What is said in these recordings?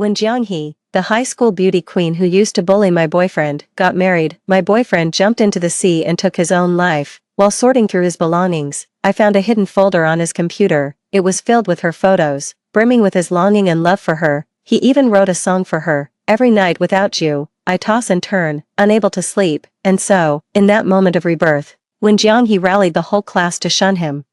When Jiang-hee, the high school beauty queen who used to bully my boyfriend, got married, my boyfriend jumped into the sea and took his own life. While sorting through his belongings, I found a hidden folder on his computer. It was filled with her photos, brimming with his longing and love for her. He even wrote a song for her. Every night without you, I toss and turn, unable to sleep. And so, in that moment of rebirth, when Jiang-hee rallied the whole class to shun him,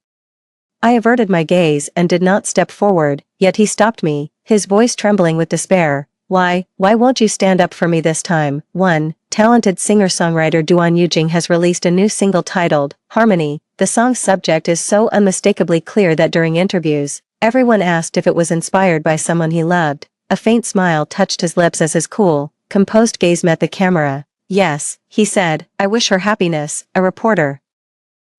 I averted my gaze and did not step forward, yet he stopped me, his voice trembling with despair. Why won't you stand up for me this time? 1. Talented singer-songwriter Duan Yujing has released a new single titled, Harmony. The song's subject is so unmistakably clear that during interviews, everyone asked if it was inspired by someone he loved. A faint smile touched his lips as his cool, composed gaze met the camera. Yes, he said, I wish her happiness. A reporter,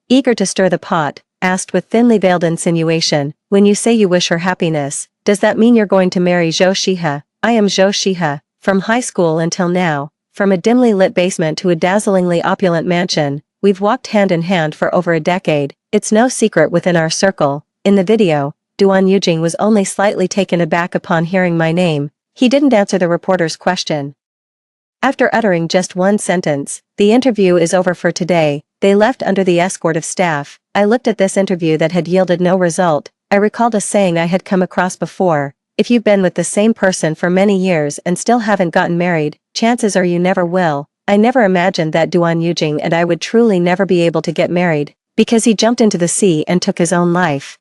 eager to stir the pot, asked with thinly veiled insinuation, when you say you wish her happiness, does that mean you're going to marry Zhou Shihe? I am Zhou Shihe. From high school until now, from a dimly lit basement to a dazzlingly opulent mansion, we've walked hand in hand for over a decade. It's no secret within our circle. In the video, Duan Yujing was only slightly taken aback upon hearing my name. He didn't answer the reporter's question. After uttering just one sentence, the interview is over for today. They left under the escort of staff. I looked at this interview that had yielded no result. I recalled a saying I had come across before. If you've been with the same person for many years and still haven't gotten married, chances are you never will. I never imagined that Duan Yujing and I would truly never be able to get married, because he jumped into the sea and took his own life.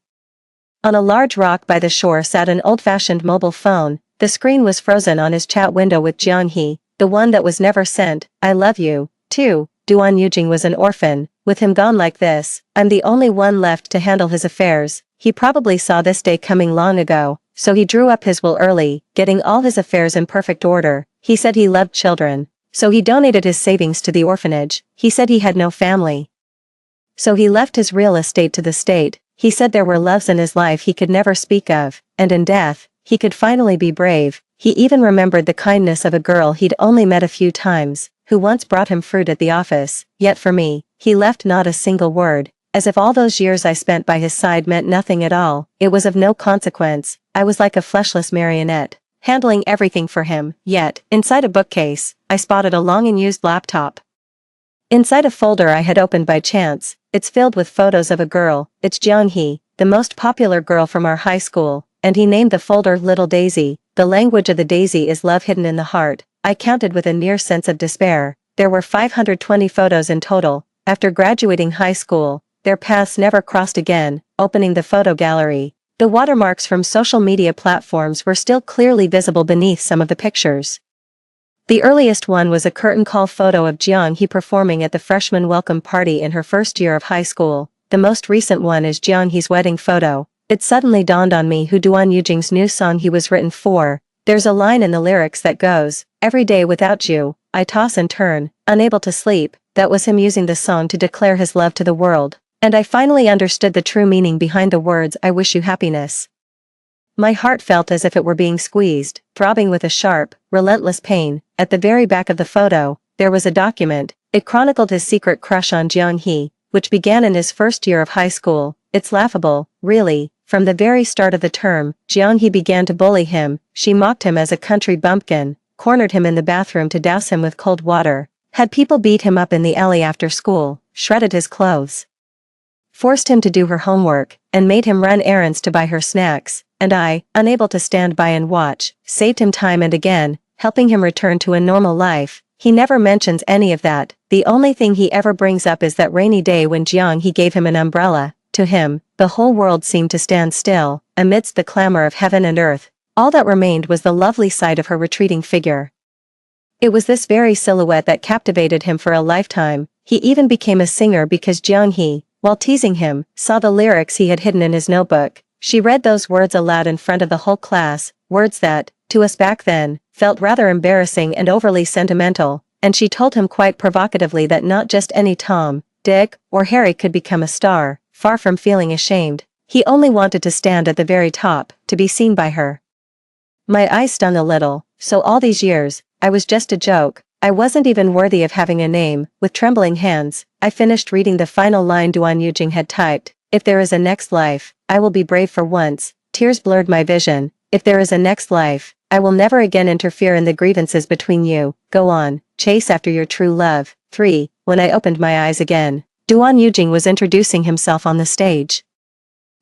On a large rock by the shore sat an old-fashioned mobile phone. The screen was frozen on his chat window with Jiang-hee, the one that was never sent. I love you, too. Duan Yujing was an orphan. With him gone like this, I'm the only one left to handle his affairs. He probably saw this day coming long ago, so he drew up his will early, getting all his affairs in perfect order. He said he loved children, so he donated his savings to the orphanage. He said he had no family, so he left his real estate to the state. He said there were loves in his life he could never speak of, and in death, he could finally be brave. He even remembered the kindness of a girl he'd only met a few times, who once brought him fruit at the office. Yet for me, he left not a single word, as if all those years I spent by his side meant nothing at all. It was of no consequence. I was like a fleshless marionette, handling everything for him. Yet, inside a bookcase, I spotted a long-unused laptop. Inside a folder I had opened by chance, it's filled with photos of a girl. It's Jiang-hee, the most popular girl from our high school, and he named the folder Little Daisy. The language of the daisy is love hidden in the heart. I counted with a near sense of despair. There were 520 photos in total. After graduating high school, their paths never crossed again. Opening the photo gallery, the watermarks from social media platforms were still clearly visible beneath some of the pictures. The earliest one was a curtain call photo of Jiang-hee performing at the freshman welcome party in her first year of high school. The most recent one is Jiang-hee's wedding photo. It suddenly dawned on me who Duan Yujing's new song he was written for. There's a line in the lyrics that goes, every day without you, I toss and turn, unable to sleep. That was him using the song to declare his love to the world. And I finally understood the true meaning behind the words I wish you happiness. My heart felt as if it were being squeezed, throbbing with a sharp, relentless pain. At the very back of the photo, there was a document. It chronicled his secret crush on Jiang-hee, which began in his first year of high school. It's laughable, really. From the very start of the term, Jiang-hee began to bully him. She mocked him as a country bumpkin, cornered him in the bathroom to douse him with cold water, had people beat him up in the alley after school, shredded his clothes, forced him to do her homework, and made him run errands to buy her snacks. And I, unable to stand by and watch, saved him time and again, helping him return to a normal life. He never mentions any of that. The only thing he ever brings up is that rainy day when Jiang-hee gave him an umbrella. To him, the whole world seemed to stand still, amidst the clamor of heaven and earth. All that remained was the lovely sight of her retreating figure. It was this very silhouette that captivated him for a lifetime. He even became a singer because Jiang-hee, while teasing him, saw the lyrics he had hidden in his notebook. She read those words aloud in front of the whole class, words that, to us back then, felt rather embarrassing and overly sentimental, and she told him quite provocatively that not just any Tom, Dick, or Harry could become a star. Far from feeling ashamed, he only wanted to stand at the very top, to be seen by her. My eyes stung a little. So all these years, I was just a joke. I wasn't even worthy of having a name. With trembling hands, I finished reading the final line Duan Yujing had typed. If there is a next life, I will be brave for once. Tears blurred my vision. If there is a next life, I will never again interfere in the grievances between you. Go on, chase after your true love. 3. When I opened my eyes again, Duan Yujing was introducing himself on the stage.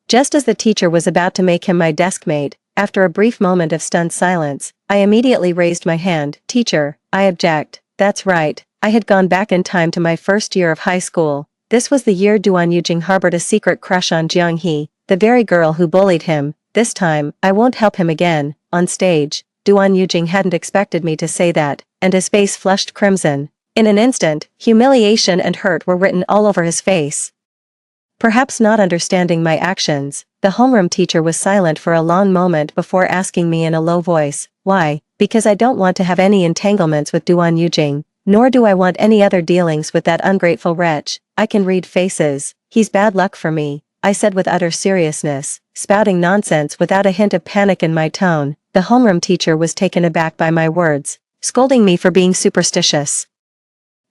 Just as the teacher was about to make him my deskmate, after a brief moment of stunned silence, I immediately raised my hand. Teacher, I object. That's right, I had gone back in time to my first year of high school. This was the year Duan Yujing harbored a secret crush on Jiang He, the very girl who bullied him. This time, I won't help him again. On stage, Duan Yujing hadn't expected me to say that, and his face flushed crimson. In an instant, humiliation and hurt were written all over his face. Perhaps not understanding my actions, the homeroom teacher was silent for a long moment before asking me in a low voice, why? Because I don't want to have any entanglements with Duan Yujing, nor do I want any other dealings with that ungrateful wretch. I can read faces. He's bad luck for me, I said with utter seriousness, spouting nonsense without a hint of panic in my tone. The homeroom teacher was taken aback by my words, scolding me for being superstitious,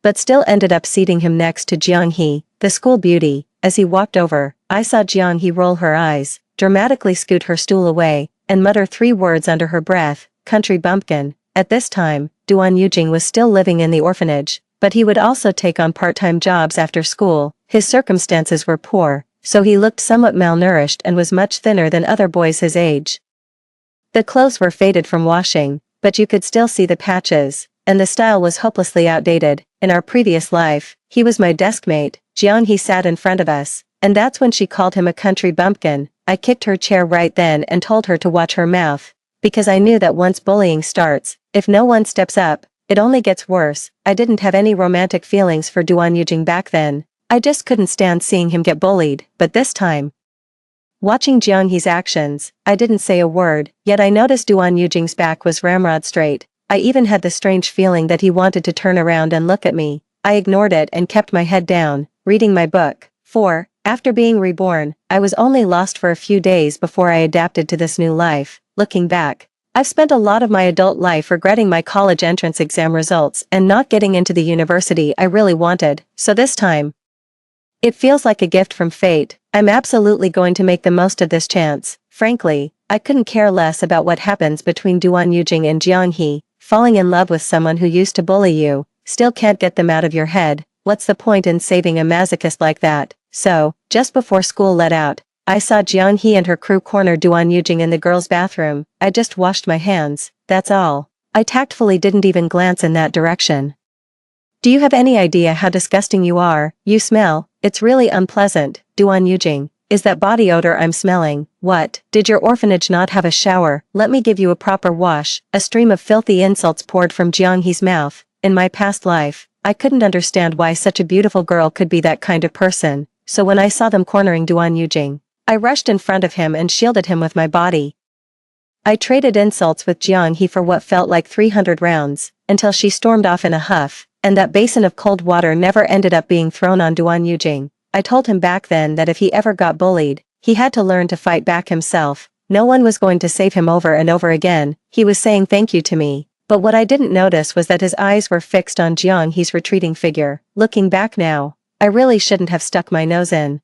but still ended up seating him next to Jiang He, the school beauty. As he walked over, I saw Jiang He roll her eyes, dramatically scoot her stool away, and mutter 3 words under her breath, country bumpkin. At this time, Duan Yujing was still living in the orphanage, but he would also take on part-time jobs after school. His circumstances were poor, so he looked somewhat malnourished and was much thinner than other boys his age. The clothes were faded from washing, but you could still see the patches, and the style was hopelessly outdated. In our previous life, he was my deskmate. Jiang He sat in front of us, and that's when she called him a country bumpkin. I kicked her chair right then and told her to watch her mouth, because I knew that once bullying starts, if no one steps up, it only gets worse. I didn't have any romantic feelings for Duan Yujing back then. I just couldn't stand seeing him get bullied, but this time, watching Jiang He's actions, I didn't say a word, yet I noticed Duan Yujing's back was ramrod straight. I even had the strange feeling that he wanted to turn around and look at me. I ignored it and kept my head down, reading my book. 4. After being reborn, I was only lost for a few days before I adapted to this new life. Looking back, I've spent a lot of my adult life regretting my college entrance exam results and not getting into the university I really wanted, so this time, it feels like a gift from fate. I'm absolutely going to make the most of this chance. Frankly, I couldn't care less about what happens between Duan Yujing and Jiang He. Falling in love with someone who used to bully you, still can't get them out of your head. What's the point in saving a masochist like that? So, just before school let out, I saw Jiang He and her crew corner Duan Yujing in the girls' bathroom. I just washed my hands, that's all. I tactfully didn't even glance in that direction. Do you have any idea how disgusting you are? You smell, it's really unpleasant. Duan Yujing, is that body odor I'm smelling? What, did your orphanage not have a shower? Let me give you a proper wash. A stream of filthy insults poured from Jiang He's mouth. In my past life, I couldn't understand why such a beautiful girl could be that kind of person, so when I saw them cornering Duan Yujing, I rushed in front of him and shielded him with my body. I traded insults with Jiang He for what felt like 300 rounds, until she stormed off in a huff, and that basin of cold water never ended up being thrown on Duan Yujing. I told him back then that if he ever got bullied, he had to learn to fight back himself. No one was going to save him over and over again. He was saying thank you to me, but what I didn't notice was that his eyes were fixed on Jiang He's retreating figure. Looking back now, I really shouldn't have stuck my nose in.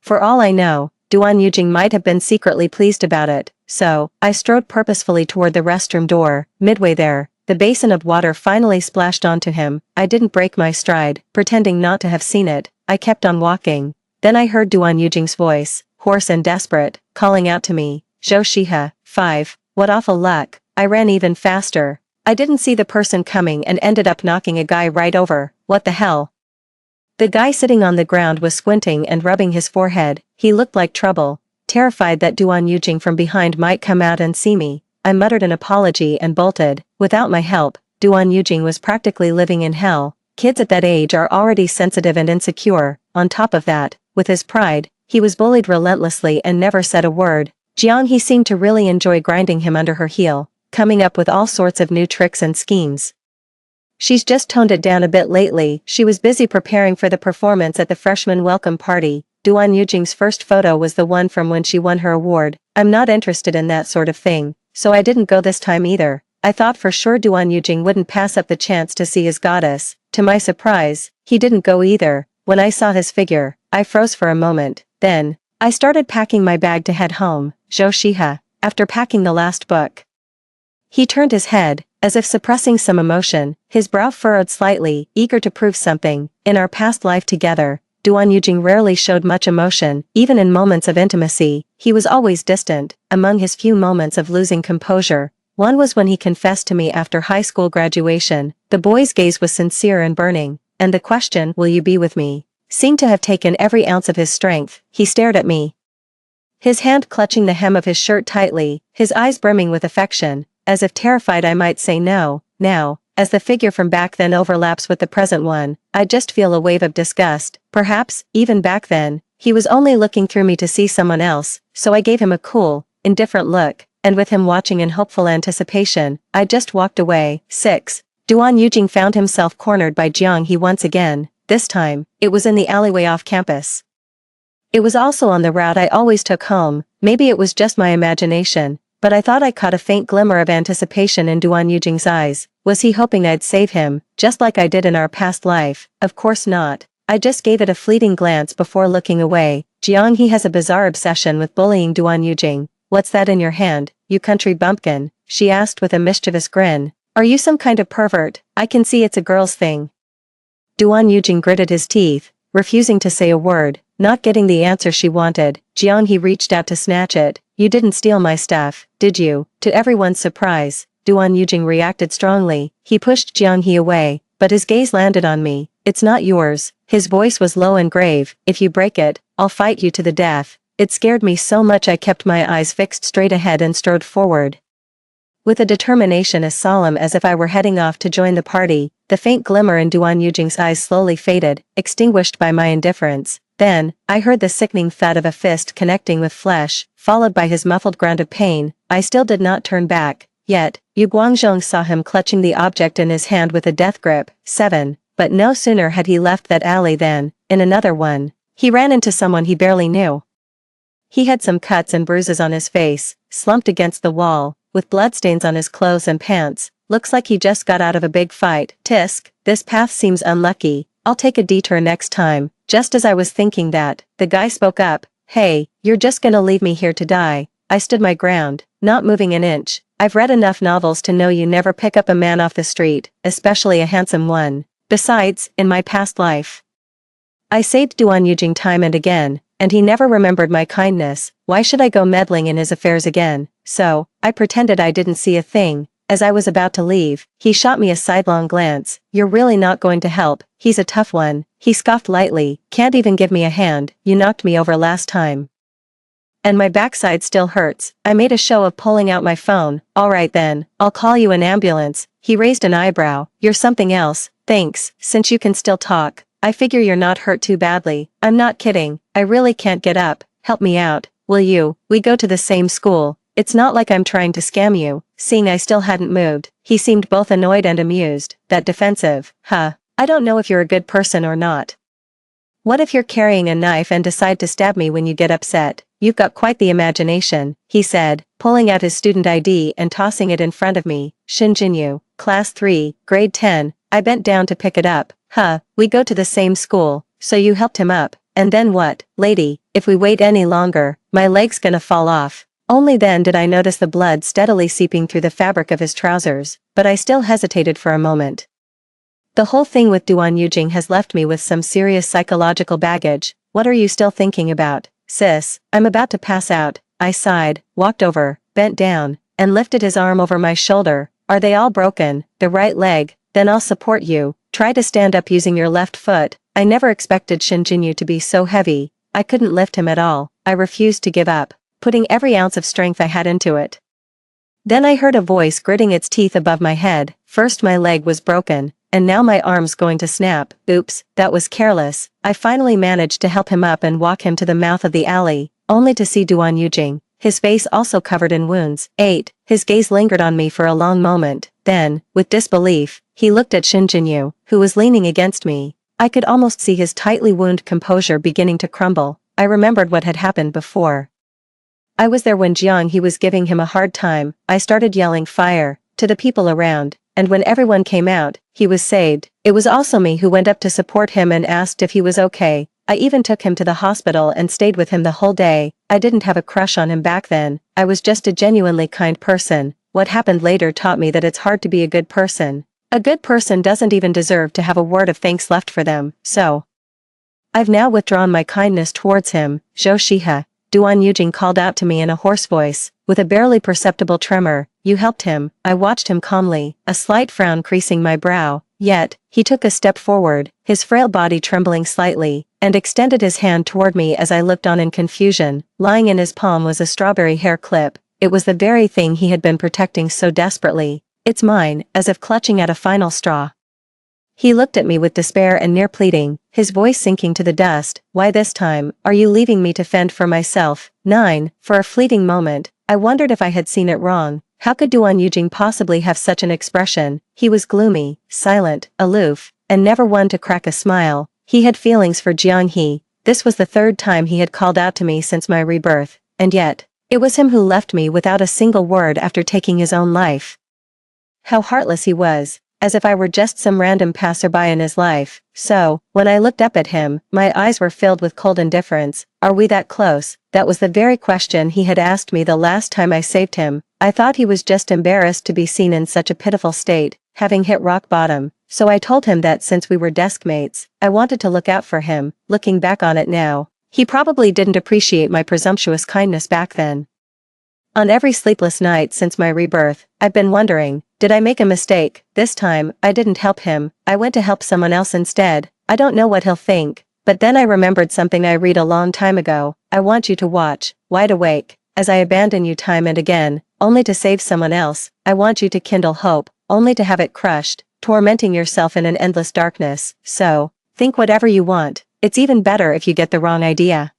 For all I know, Duan Yujing might have been secretly pleased about it, so I strode purposefully toward the restroom door. Midway there, the basin of water finally splashed onto him. I didn't break my stride, pretending not to have seen it. I kept on walking. Then I heard Duan Yujing's voice, hoarse and desperate, calling out to me, Zhou Shihe. 5. What awful luck. I ran even faster. I didn't see the person coming and ended up knocking a guy right over. What the hell? The guy sitting on the ground was squinting and rubbing his forehead. He looked like trouble, terrified that Duan Yujing from behind might come out and see me. I muttered an apology and bolted. Without my help, Duan Yujing was practically living in hell. Kids at that age are already sensitive and insecure. On top of that, with his pride, he was bullied relentlessly and never said a word. Jiang He seemed to really enjoy grinding him under her heel, coming up with all sorts of new tricks and schemes. She's just toned it down a bit lately. She was busy preparing for the performance at the freshman welcome party. Duan Yujing's first photo was the one from when she won her award. I'm not interested in that sort of thing, so I didn't go this time either. I thought for sure Duan Yujing wouldn't pass up the chance to see his goddess. To my surprise, he didn't go either. When I saw his figure, I froze for a moment. Then, I started packing my bag to head home. Zhou Shihe. After packing the last book, He turned his head, as if suppressing some emotion, his brow furrowed slightly, eager to prove something. In our past life together, Duan Yujing rarely showed much emotion, even in moments of intimacy. He was always distant. Among his few moments of losing composure, one was when he confessed to me after high school graduation. The boy's gaze was sincere and burning, and the question, "Will you be with me?" seemed to have taken every ounce of his strength. He stared at me, his hand clutching the hem of his shirt tightly, his eyes brimming with affection, as if terrified I might say no. Now, as the figure from back then overlaps with the present one, I just feel a wave of disgust. Perhaps, even back then, he was only looking through me to see someone else, so I gave him a cool, indifferent look, and with him watching in hopeful anticipation, I just walked away. 6. Duan Yujing found himself cornered by Jiang He once again. This time, it was in the alleyway off campus. It was also on the route I always took home. Maybe it was just my imagination, but I thought I caught a faint glimmer of anticipation in Duan Yujing's eyes. Was he hoping I'd save him, just like I did in our past life? Of course not. I just gave it a fleeting glance before looking away. Jiang He has a bizarre obsession with bullying Duan Yujing. "What's that in your hand, you country bumpkin?" she asked with a mischievous grin. "Are you some kind of pervert? I can see it's a girl's thing." Duan Yujing gritted his teeth, refusing to say a word. Not getting the answer she wanted, Jiang He reached out to snatch it. "You didn't steal my stuff, did you?" To everyone's surprise, Duan Yujing reacted strongly. He pushed Jiang He away, but his gaze landed on me. "It's not yours." His voice was low and grave. "If you break it, I'll fight you to the death." It scared me so much I kept my eyes fixed straight ahead and strode forward, with a determination as solemn as if I were heading off to join the party. The faint glimmer in Duan Yujing's eyes slowly faded, extinguished by my indifference. Then, I heard the sickening thud of a fist connecting with flesh, followed by his muffled grunt of pain. I still did not turn back. Yet, Yu Guangzhong saw him clutching the object in his hand with a death grip. 7. But no sooner had he left that alley than, in another one, he ran into someone he barely knew. He had some cuts and bruises on his face, slumped against the wall, with bloodstains on his clothes and pants. Looks like he just got out of a big fight. Tisk, this path seems unlucky. I'll take a detour next time. Just as I was thinking that, the guy spoke up. "Hey, you're just gonna leave me here to die?" I stood my ground, not moving an inch. I've read enough novels to know you never pick up a man off the street, especially a handsome one. Besides, in my past life, I saved Duan Yujing time and again, and he never remembered my kindness. Why should I go meddling in his affairs again? So, I pretended I didn't see a thing. As I was about to leave, he shot me a sidelong glance. "You're really not going to help. He's a tough one." He scoffed lightly. "Can't even give me a hand. You knocked me over last time, and my backside still hurts." I made a show of pulling out my phone. "All right then, I'll call you an ambulance." He raised an eyebrow. "You're something else." "Thanks, since you can still talk. I figure you're not hurt too badly." "I'm not kidding. I really can't get up. Help me out, will you? We go to the same school. It's not like I'm trying to scam you." Seeing I still hadn't moved, he seemed both annoyed and amused. "That defensive, huh? I don't know if you're a good person or not. What if you're carrying a knife and decide to stab me when you get upset? You've got quite the imagination," he said, pulling out his student ID and tossing it in front of me. "Shinjinyu, Class 3, Grade 10. I bent down to pick it up. "Huh, we go to the same school, so you helped him up. And then what, lady? If we wait any longer, my leg's gonna fall off." Only then did I notice the blood steadily seeping through the fabric of his trousers, but I still hesitated for a moment. The whole thing with Duan Yujing has left me with some serious psychological baggage. "What are you still thinking about, sis?" "I'm about to pass out." I sighed, walked over, bent down, and lifted his arm over my shoulder. "Are they all broken?" "The right leg." "Then I'll support you. Try to stand up using your left foot." I never expected Shinjinyu to be so heavy. I couldn't lift him at all. I refused to give up, putting every ounce of strength I had into it. Then I heard a voice gritting its teeth above my head. First my leg was broken, and now my arm's going to snap. Oops, that was careless. I finally managed to help him up and walk him to the mouth of the alley, only to see Duan Yujing, his face also covered in wounds. 8. His gaze lingered on me for a long moment. Then, with disbelief, he looked at Shinjinyu, who was leaning against me. I could almost see his tightly wounded composure beginning to crumble. I remembered what had happened before. I was there when Jiang He was giving him a hard time. I started yelling "fire" to the people around, and when everyone came out, he was saved. It was also me who went up to support him and asked if he was okay. I even took him to the hospital and stayed with him the whole day. I didn't have a crush on him back then. I was just a genuinely kind person. what happened later taught me that it's hard to be a good person. A good person doesn't even deserve to have a word of thanks left for them, so I've now withdrawn my kindness towards him, Zhou Shihe. Duan Yujing called out to me in a hoarse voice, with a barely perceptible tremor. You helped him. I watched him calmly, a slight frown creasing my brow, yet, he took a step forward, his frail body trembling slightly, and extended his hand toward me as I looked on in confusion. Lying in his palm was a strawberry hair clip. It was the very thing he had been protecting so desperately. It's mine, as if clutching at a final straw. He looked at me with despair and near pleading, his voice sinking to the dust. Why this time, are you leaving me to fend for myself? 9. For a fleeting moment, I wondered if I had seen it wrong. How could Duan Yujing possibly have such an expression? He was gloomy, silent, aloof, and never one to crack a smile. He had feelings for Jiang He. This was the third time he had called out to me since my rebirth, and yet, it was him who left me without a single word after taking his own life. How heartless he was, as if I were just some random passerby in his life. So, when I looked up at him, my eyes were filled with cold indifference. Are we that close? That was the very question he had asked me the last time I saved him. I thought he was just embarrassed to be seen in such a pitiful state, having hit rock bottom, so I told him that since we were desk mates, I wanted to look out for him. Looking back on it now, he probably didn't appreciate my presumptuous kindness back then. On every sleepless night since my rebirth, I've been wondering, did I make a mistake? This time, I didn't help him, I went to help someone else instead. I don't know what he'll think, but then I remembered something I read a long time ago. I want you to watch, wide awake, as I abandon you time and again, only to save someone else. I want you to kindle hope, only to have it crushed, tormenting yourself in an endless darkness. So, think whatever you want, it's even better if you get the wrong idea.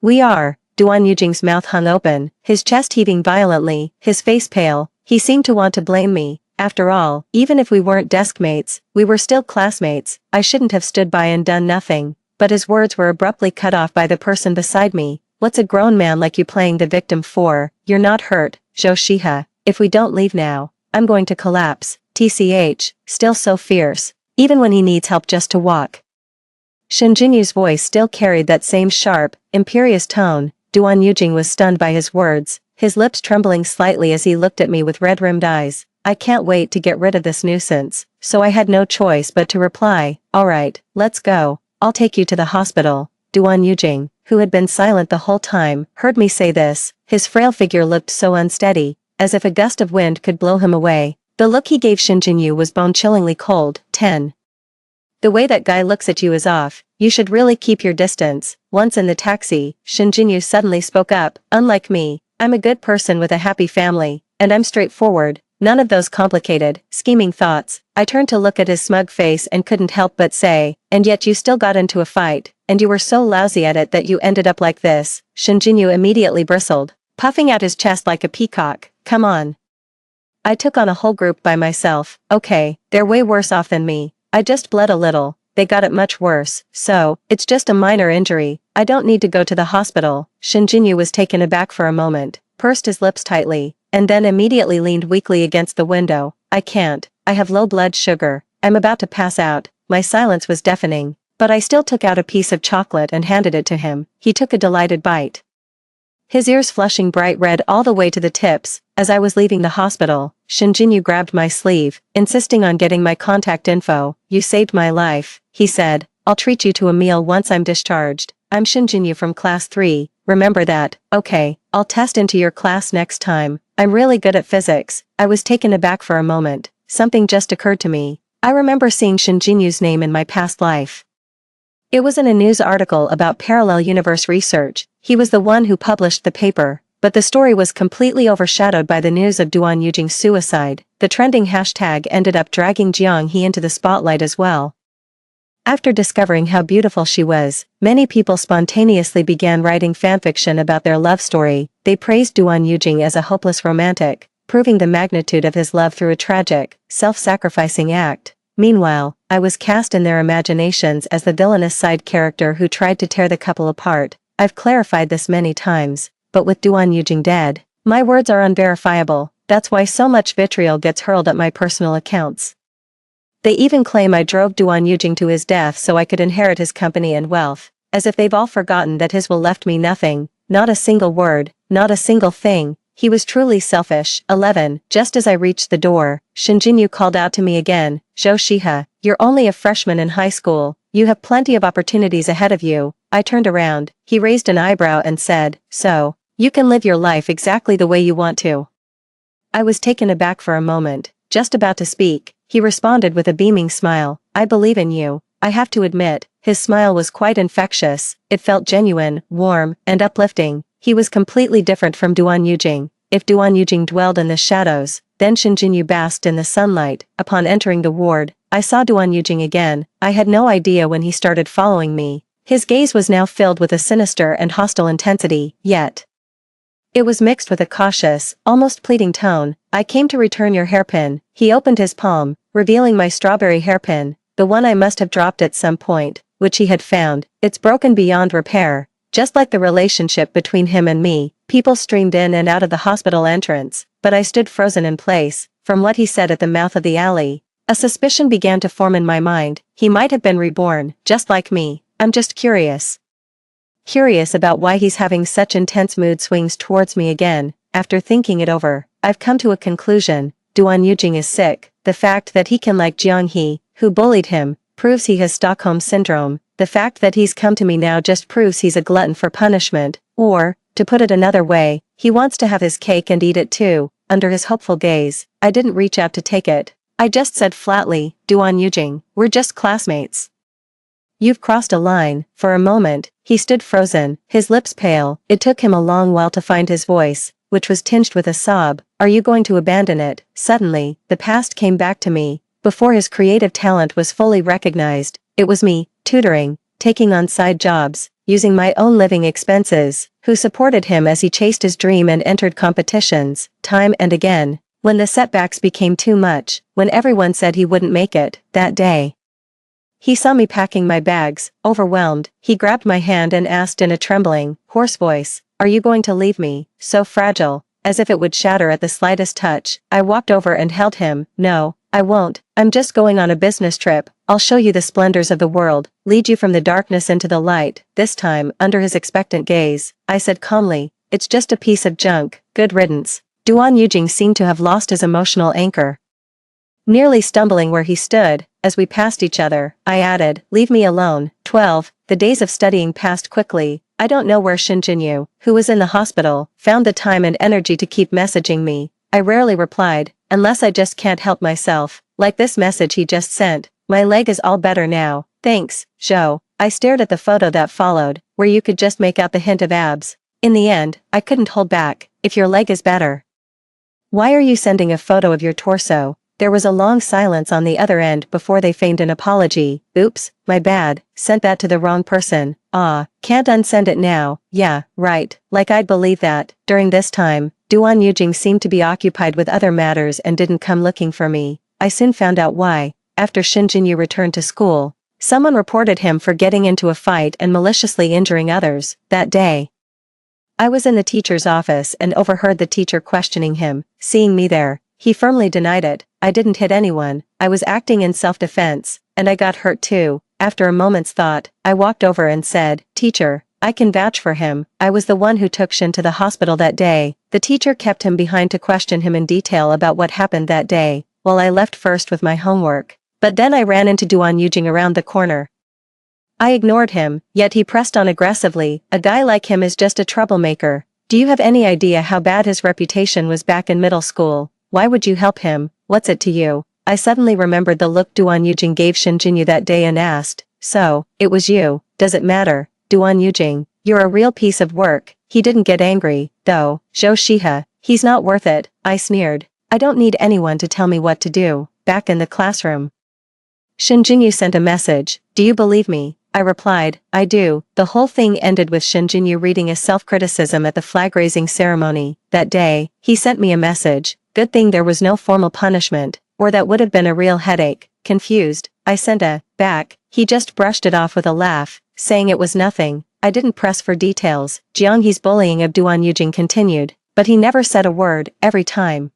We are. Duan Yujing's mouth hung open, his chest heaving violently, his face pale. He seemed to want to blame me. After all, even if we weren't desk mates, we were still classmates. I shouldn't have stood by and done nothing. But his words were abruptly cut off by the person beside me. What's a grown man like you playing the victim for? You're not hurt, Zhou Shihe. If we don't leave now, I'm going to collapse. TCH, still so fierce, even when he needs help just to walk. Shen Jinyu's voice still carried that same sharp, imperious tone. Duan Yujing was stunned by his words, his lips trembling slightly as he looked at me with red-rimmed eyes. I can't wait to get rid of this nuisance, so I had no choice but to reply, all right, let's go, I'll take you to the hospital. Duan Yujing, who had been silent the whole time, heard me say this. His frail figure looked so unsteady, as if a gust of wind could blow him away. The look he gave Shen Jinyu was bone-chillingly cold. 10. The way that guy looks at you is off. You should really keep your distance. Once in the taxi, Shen Jinyu suddenly spoke up. Unlike me, I'm a good person with a happy family, and I'm straightforward. None of those complicated, scheming thoughts. I turned to look at his smug face and couldn't help but say, and yet you still got into a fight, and you were so lousy at it that you ended up like this. Shen Jinyu immediately bristled, puffing out his chest like a peacock. Come on. I took on a whole group by myself. Okay, they're way worse off than me. I just bled a little. They got it much worse, so, it's just a minor injury. I don't need to go to the hospital. Shen Jinyu was taken aback for a moment, pursed his lips tightly, and then immediately leaned weakly against the window. I can't. I have low blood sugar. I'm about to pass out. My silence was deafening, but I still took out a piece of chocolate and handed it to him. He took a delighted bite, his ears flushing bright red all the way to the tips. As I was leaving the hospital, Shen Jinyu grabbed my sleeve, insisting on getting my contact info. You saved my life, he said. I'll treat you to a meal once I'm discharged. I'm Shen Jinyu from class 3, remember that? Okay, I'll test into your class next time. I'm really good at physics. I was taken aback for a moment. Something just occurred to me. I remember seeing Shen Jinyu's name in my past life. It was in a news article about parallel universe research. He was the one who published the paper, but the story was completely overshadowed by the news of Duan Yujing's suicide. The trending hashtag ended up dragging Jiang He into the spotlight as well. After discovering how beautiful she was, many people spontaneously began writing fanfiction about their love story. They praised Duan Yujing as a hopeless romantic, proving the magnitude of his love through a tragic, self-sacrificing act. Meanwhile, I was cast in their imaginations as the villainous side character who tried to tear the couple apart. I've clarified this many times, but with Duan Yujing dead, my words are unverifiable. That's why so much vitriol gets hurled at my personal accounts. They even claim I drove Duan Yujing to his death so I could inherit his company and wealth, as if they've all forgotten that his will left me nothing, not a single word, not a single thing. He was truly selfish. 11. Just as I reached the door, Shinjinyu called out to me again, Shiha, you're only a freshman in high school, you have plenty of opportunities ahead of you. I turned around, he raised an eyebrow and said, so, you can live your life exactly the way you want to. I was taken aback for a moment, just about to speak. He responded with a beaming smile, I believe in you. I have to admit, his smile was quite infectious, it felt genuine, warm, and uplifting. He was completely different from Duan Yujing. If Duan Yujing dwelled in the shadows, then Shinjinyu basked in the sunlight. Upon entering the ward, I saw Duan Yujing again. I had no idea when he started following me. His gaze was now filled with a sinister and hostile intensity, yet it was mixed with a cautious, almost pleading tone. I came to return your hairpin. He opened his palm, revealing my strawberry hairpin, the one I must have dropped at some point, which he had found. It's broken beyond repair. Just like the relationship between him and me, people streamed in and out of the hospital entrance, but I stood frozen in place. From what he said at the mouth of the alley, a suspicion began to form in my mind. He might have been reborn, just like me. I'm just curious. Curious about why he's having such intense mood swings towards me again. After thinking it over, I've come to a conclusion. Duan Yujing is sick. The fact that he can like Jiang He, who bullied him, proves he has Stockholm Syndrome. The fact that he's come to me now just proves he's a glutton for punishment. Or, to put it another way, he wants to have his cake and eat it too. Under his hopeful gaze, I didn't reach out to take it. I just said flatly, Duan Yujing, we're just classmates. You've crossed a line. For a moment, he stood frozen, his lips pale. It took him a long while to find his voice, which was tinged with a sob. Are you going to abandon it? Suddenly, the past came back to me. Before his creative talent was fully recognized, it was me, tutoring, taking on side jobs, using my own living expenses, who supported him as he chased his dream and entered competitions, time and again. When the setbacks became too much, when everyone said he wouldn't make it, that day, he saw me packing my bags, overwhelmed. He grabbed my hand and asked in a trembling, hoarse voice, are you going to leave me, so fragile, as if it would shatter at the slightest touch? I walked over and held him. No, I won't. I'm just going on a business trip. I'll show you the splendors of the world, lead you from the darkness into the light. This time, under his expectant gaze, I said calmly, it's just a piece of junk, good riddance. Duan Yujing seemed to have lost his emotional anchor. Nearly stumbling where he stood, as we passed each other, I added, leave me alone. 12. The days of studying passed quickly. I don't know where Shinjinyu, who was in the hospital, found the time and energy to keep messaging me. I rarely replied, unless I just can't help myself, like this message he just sent. My leg is all better now, thanks, Zhou. I stared at the photo that followed, where you could just make out the hint of abs. In the end, I couldn't hold back. If your leg is better, why are you sending a photo of your torso? There was a long silence on the other end before they feigned an apology. Oops, my bad, sent that to the wrong person. Can't unsend it now. Yeah, right, like I'd believe that. During this time, Duan Yujing seemed to be occupied with other matters and didn't come looking for me. I soon found out why. After Shinjinyu returned to school, someone reported him for getting into a fight and maliciously injuring others. That day, I was in the teacher's office and overheard the teacher questioning him. Seeing me there, he firmly denied it. I didn't hit anyone, I was acting in self-defense, and I got hurt too. After a moment's thought, I walked over and said, Teacher, I can vouch for him. I was the one who took Shin to the hospital that day. The teacher kept him behind to question him in detail about what happened that day, while I left first with my homework. But then I ran into Duan Yujing around the corner. I ignored him, yet he pressed on aggressively. A guy like him is just a troublemaker. Do you have any idea how bad his reputation was back in middle school? Why would you help him? What's it to you? I suddenly remembered the look Duan Yujing gave Shinjinyu that day and asked, so, it was you, does it matter? Duan Yujing, you're a real piece of work. He didn't get angry, though. Shiha, he's not worth it, I sneered. I don't need anyone to tell me what to do. Back in the classroom, Shinjinyu sent a message, do you believe me? I replied, I do. The whole thing ended with Shinjinyu reading a self-criticism at the flag-raising ceremony. That day, he sent me a message. Good thing there was no formal punishment, or that would have been a real headache. Confused, I sent a back. He just brushed it off with a laugh, saying it was nothing. I didn't press for details. Jiang He's bullying of Duan Yujing continued, but he never said a word. Every time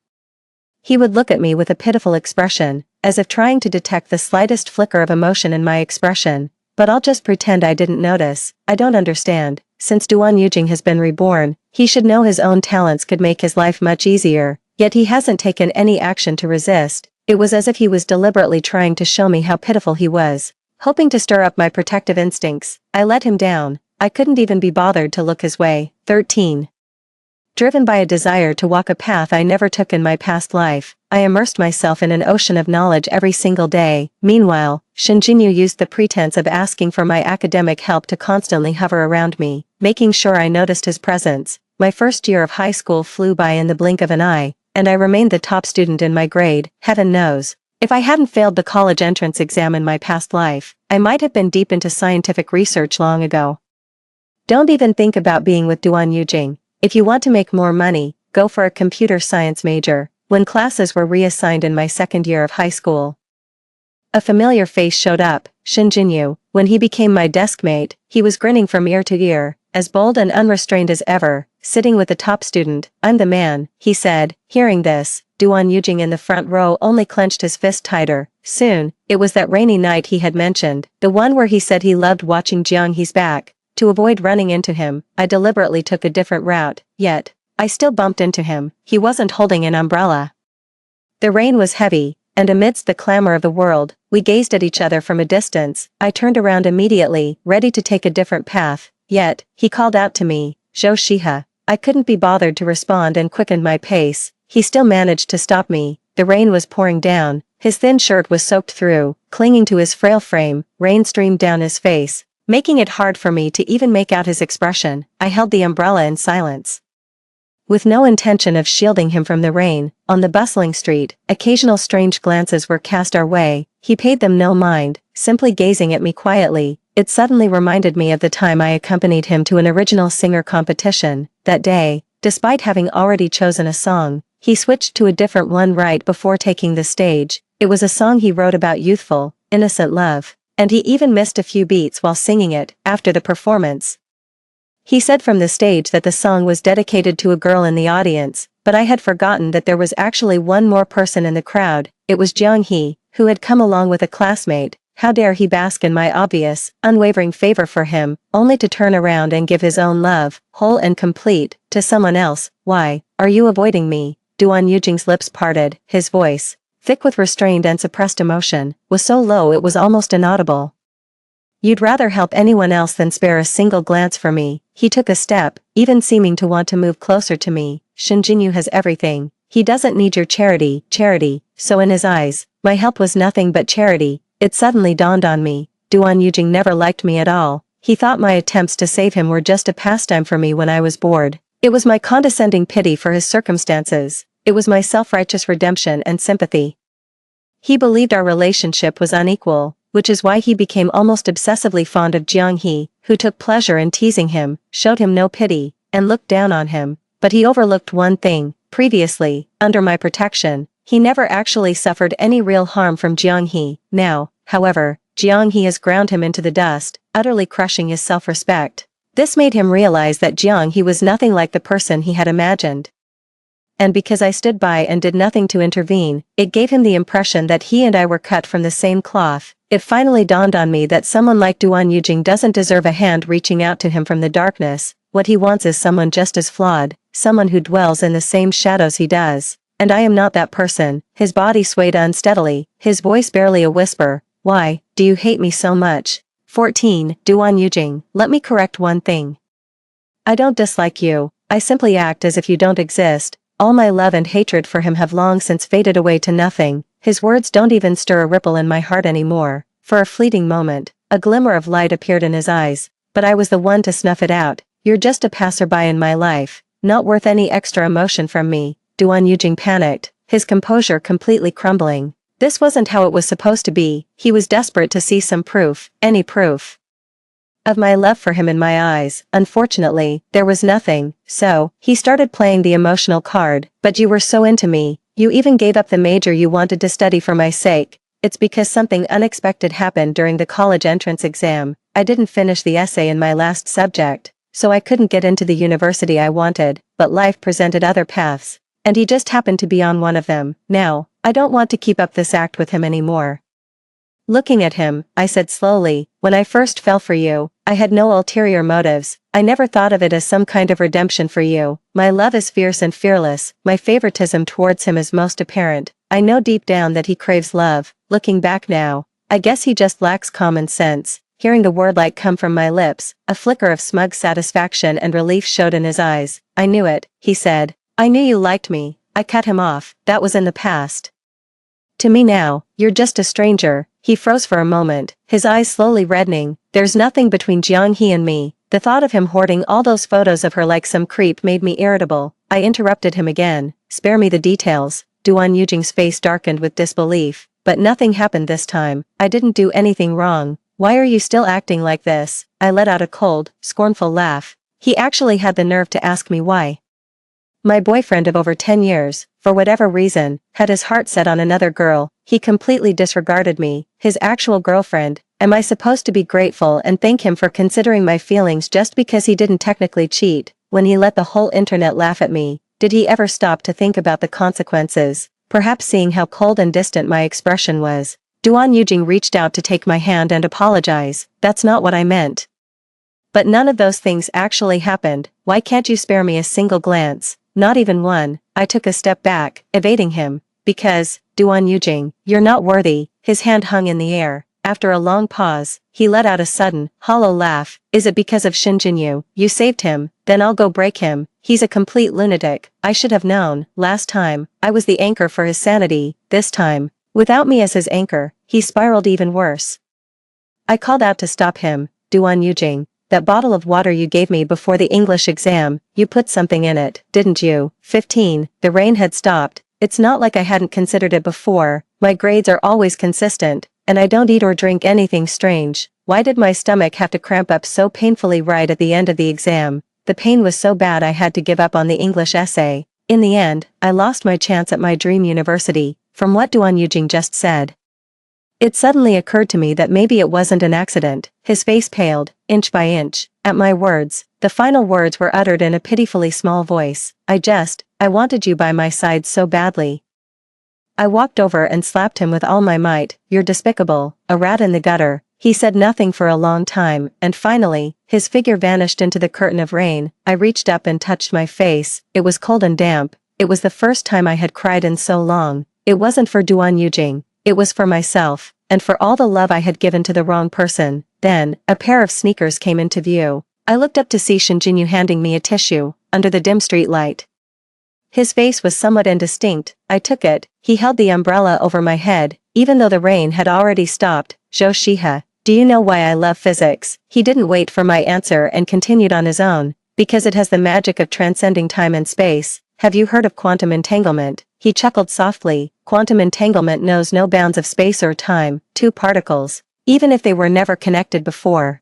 he would look at me with a pitiful expression, as if trying to detect the slightest flicker of emotion in my expression. But I'll just pretend I didn't notice. I don't understand. since Duan Yujing has been reborn, he should know his own talents could make his life much easier, yet he hasn't taken any action to resist. It was as if he was deliberately trying to show me how pitiful he was. Hoping to stir up my protective instincts, I let him down. I couldn't even be bothered to look his way. 13. Driven by a desire to walk a path I never took in my past life, I immersed myself in an ocean of knowledge every single day. Meanwhile, Shinjinyu used the pretense of asking for my academic help to constantly hover around me, making sure I noticed his presence. My first year of high school flew by in the blink of an eye, and I remained the top student in my grade. Heaven knows, if I hadn't failed the college entrance exam in my past life, I might have been deep into scientific research long ago. Don't even think about being with Duan Yujing. If you want to make more money, go for a computer science major. When classes were reassigned in my second year of high school, a familiar face showed up, Shinjinyu. When he became my desk mate, he was grinning from ear to ear, as bold and unrestrained as ever, sitting with the top student. I'm the man, he said. Hearing this, Duan Yujing in the front row only clenched his fist tighter. Soon, it was that rainy night he had mentioned, the one where he said he loved watching Jiang He's back. To avoid running into him, I deliberately took a different route, yet I still bumped into him. He wasn't holding an umbrella. The rain was heavy, and amidst the clamor of the world, we gazed at each other from a distance. I turned around immediately, ready to take a different path, yet he called out to me, Zhou Shihe. I couldn't be bothered to respond and quickened my pace. He still managed to stop me. The rain was pouring down, his thin shirt was soaked through, clinging to his frail frame. Rain streamed down his face, making it hard for me to even make out his expression. I held the umbrella in silence, with no intention of shielding him from the rain. On the bustling street, occasional strange glances were cast our way. He paid them no mind, simply gazing at me quietly. It suddenly reminded me of the time I accompanied him to an original singer competition. That day, despite having already chosen a song, he switched to a different one right before taking the stage. It was a song he wrote about youthful, innocent love, and he even missed a few beats while singing it. After the performance, he said from the stage that the song was dedicated to a girl in the audience, but I had forgotten that there was actually one more person in the crowd. It was Jiang He, who had come along with a classmate. How dare he bask in my obvious, unwavering favor for him, only to turn around and give his own love, whole and complete, to someone else. Why are you avoiding me? Duan Yujing's lips parted. His voice, thick with restrained and suppressed emotion, was so low it was almost inaudible. You'd rather help anyone else than spare a single glance for me. He took a step, even seeming to want to move closer to me. Shinjinyu has everything. He doesn't need your charity. So in his eyes, my help was nothing but charity. It suddenly dawned on me. Duan Yujing never liked me at all. He thought my attempts to save him were just a pastime for me when I was bored. It was my condescending pity for his circumstances. It was my self-righteous redemption and sympathy. He believed our relationship was unequal, which is why he became almost obsessively fond of Jiang He, who took pleasure in teasing him, showed him no pity, and looked down on him. But he overlooked one thing. Previously, under my protection, he never actually suffered any real harm from Jiang He. Now, however, Jiang He has ground him into the dust, utterly crushing his self-respect. This made him realize that Jiang He was nothing like the person he had imagined. And because I stood by and did nothing to intervene, it gave him the impression that he and I were cut from the same cloth. It finally dawned on me that someone like Duan Yujing doesn't deserve a hand reaching out to him from the darkness. What he wants is someone just as flawed, someone who dwells in the same shadows he does. And I am not that person. His body swayed unsteadily, his voice barely a whisper. Why do you hate me so much? 14. Duan Yujing, let me correct one thing. I don't dislike you. I simply act as if you don't exist. All my love and hatred for him have long since faded away to nothing. His words don't even stir a ripple in my heart anymore. For a fleeting moment, a glimmer of light appeared in his eyes, but I was the one to snuff it out. You're just a passerby in my life, not worth any extra emotion from me. Duan Yujing panicked, his composure completely crumbling. This wasn't how it was supposed to be. He was desperate to see some proof, any proof of my love for him in my eyes. Unfortunately, there was nothing, so he started playing the emotional card. But you were so into me, you even gave up the major you wanted to study for my sake. It's because something unexpected happened during the college entrance exam. I didn't finish the essay in my last subject, so I couldn't get into the university I wanted, but life presented other paths, and he just happened to be on one of them. Now, I don't want to keep up this act with him anymore. Looking at him, I said slowly, when I first fell for you, I had no ulterior motives. I never thought of it as some kind of redemption for you. My love is fierce and fearless. My favoritism towards him is most apparent. I know deep down that he craves love. Looking back now, I guess he just lacks common sense. Hearing the word like come from my lips, a flicker of smug satisfaction and relief showed in his eyes. I knew it, he said. I knew you liked me. I cut him off. That was in the past. To me now, you're just a stranger. He froze for a moment, his eyes slowly reddening. There's nothing between Jiang-hee and me. The thought of him hoarding all those photos of her like some creep made me irritable. I interrupted him again. Spare me the details. Duan Yujing's face darkened with disbelief. But nothing happened this time. I didn't do anything wrong. Why are you still acting like this? I let out a cold, scornful laugh. He actually had the nerve to ask me why. My boyfriend of over 10 years, for whatever reason, had his heart set on another girl. He completely disregarded me, his actual girlfriend. Am I supposed to be grateful and thank him for considering my feelings just because he didn't technically cheat? When he let the whole internet laugh at me, did he ever stop to think about the consequences? Perhaps seeing how cold and distant my expression was, Duan Yujing reached out to take my hand and apologize. That's not what I meant. But none of those things actually happened. Why can't you spare me a single glance? Not even one. I took a step back, evading him. Because, Duan Yujing, you're not worthy. His hand hung in the air. After a long pause, he let out a sudden, hollow laugh. Is it because of Shin Jinyu? You saved him, then I'll go break him. He's a complete lunatic. I should have known. Last time, I was the anchor for his sanity. This time, without me as his anchor, he spiraled even worse. I called out to stop him. Duan Yujing, that bottle of water you gave me before the English exam, you put something in it, didn't you? 15. The rain had stopped. It's not like I hadn't considered it before. My grades are always consistent, and I don't eat or drink anything strange. Why did my stomach have to cramp up so painfully right at the end of the exam? The pain was so bad I had to give up on the English essay. In the end, I lost my chance at my dream university. From what Duan Yujing just said, it suddenly occurred to me that maybe it wasn't an accident. His face paled, inch by inch, at my words. The final words were uttered in a pitifully small voice. I wanted you by my side so badly. I walked over and slapped him with all my might. You're despicable, a rat in the gutter. He said nothing for a long time, and finally, his figure vanished into the curtain of rain. I reached up and touched my face. It was cold and damp. It was the first time I had cried in so long. It wasn't for Duan Yujing. It was for myself, and for all the love I had given to the wrong person. Then, a pair of sneakers came into view. I looked up to see Shin Jinyu handing me a tissue, under the dim street light. His face was somewhat indistinct. I took it. He held the umbrella over my head, even though the rain had already stopped. Zhou Shihe, do you know why I love physics? He didn't wait for my answer and continued on his own. Because it has the magic of transcending time and space. Have you heard of quantum entanglement? He chuckled softly. Quantum entanglement knows no bounds of space or time. Two particles, even if they were never connected before,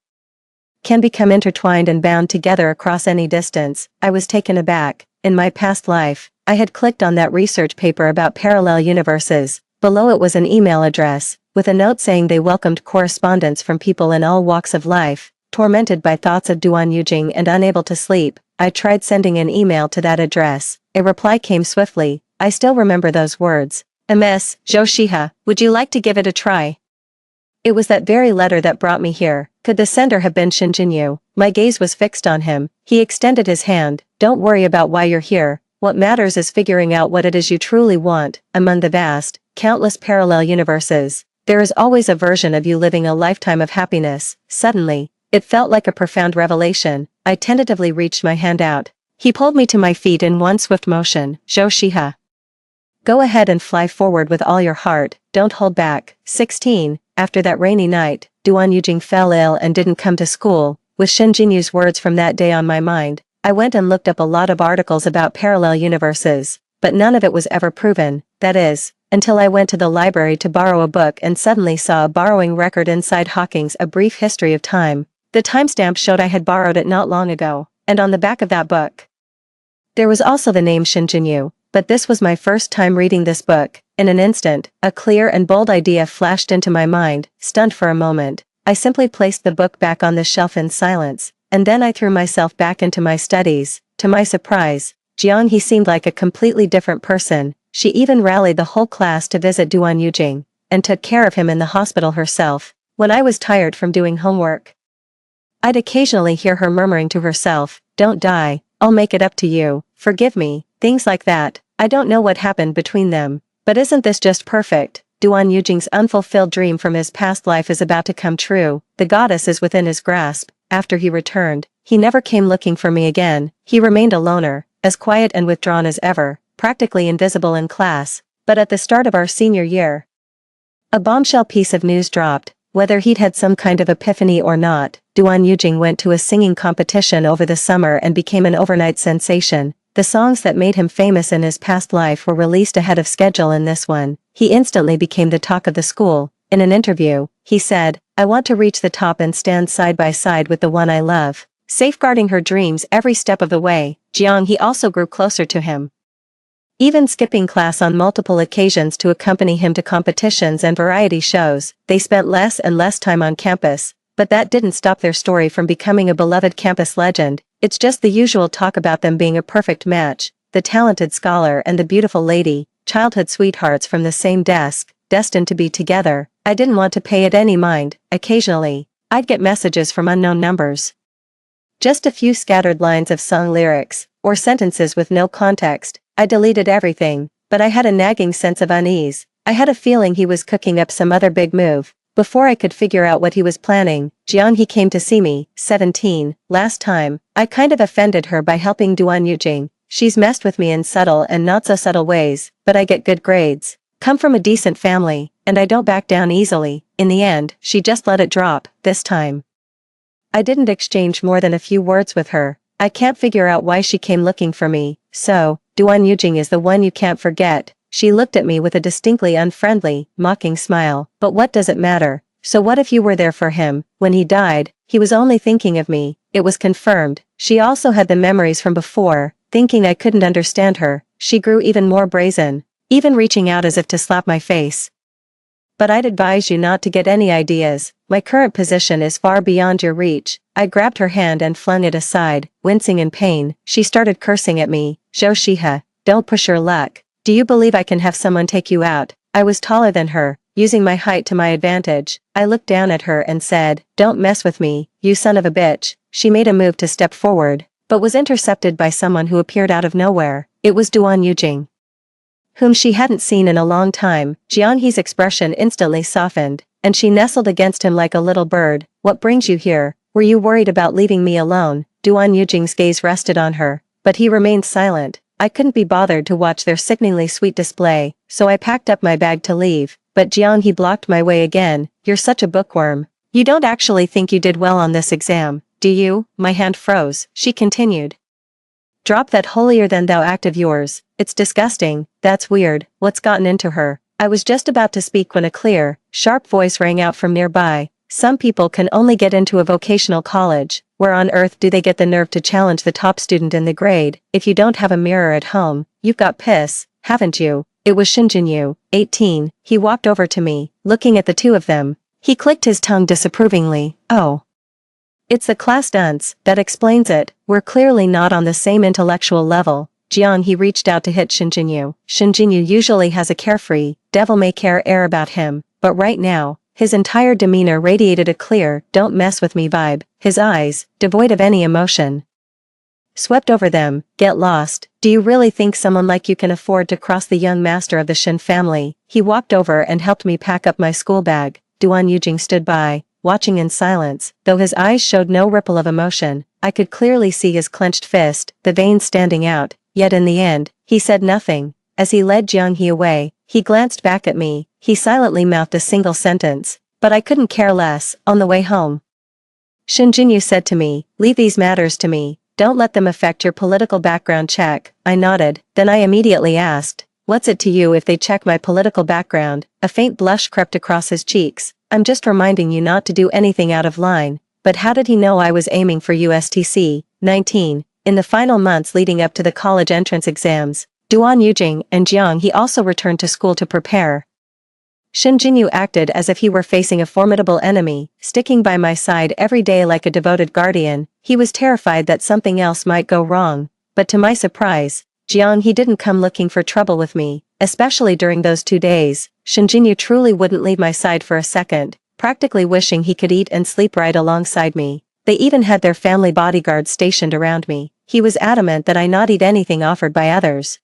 can become intertwined and bound together across any distance. I was taken aback. In my past life, I had clicked on that research paper about parallel universes. Below it was an email address, with a note saying they welcomed correspondence from people in all walks of life. Tormented by thoughts of Duan Yujing and unable to sleep, I tried sending an email to that address. A reply came swiftly. I still remember those words. MS, Zhou Shihe, would you like to give it a try? It was that very letter that brought me here. Could the sender have been Shin Jinyu? My gaze was fixed on him. He extended his hand. Don't worry about why you're here. What matters is figuring out what it is you truly want. Among the vast, countless parallel universes, there is always a version of you living a lifetime of happiness. Suddenly, it felt like a profound revelation. I tentatively reached my hand out. He pulled me to my feet in one swift motion. Zhou Shihe, go ahead and fly forward with all your heart. Don't hold back. 16. After that rainy night, Duan Yujing fell ill and didn't come to school. With Shin Jinyu's words from that day on my mind, I went and looked up a lot of articles about parallel universes, but none of it was ever proven. That is, until I went to the library to borrow a book and suddenly saw a borrowing record inside Hawking's A Brief History of Time. The timestamp showed I had borrowed it not long ago, and on the back of that book, there was also the name Shin Jinyu. But this was my first time reading this book. In an instant, a clear and bold idea flashed into my mind. Stunned for a moment, I simply placed the book back on the shelf in silence, and then I threw myself back into my studies. To my surprise, Jiang-hee seemed like a completely different person. She even rallied the whole class to visit Duan Yujing, and took care of him in the hospital herself. When I was tired from doing homework, I'd occasionally hear her murmuring to herself, "Don't die, I'll make it up to you, forgive me," things like that. I don't know what happened between them. But isn't this just perfect? Duan Yujing's unfulfilled dream from his past life is about to come true. The goddess is within his grasp. After he returned, he never came looking for me again. He remained a loner, as quiet and withdrawn as ever, practically invisible in class. But at the start of our senior year, a bombshell piece of news dropped. Whether he'd had some kind of epiphany or not, Duan Yujing went to a singing competition over the summer and became an overnight sensation. The songs that made him famous in his past life were released ahead of schedule in this one. He instantly became the talk of the school. In an interview, he said, "I want to reach the top and stand side by side with the one I love." Safeguarding her dreams every step of the way, Jiang He also grew closer to him. Even skipping class on multiple occasions to accompany him to competitions and variety shows. They spent less and less time on campus, but that didn't stop their story from becoming a beloved campus legend. It's just the usual talk about them being a perfect match, the talented scholar and the beautiful lady, childhood sweethearts from the same desk, destined to be together. I didn't want to pay it any mind. Occasionally, I'd get messages from unknown numbers. Just a few scattered lines of song lyrics, or sentences with no context. I deleted everything, but I had a nagging sense of unease. I had a feeling he was cooking up some other big move. Before I could figure out what he was planning, Jiang He came to see me, 17, last time. I kind of offended her by helping Duan Yujing. She's messed with me in subtle and not so subtle ways, but I get good grades. Come from a decent family, and I don't back down easily. In the end, she just let it drop, this time. I didn't exchange more than a few words with her. I can't figure out why she came looking for me. So, Duan Yujing is the one you can't forget. She looked at me with a distinctly unfriendly, mocking smile. But what does it matter? So what if you were there for him? When he died, he was only thinking of me. It was confirmed. She also had the memories from before. Thinking I couldn't understand her, she grew even more brazen, even reaching out as if to slap my face. But I'd advise you not to get any ideas. My current position is far beyond your reach. I grabbed her hand and flung it aside, wincing in pain. She started cursing at me. Zhou Shihe, don't push your luck. Do you believe I can have someone take you out? I was taller than her, using my height to my advantage. I looked down at her and said, "Don't mess with me, you son of a bitch." She made a move to step forward, but was intercepted by someone who appeared out of nowhere. It was Duan Yujing, whom she hadn't seen in a long time. Jiang He's expression instantly softened, and she nestled against him like a little bird. "What brings you here? Were you worried about leaving me alone?" Duan Yujing's gaze rested on her, but he remained silent. I couldn't be bothered to watch their sickeningly sweet display, so I packed up my bag to leave, but Jiang He blocked my way again. "You're such a bookworm. You don't actually think you did well on this exam, do you?" My hand froze. She continued, "Drop that holier-than-thou act of yours. It's disgusting. That's weird. What's gotten into her?" I was just about to speak when a clear, sharp voice rang out from nearby. "Some people can only get into a vocational college. Where on earth do they get the nerve to challenge the top student in the grade? If you don't have a mirror at home, you've got piss, haven't you?" It was Shinjinyu, 18. He walked over to me, looking at the two of them. He clicked his tongue disapprovingly. "Oh. It's the class dunce, that explains it. We're clearly not on the same intellectual level." Jiang He reached out to hit Shinjinyu. Shinjinyu usually has a carefree, devil-may-care air about him, but right now, his entire demeanor radiated a clear, "don't mess with me" vibe. His eyes, devoid of any emotion, swept over them. "Get lost. Do you really think someone like you can afford to cross the young master of the Shin family?" He walked over and helped me pack up my school bag. Duan Yujing stood by, watching in silence. Though his eyes showed no ripple of emotion, I could clearly see his clenched fist, the veins standing out. Yet in the end, he said nothing. As he led Jiang He away, he glanced back at me. He silently mouthed a single sentence, but I couldn't care less. On the way home, Shinjinyu said to me, "Leave these matters to me. Don't let them affect your political background check." I nodded, then I immediately asked, "What's it to you if they check my political background?" A faint blush crept across his cheeks. "I'm just reminding you not to do anything out of line." But how did he know I was aiming for USTC? 19. In the final months leading up to the college entrance exams, Duan Yujing and Jiang He also returned to school to prepare. Shinjinyu acted as if he were facing a formidable enemy, sticking by my side every day like a devoted guardian. He was terrified that something else might go wrong. But to my surprise, Jiang He didn't come looking for trouble with me, especially during those 2 days. Shinjinyu truly wouldn't leave my side for a second, practically wishing he could eat and sleep right alongside me. They even had their family bodyguards stationed around me. He was adamant that I not eat anything offered by others,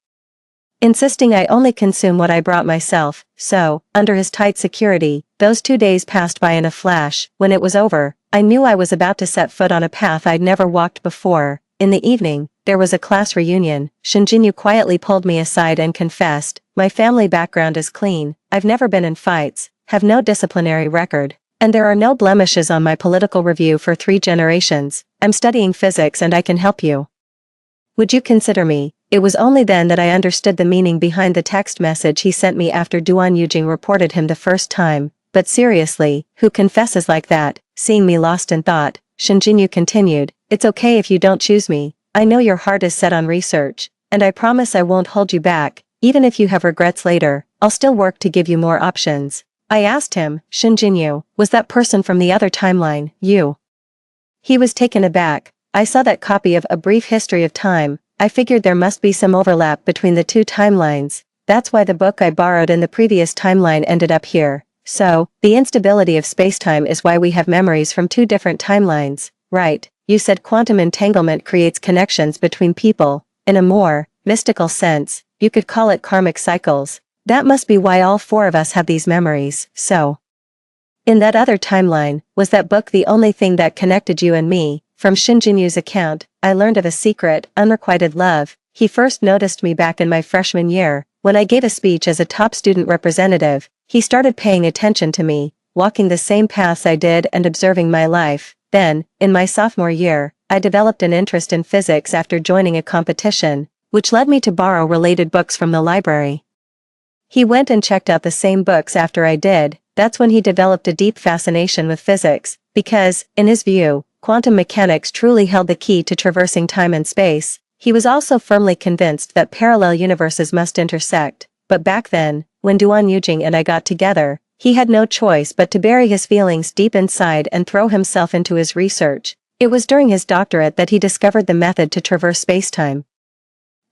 insisting I only consume what I brought myself. So, under his tight security, those 2 days passed by in a flash. When it was over, I knew I was about to set foot on a path I'd never walked before. In the evening, there was a class reunion. Shinjinyu quietly pulled me aside and confessed, "My family background is clean, I've never been in fights, have no disciplinary record, and there are no blemishes on my political review for 3 generations. I'm studying physics and I can help you. Would you consider me?" It was only then that I understood the meaning behind the text message he sent me after Duan Yujing reported him the first time. "But seriously, who confesses like that?" Seeing me lost in thought, Shinjinyu continued, "It's okay if you don't choose me. I know your heart is set on research, and I promise I won't hold you back. Even if you have regrets later, I'll still work to give you more options." I asked him, "Shinjinyu, was that person from the other timeline you?" He was taken aback. "I saw that copy of A Brief History of Time. I figured there must be some overlap between the 2 timelines. That's why the book I borrowed in the previous timeline ended up here. So, the instability of spacetime is why we have memories from 2 different timelines, right? You said quantum entanglement creates connections between people. In a more mystical sense, you could call it karmic cycles. That must be why all 4 of us have these memories. So, in that other timeline, was that book the only thing that connected you and me?" From Shinjinyu's account, I learned of a secret, unrequited love. He first noticed me back in my freshman year, when I gave a speech as a top student representative. He started paying attention to me, walking the same paths I did and observing my life. Then, in my sophomore year, I developed an interest in physics after joining a competition, which led me to borrow related books from the library. He went and checked out the same books after I did. That's when he developed a deep fascination with physics, because, in his view, quantum mechanics truly held the key to traversing time and space. He was also firmly convinced that parallel universes must intersect. But back then, when Duan Yujing and I got together, he had no choice but to bury his feelings deep inside and throw himself into his research. It was during his doctorate that he discovered the method to traverse spacetime.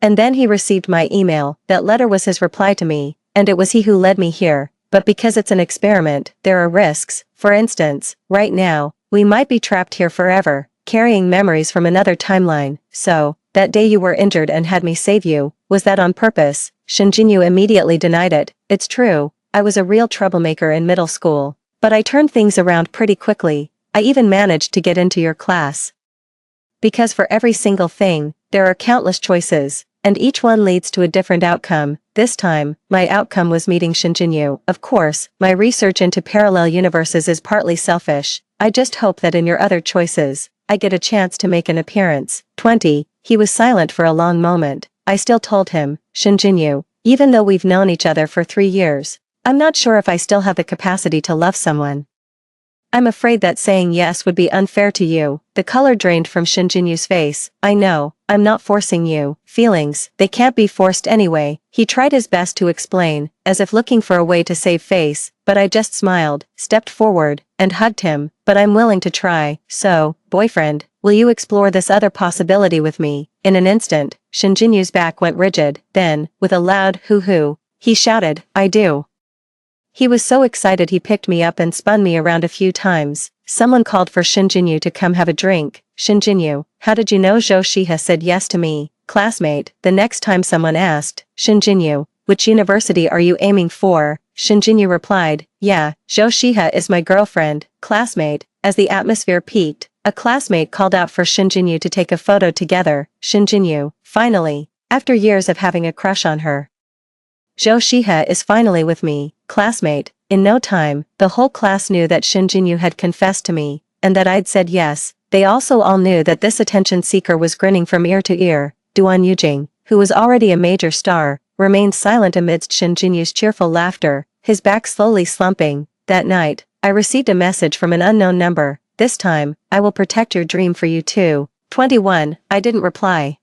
And then he received my email. That letter was his reply to me, and it was he who led me here. But because it's an experiment, there are risks. For instance, right now, we might be trapped here forever, carrying memories from another timeline. So, that day you were injured and had me save you, was that on purpose? Shinjinyu immediately denied it. "It's true, I was a real troublemaker in middle school. But I turned things around pretty quickly. I even managed to get into your class. Because for every single thing, there are countless choices, and each one leads to a different outcome. This time, my outcome was meeting Shinjinyu. Of course, my research into parallel universes is partly selfish. I just hope that in your other choices, I get a chance to make an appearance." 20. He was silent for a long moment. I still told him, "Shinjinyu, even though we've known each other for 3 years, I'm not sure if I still have the capacity to love someone. I'm afraid that saying yes would be unfair to you." The color drained from Shinjinyu's face. "I know, I'm not forcing you. Feelings, they can't be forced anyway." He tried his best to explain, as if looking for a way to save face, but I just smiled, stepped forward, and hugged him. "But I'm willing to try. So, boyfriend, will you explore this other possibility with me?" In an instant, Shinjinyu's back went rigid. Then, with a loud hoo-hoo, he shouted, "I do." He was so excited he picked me up and spun me around a few times. Someone called for Shinjinyu to come have a drink. "Shinjinyu, how did you know Zhou Shiha said yes to me?" "Classmate." The next time someone asked, "Shinjinyu, which university are you aiming for?" Shinjinyu replied, "Yeah, Zhou Shiha is my girlfriend." "Classmate." As the atmosphere peaked, a classmate called out for Shinjinyu to take a photo together. Shinjinyu, finally, after years of having a crush on her. Zhou Shiha is finally with me. Classmate. In no time, the whole class knew that Shinjinyu had confessed to me, and that I'd said yes. They also all knew that this attention seeker was grinning from ear to ear. Duan Yujing, who was already a major star, remained silent amidst Shinjinyu's cheerful laughter, his back slowly slumping. That night, I received a message from an unknown number. "This time, I will protect your dream for you too." 21. I didn't reply.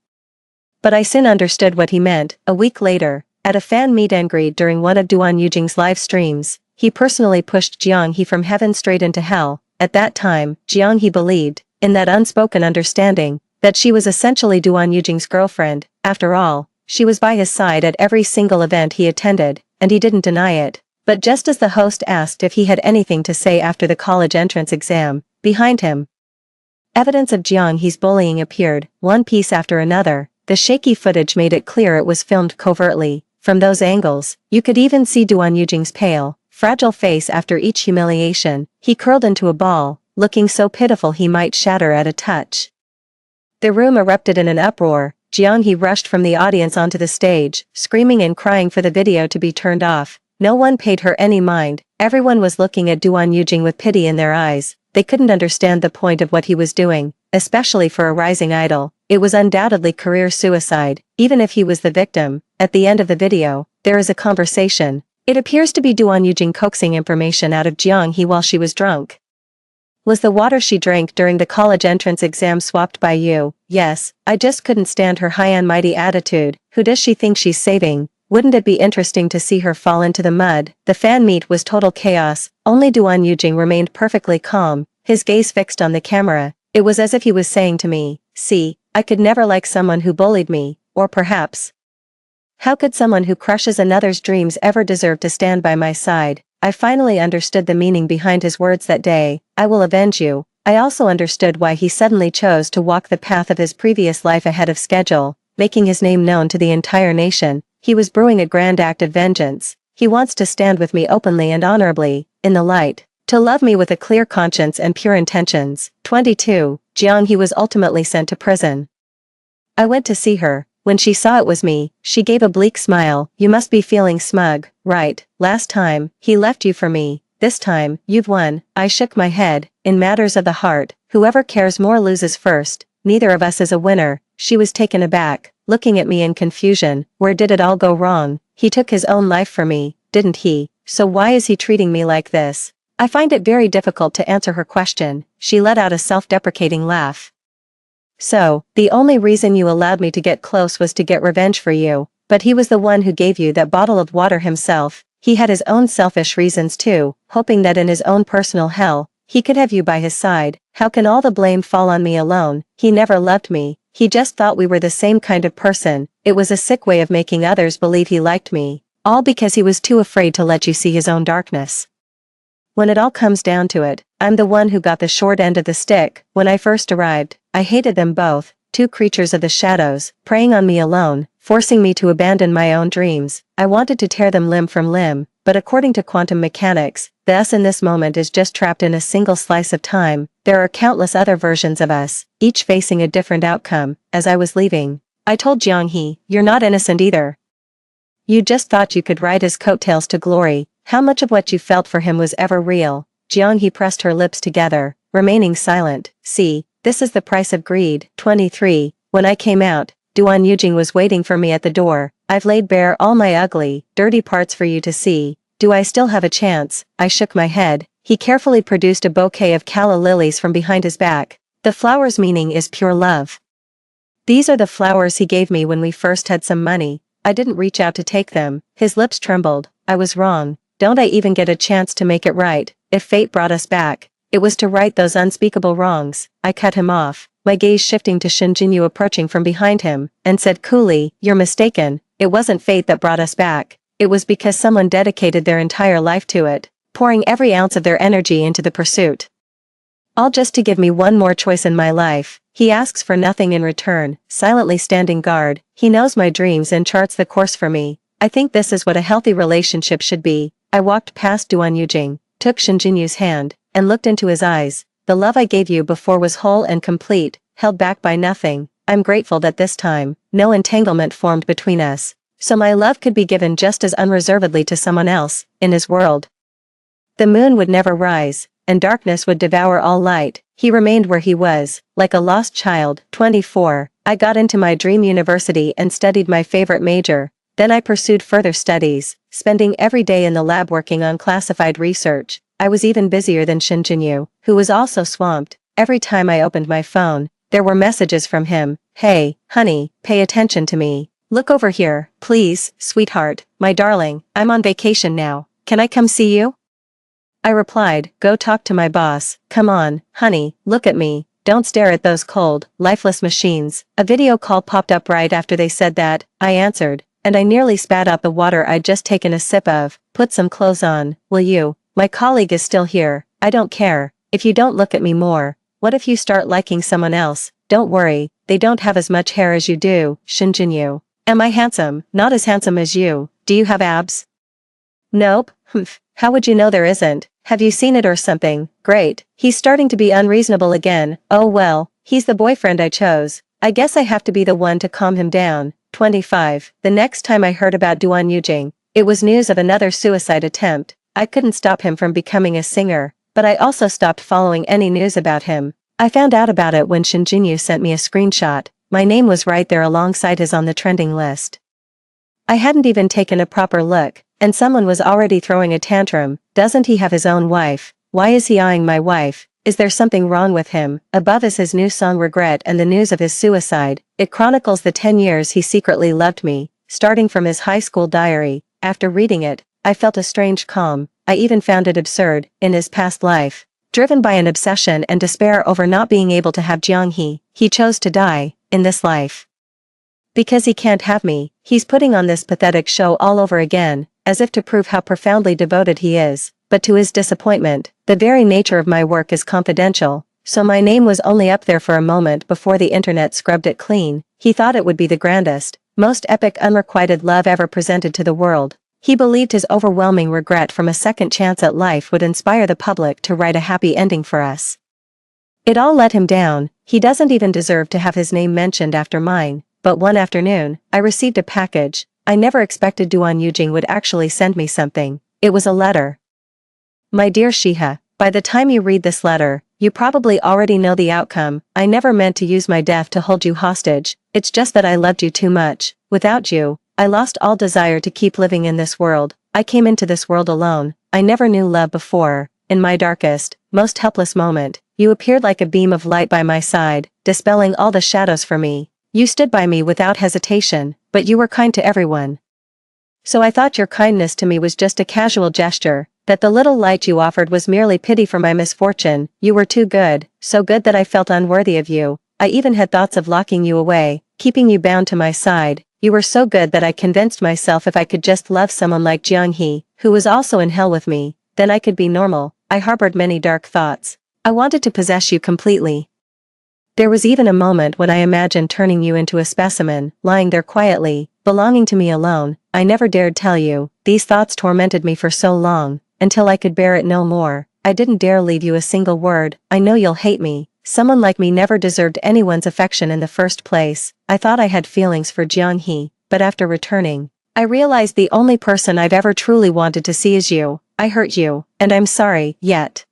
But I soon understood what he meant. A week later, at a fan meet and greet during one of Duan Yujing's live streams, he personally pushed Jiang He from heaven straight into hell. At that time, Jiang He believed, in that unspoken understanding, that she was essentially Duan Yujing's girlfriend. After all, she was by his side at every single event he attended, and he didn't deny it. But just as the host asked if he had anything to say after the college entrance exam, behind him, Evidence of Jiang He's bullying appeared, one piece after another. The shaky footage made it clear it was filmed covertly. From those angles, you could even see Duan Yujing's pale, fragile face after each humiliation. He curled into a ball, looking so pitiful he might shatter at a touch. The room erupted in an uproar. Jiang He rushed from the audience onto the stage, screaming and crying for the video to be turned off. No one paid her any mind. Everyone was looking at Duan Yujing with pity in their eyes. They couldn't understand the point of what he was doing, especially for a rising idol. It was undoubtedly career suicide, even if he was the victim. At the end of the video, there is a conversation. It appears to be Duan Yujing coaxing information out of Jiang He while she was drunk. Was the water she drank during the college entrance exam swapped by you? Yes, I just couldn't stand her high and mighty attitude. Who does she think she's saving? Wouldn't it be interesting to see her fall into the mud? The fan meet was total chaos. Only Duan Yujing remained perfectly calm, his gaze fixed on the camera. It was as if he was saying to me, see, I could never like someone who bullied me, or perhaps, how could someone who crushes another's dreams ever deserve to stand by my side? I finally understood the meaning behind his words that day. I will avenge you. I also understood why he suddenly chose to walk the path of his previous life ahead of schedule, making his name known to the entire nation. He was brewing a grand act of vengeance. He wants to stand with me openly and honorably, in the light, to love me with a clear conscience and pure intentions. 22. Jiang He was ultimately sent to prison. I went to see her. When she saw it was me, she gave a bleak smile. You must be feeling smug, right? Last time, he left you for me. This time, you've won. I shook my head. In matters of the heart, whoever cares more loses first. Neither of us is a winner. She was taken aback, looking at me in confusion. Where did it all go wrong? He took his own life for me, didn't he? So why is he treating me like this? I find it very difficult to answer her question. She let out a self-deprecating laugh. So, the only reason you allowed me to get close was to get revenge for you, but he was the one who gave you that bottle of water himself. He had his own selfish reasons too, hoping that in his own personal hell, he could have you by his side. How can all the blame fall on me alone? He never loved me. He just thought we were the same kind of person. It was a sick way of making others believe he liked me, all because he was too afraid to let you see his own darkness. When it all comes down to it, I'm the one who got the short end of the stick. When I first arrived, I hated them both, two creatures of the shadows, preying on me alone, forcing me to abandon my own dreams. I wanted to tear them limb from limb, but according to quantum mechanics, the us in this moment is just trapped in a single slice of time. There are countless other versions of us, each facing a different outcome. As I was leaving, I told Jiang He, you're not innocent either. You just thought you could ride his coattails to glory. How much of what you felt for him was ever real? Jiang He pressed her lips together, remaining silent. See, this is the price of greed. 23. When I came out, Duan Yujing was waiting for me at the door. I've laid bare all my ugly, dirty parts for you to see. Do I still have a chance? I shook my head. He carefully produced a bouquet of calla lilies from behind his back. The flower's meaning is pure love. These are the flowers he gave me when we first had some money. I didn't reach out to take them. His lips trembled. I was wrong. Don't I even get a chance to make it right? If fate brought us back, it was to right those unspeakable wrongs. I cut him off, my gaze shifting to Shin Jinyu approaching from behind him, and said coolly, you're mistaken. It wasn't fate that brought us back. It was because someone dedicated their entire life to it, pouring every ounce of their energy into the pursuit. All just to give me one more choice in my life. He asks for nothing in return, silently standing guard. He knows my dreams and charts the course for me. I think this is what a healthy relationship should be. I walked past Duan Yujing, took Shin Jinyu's hand, and looked into his eyes. The love I gave you before was whole and complete, held back by nothing. I'm grateful that this time, no entanglement formed between us, so my love could be given just as unreservedly to someone else, in his world. The moon would never rise, and darkness would devour all light. He remained where he was, like a lost child. 24. I got into my dream university and studied my favorite major. Then I pursued further studies, spending every day in the lab working on classified research. I was even busier than Shin Jinyu, who was also swamped. Every time I opened my phone, there were messages from him. Hey, honey, pay attention to me. Look over here, please, sweetheart, my darling, I'm on vacation now. Can I come see you? I replied, go talk to my boss. Come on, honey, look at me. Don't stare at those cold, lifeless machines. A video call popped up right after they said that. I answered, and I nearly spat out the water I'd just taken a sip of. Put some clothes on, will you? My colleague is still here. I don't care. If you don't look at me more, What if you start liking someone else? Don't worry, they don't have as much hair as you do, Shinjinyu. Am I handsome? Not as handsome as you. Do you have abs? Nope. Humph. How would you know there isn't? Have you seen it or something? Great. He's starting to be unreasonable again. Oh well, he's the boyfriend I chose. I guess I have to be the one to calm him down. 25. The next time I heard about Duan Yujing, it was news of another suicide attempt. I couldn't stop him from becoming a singer, but I also stopped following any news about him. I found out about it when Shinjinyu sent me a screenshot. My name was right there alongside his on the trending list. I hadn't even taken a proper look, and someone was already throwing a tantrum. Doesn't he have his own wife? Why is he eyeing my wife? Is there something wrong with him? Above is his new song Regret and the news of his suicide. It chronicles the 10 years he secretly loved me, starting from his high school diary. After reading it, I felt a strange calm. I even found it absurd. In his past life, driven by an obsession and despair over not being able to have Jianghe, he chose to die. In this life, because he can't have me, he's putting on this pathetic show all over again, as if to prove how profoundly devoted he is. But to his disappointment, the very nature of my work is confidential, so my name was only up there for a moment before the internet scrubbed it clean. He thought it would be the grandest, most epic unrequited love ever presented to the world. He believed his overwhelming regret from a second chance at life would inspire the public to write a happy ending for us. It all let him down. He doesn't even deserve to have his name mentioned after mine. But one afternoon, I received a package. I never expected Duan Yujing would actually send me something. It was a letter. My dear Shiha, by the time you read this letter, you probably already know the outcome. I never meant to use my death to hold you hostage. It's just that I loved you too much. Without you, I lost all desire to keep living in this world. I came into this world alone. I never knew love before. In my darkest, most helpless moment, you appeared like a beam of light by my side, dispelling all the shadows for me. You stood by me without hesitation, but you were kind to everyone. So I thought your kindness to me was just a casual gesture, that the little light you offered was merely pity for my misfortune. You were too good, so good that I felt unworthy of you. I even had thoughts of locking you away, keeping you bound to my side. You were so good that I convinced myself if I could just love someone like Jianghe, who was also in hell with me, then I could be normal. I harbored many dark thoughts. I wanted to possess you completely. There was even a moment when I imagined turning you into a specimen, lying there quietly, belonging to me alone. I never dared tell you. These thoughts tormented me for so long, until I could bear it no more. I didn't dare leave you a single word. I know you'll hate me. Someone like me never deserved anyone's affection in the first place. I thought I had feelings for Jianghe, but after returning, I realized the only person I've ever truly wanted to see is you. I hurt you, and I'm sorry, yet.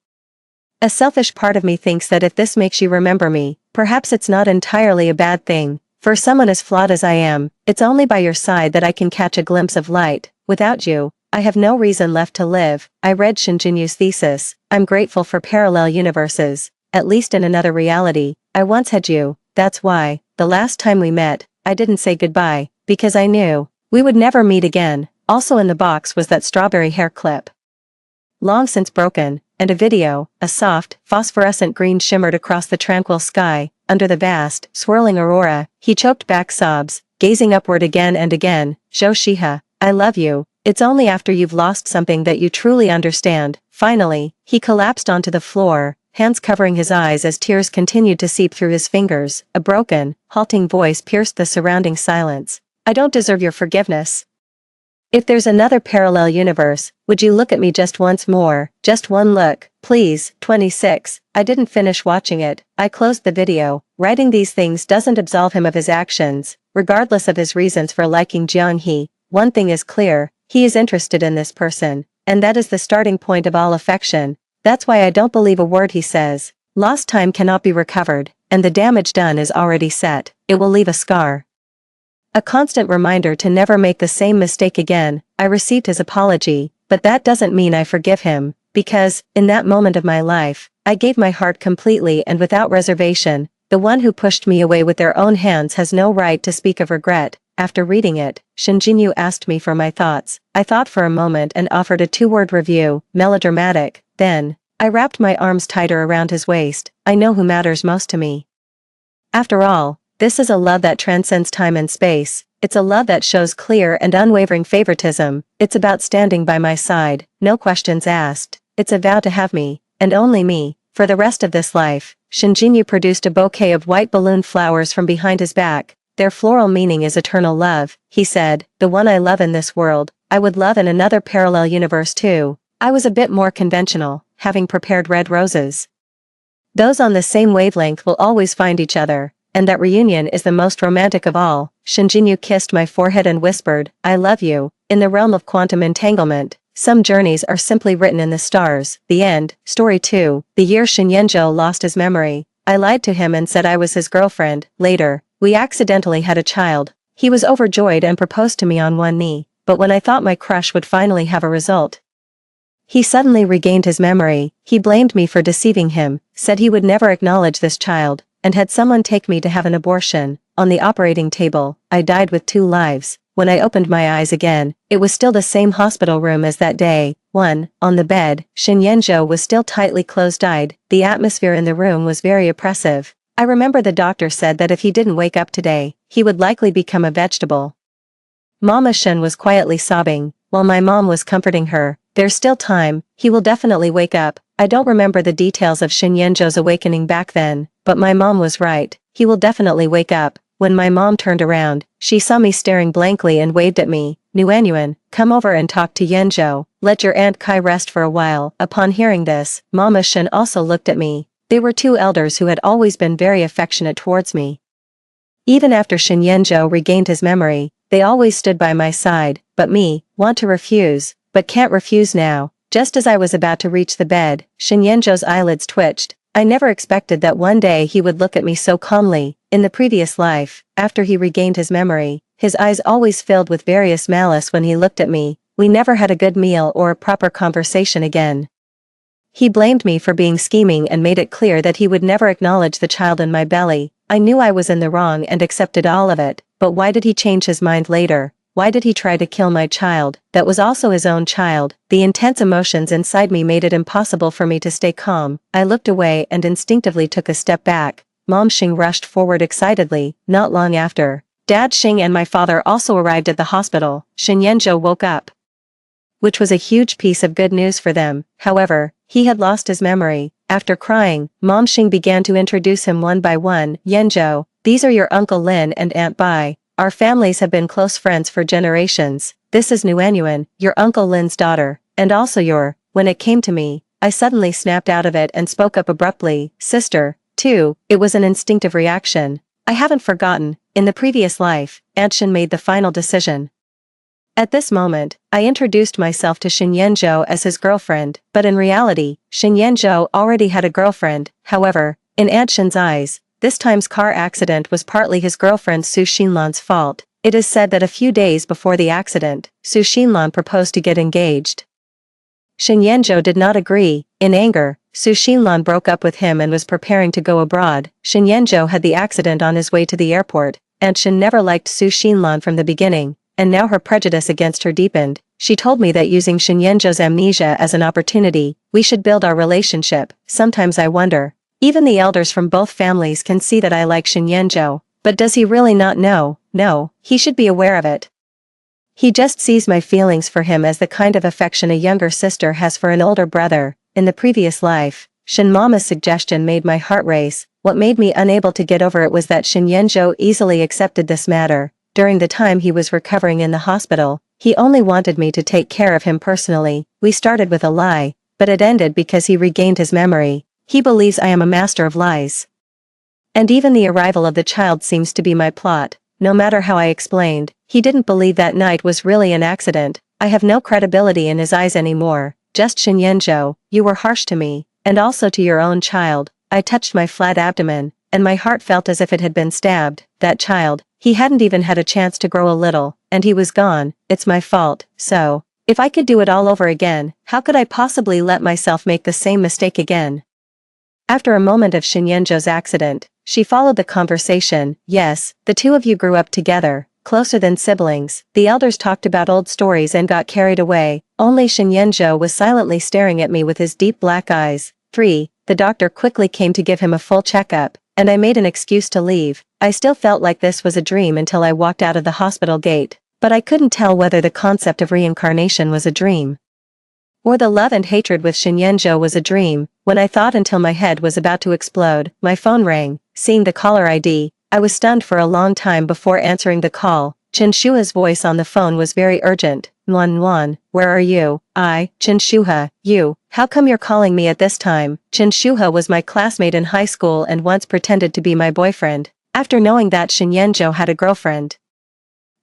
A selfish part of me thinks that if this makes you remember me, perhaps it's not entirely a bad thing. For someone as flawed as I am, it's only by your side that I can catch a glimpse of light. Without you, I have no reason left to live. I read Shinjinyu's thesis. I'm grateful for parallel universes. At least in another reality, I once had you. That's why, the last time we met, I didn't say goodbye, because I knew we would never meet again. Also in the box was that strawberry hair clip. Long since broken, and a video. A soft, phosphorescent green shimmered across the tranquil sky. Under the vast, swirling aurora, he choked back sobs, gazing upward again and again. Zhou Shiha, I love you. It's only after you've lost something that you truly understand. Finally, he collapsed onto the floor, hands covering his eyes as tears continued to seep through his fingers. A broken, halting voice pierced the surrounding silence. I don't deserve your forgiveness. If there's another parallel universe, would you look at me just once more, just one look, please? 26. I didn't finish watching it. I closed the video. Writing these things doesn't absolve him of his actions, regardless of his reasons for liking Jianghe. One thing is clear, he is interested in this person, and that is the starting point of all affection. That's why I don't believe a word he says. Lost time cannot be recovered, and the damage done is already set. It will leave a scar. A constant reminder to never make the same mistake again. I received his apology, but that doesn't mean I forgive him, because, in that moment of my life, I gave my heart completely and without reservation. The one who pushed me away with their own hands has no right to speak of regret. After reading it, Shinjinyu asked me for my thoughts. I thought for a moment and offered a 2-word review, melodramatic. Then, I wrapped my arms tighter around his waist. I know who matters most to me. After all, this is a love that transcends time and space. It's a love that shows clear and unwavering favoritism. It's about standing by my side, no questions asked. It's a vow to have me, and only me, For the rest of this life, Shinjinyu produced a bouquet of white balloon flowers from behind his back. Their floral meaning is eternal love, he said, the one I love in this world, I would love in another parallel universe too. I was a bit more conventional, having prepared red roses. Those on the same wavelength will always find each other, and that reunion is the most romantic of all. Shinjinyu kissed my forehead and whispered, I love you. In the realm of quantum entanglement, some journeys are simply written in the stars. The end. Story 2. The year Shinyenjo lost his memory, I lied to him and said I was his girlfriend. Later, we accidentally had a child. He was overjoyed and proposed to me on one knee, but when I thought my crush would finally have a result, he suddenly regained his memory. He blamed me for deceiving him, said he would never acknowledge this child, and had someone take me to have an abortion. On the operating table, I died with 2 lives. When I opened my eyes again, it was still the same hospital room as that day. 1. On the bed, Shinyenjo was still tightly closed-eyed. The atmosphere in the room was very oppressive. I remember the doctor said that if he didn't wake up today, he would likely become a vegetable. Mama Shin was quietly sobbing, while my mom was comforting her. There's still time, he will definitely wake up. I don't remember the details of Shinyenjo's awakening back then, but my mom was right, he will definitely wake up. When my mom turned around, she saw me staring blankly and waved at me. Nuanyuan, come over and talk to Yenjo, let your Aunt Kai rest for a while. Upon hearing this, Mama Shin also looked at me. They were 2 elders who had always been very affectionate towards me. Even after Shinyenjo regained his memory, they always stood by my side, but me, want to refuse, but can't refuse now. Just as I was about to reach the bed, Shinyenjo's eyelids twitched. I never expected that one day he would look at me so calmly. In the previous life, after he regained his memory, his eyes always filled with various malice when he looked at me. We never had a good meal or a proper conversation again. He blamed me for being scheming and made it clear that he would never acknowledge the child in my belly. I knew I was in the wrong and accepted all of it, but why did he change his mind later? Why did he try to kill my child, that was also his own child? The intense emotions inside me made it impossible for me to stay calm. I looked away and instinctively took a step back. Mom Xing rushed forward excitedly. Not long after, Dad Xing and my father also arrived at the hospital. Shinyenjo woke up, which was a huge piece of good news for them. However, he had lost his memory. After crying, Mom Xing began to introduce him one by one. Yenjo, these are your Uncle Lin and Aunt Bai. Our families have been close friends for generations. This is Nuanyuan, your Uncle Lin's daughter, and also your. When it came to me, I suddenly snapped out of it and spoke up abruptly. Sister, too. It was an instinctive reaction. I haven't forgotten. In the previous life, Aunt Shin made the final decision. At this moment, I introduced myself to Shinyenjo as his girlfriend, but in reality, Shinyenjo already had a girlfriend. However, in Aunt Shin's eyes, this time's car accident was partly his girlfriend Su Xinlan's fault. It is said that a few days before the accident, Su Xinlan proposed to get engaged. Shinyenjo did not agree. In anger, Su Xinlan broke up with him and was preparing to go abroad. Shinyenjo had the accident on his way to the airport. Aunt Shin never liked Su Xinlan from the beginning, and now her prejudice against her deepened. She told me that using Shinyenjo's amnesia as an opportunity, we should build our relationship. Sometimes I wonder, even the elders from both families can see that I like Shinyenjo, but does he really not know? No, he should be aware of it. He just sees my feelings for him as the kind of affection a younger sister has for an older brother. In the previous life, Shin Mama's suggestion made my heart race. What made me unable to get over it was that Shinyenjo easily accepted this matter. During the time he was recovering in the hospital, he only wanted me to take care of him personally. We started with a lie, but it ended because he regained his memory. He believes I am a master of lies. And even the arrival of the child seems to be my plot. No matter how I explained, he didn't believe that night was really an accident. I have no credibility in his eyes anymore. Just Shinyenjo, you were harsh to me, and also to your own child. I touched my flat abdomen, and my heart felt as if it had been stabbed. That child, he hadn't even had a chance to grow a little, and he was gone. It's my fault. So, if I could do it all over again, how could I possibly let myself make the same mistake again? After a moment of Shinyenjo's accident, she followed the conversation. Yes, the two of you grew up together, closer than siblings. The elders talked about old stories and got carried away. Only Shinyenjo was silently staring at me with his deep black eyes. 3. The doctor quickly came to give him a full checkup, and I made an excuse to leave. I still felt like this was a dream until I walked out of the hospital gate, but I couldn't tell whether the concept of reincarnation was a dream. Or the love and hatred with Shinyenjo was a dream. When I thought until my head was about to explode, my phone rang. Seeing the caller ID, I was stunned for a long time before answering the call. Chinshuha's voice on the phone was very urgent. Nuan, where are you? Chinshuha, you. How come you're calling me at this time? Chinshuha was my classmate in high school and once pretended to be my boyfriend. After knowing that Shinyenjo had a girlfriend,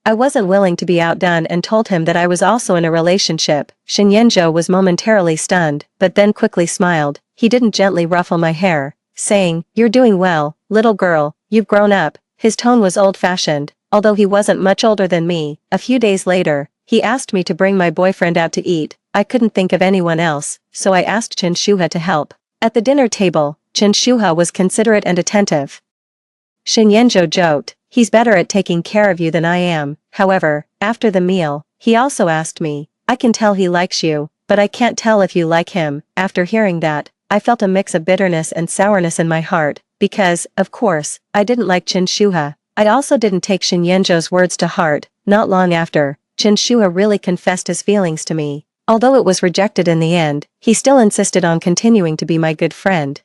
I wasn't willing to be outdone and told him that I was also in a relationship. Shinyenjo was momentarily stunned, but then quickly smiled. He didn't gently ruffle my hair, saying, "You're doing well, little girl, you've grown up." His tone was old-fashioned, although he wasn't much older than me. A few days later, he asked me to bring my boyfriend out to eat. I couldn't think of anyone else, so I asked Chinshuha to help. At the dinner table, Chinshuha was considerate and attentive. Shinyenjo joked, "He's better at taking care of you than I am." However, after the meal, he also asked me, "I can tell he likes you, but I can't tell if you like him." After hearing that, I felt a mix of bitterness and sourness in my heart, because, of course, I didn't like Chinshuha. I also didn't take Shinyenjo's words to heart. Not long after, Chinshuha really confessed his feelings to me. Although it was rejected in the end, he still insisted on continuing to be my good friend.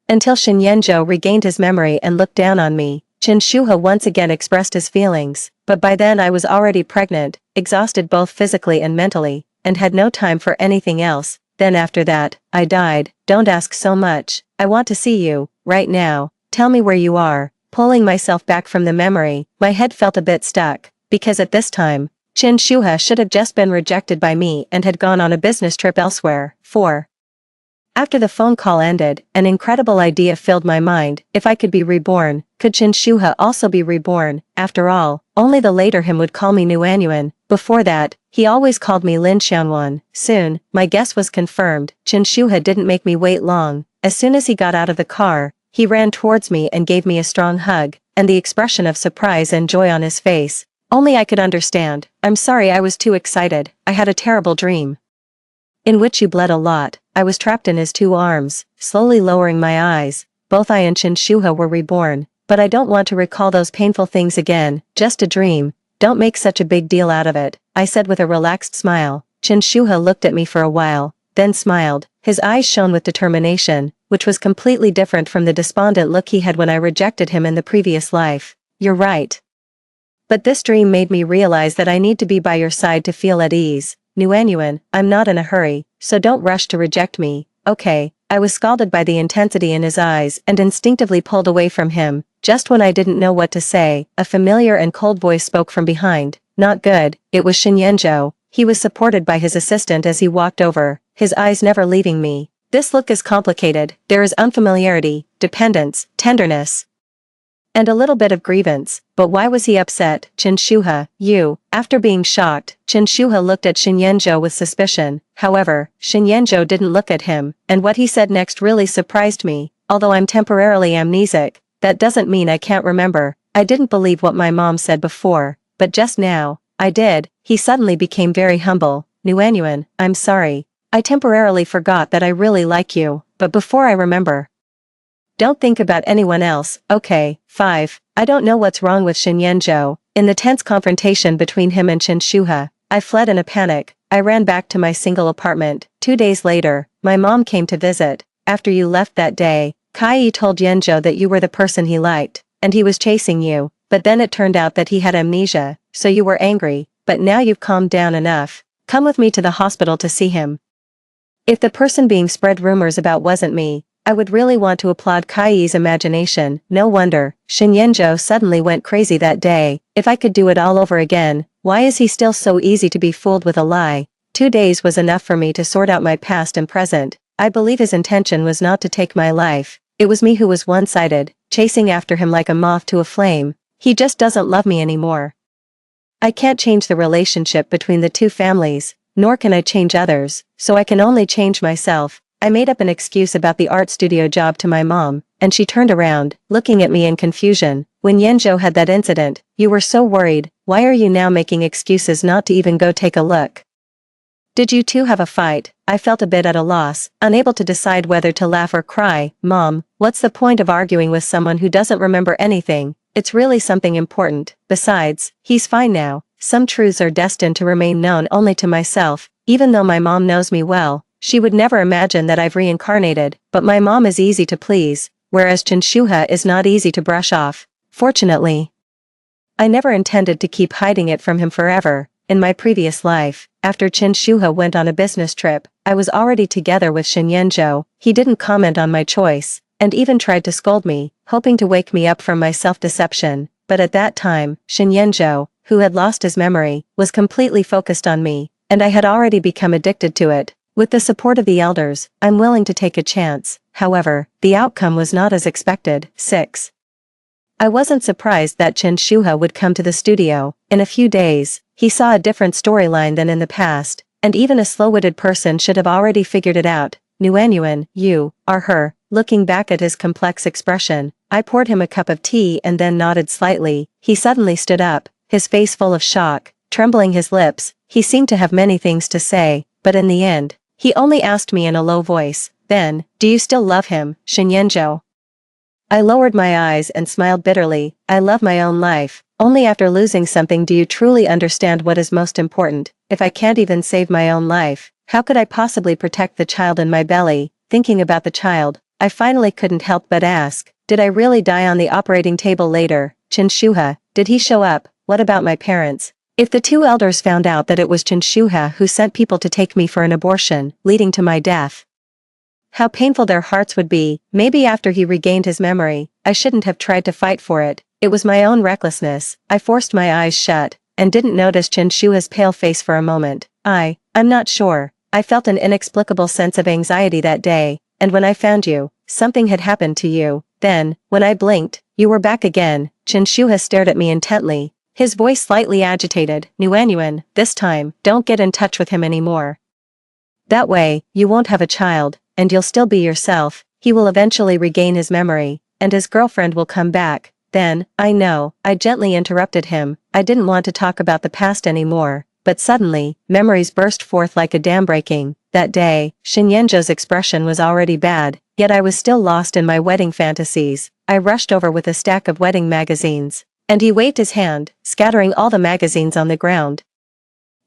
Until Shinyenjo regained his memory and looked down on me, Chinshuha once again expressed his feelings, but by then I was already pregnant, exhausted both physically and mentally, and had no time for anything else. Then after that, I died. Don't ask so much. I want to see you, right now. Tell me where you are. Pulling myself back from the memory, my head felt a bit stuck, because at this time, Chinshuha should have just been rejected by me and had gone on a business trip elsewhere. 4. After the phone call ended, an incredible idea filled my mind. If I could be reborn, could Chinshuha also be reborn? After all, only the later him would call me Nuanyuan. Before that, he always called me Lin Xianwan. Soon, my guess was confirmed. Chinshuha didn't make me wait long. As soon as he got out of the car, he ran towards me and gave me a strong hug, and the expression of surprise and joy on his face. Only I could understand. "I'm sorry, I was too excited. I had a terrible dream in which you bled a lot." I was trapped in his 2 arms, slowly lowering my eyes. Both I and Chinshuha were reborn, but I don't want to recall those painful things again. Just a dream. Don't make such a big deal out of it, I said with a relaxed smile. Chinshuha looked at me for a while, then smiled. His eyes shone with determination, which was completely different from the despondent look he had when I rejected him in the previous life. "You're right. But this dream made me realize that I need to be by your side to feel at ease. Nuanyuan, I'm not in a hurry, so don't rush to reject me." "Okay." I was scalded by the intensity in his eyes and instinctively pulled away from him. Just when I didn't know what to say, a familiar and cold voice spoke from behind. Not good. It was Shinyenjo. He was supported by his assistant as he walked over, his eyes never leaving me. "This look is complicated. There is unfamiliarity, dependence, tenderness, and a little bit of grievance." But why was he upset? "Chinshuha, you." After being shocked, Chinshuha looked at Shinyenjo with suspicion. However, Shinyenjo didn't look at him, and what he said next really surprised me. "Although I'm temporarily amnesic, that doesn't mean I can't remember." I didn't believe what my mom said before, but just now, I did. He suddenly became very humble. "Nuanyuan, I'm sorry. I temporarily forgot that I really like you, but before I remember, don't think about anyone else, okay?" 5. I don't know what's wrong with Shinyenjo. In the tense confrontation between him and Chinshuha, I fled in a panic. I ran back to my single apartment. 2 days later, my mom came to visit. "After you left that day, Kai told Yenjo that you were the person he liked, and he was chasing you, but then it turned out that he had amnesia, so you were angry, but now you've calmed down enough. Come with me to the hospital to see him." If the person being spread rumors about wasn't me, I would really want to applaud Kai's imagination. No wonder, Shinyenjo suddenly went crazy that day. If I could do it all over again, why is he still so easy to be fooled with a lie? 2 days was enough for me to sort out my past and present. I believe his intention was not to take my life. It was me who was one-sided, chasing after him like a moth to a flame. He just doesn't love me anymore. I can't change the relationship between the 2 families, nor can I change others, so I can only change myself. I made up an excuse about the art studio job to my mom, and she turned around, looking at me in confusion. "When Yenjo had that incident, you were so worried. Why are you now making excuses not to even go take a look? Did you 2 have a fight?" I felt a bit at a loss, unable to decide whether to laugh or cry. "Mom, what's the point of arguing with someone who doesn't remember anything? It's really something important. Besides, he's fine now. Some truths are destined to remain known only to myself." Even though my mom knows me well, she would never imagine that I've reincarnated, but my mom is easy to please, whereas Chinshuha is not easy to brush off. Fortunately, I never intended to keep hiding it from him forever. In my previous life, after Chinshuha went on a business trip, I was already together with Shinyenjo. He didn't comment on my choice, and even tried to scold me, hoping to wake me up from my self-deception. But at that time, Shinyenjo, who had lost his memory, was completely focused on me, and I had already become addicted to it. With the support of the elders, I'm willing to take a chance. However, the outcome was not as expected. 6. I wasn't surprised that Chinshuha would come to the studio. In a few days, he saw a different storyline than in the past, and even a slow-witted person should have already figured it out. Nuanyuan, you are her. Looking back at his complex expression, I poured him a cup of tea and then nodded slightly. He suddenly stood up, his face full of shock, trembling his lips. He seemed to have many things to say, but in the end, he only asked me in a low voice, "Then, do you still love him, Shinyenjo?" I lowered my eyes and smiled bitterly. I love my own life. Only after losing something do you truly understand what is most important. If I can't even save my own life, how could I possibly protect the child in my belly? Thinking about the child, I finally couldn't help but ask, did I really die on the operating table later? Chinshuha, did he show up? What about my parents? If the two elders found out that it was Chinshuha who sent people to take me for an abortion, leading to my death, how painful their hearts would be. Maybe after he regained his memory, I shouldn't have tried to fight for it. It was my own recklessness. I forced my eyes shut, and didn't notice Chinshua's pale face for a moment. I'm not sure. I felt an inexplicable sense of anxiety that day, and when I found you, something had happened to you. Then, when I blinked, you were back again. Chinshuha stared at me intently, his voice slightly agitated. Nuanyuan, this time, don't get in touch with him anymore. That way, you won't have a child, and you'll still be yourself. He will eventually regain his memory, and his girlfriend will come back. Then, I know, I gently interrupted him. I didn't want to talk about the past anymore, but suddenly, memories burst forth like a dam breaking. That day, Shinyenjo's expression was already bad, yet I was still lost in my wedding fantasies. I rushed over with a stack of wedding magazines, and he waved his hand, scattering all the magazines on the ground.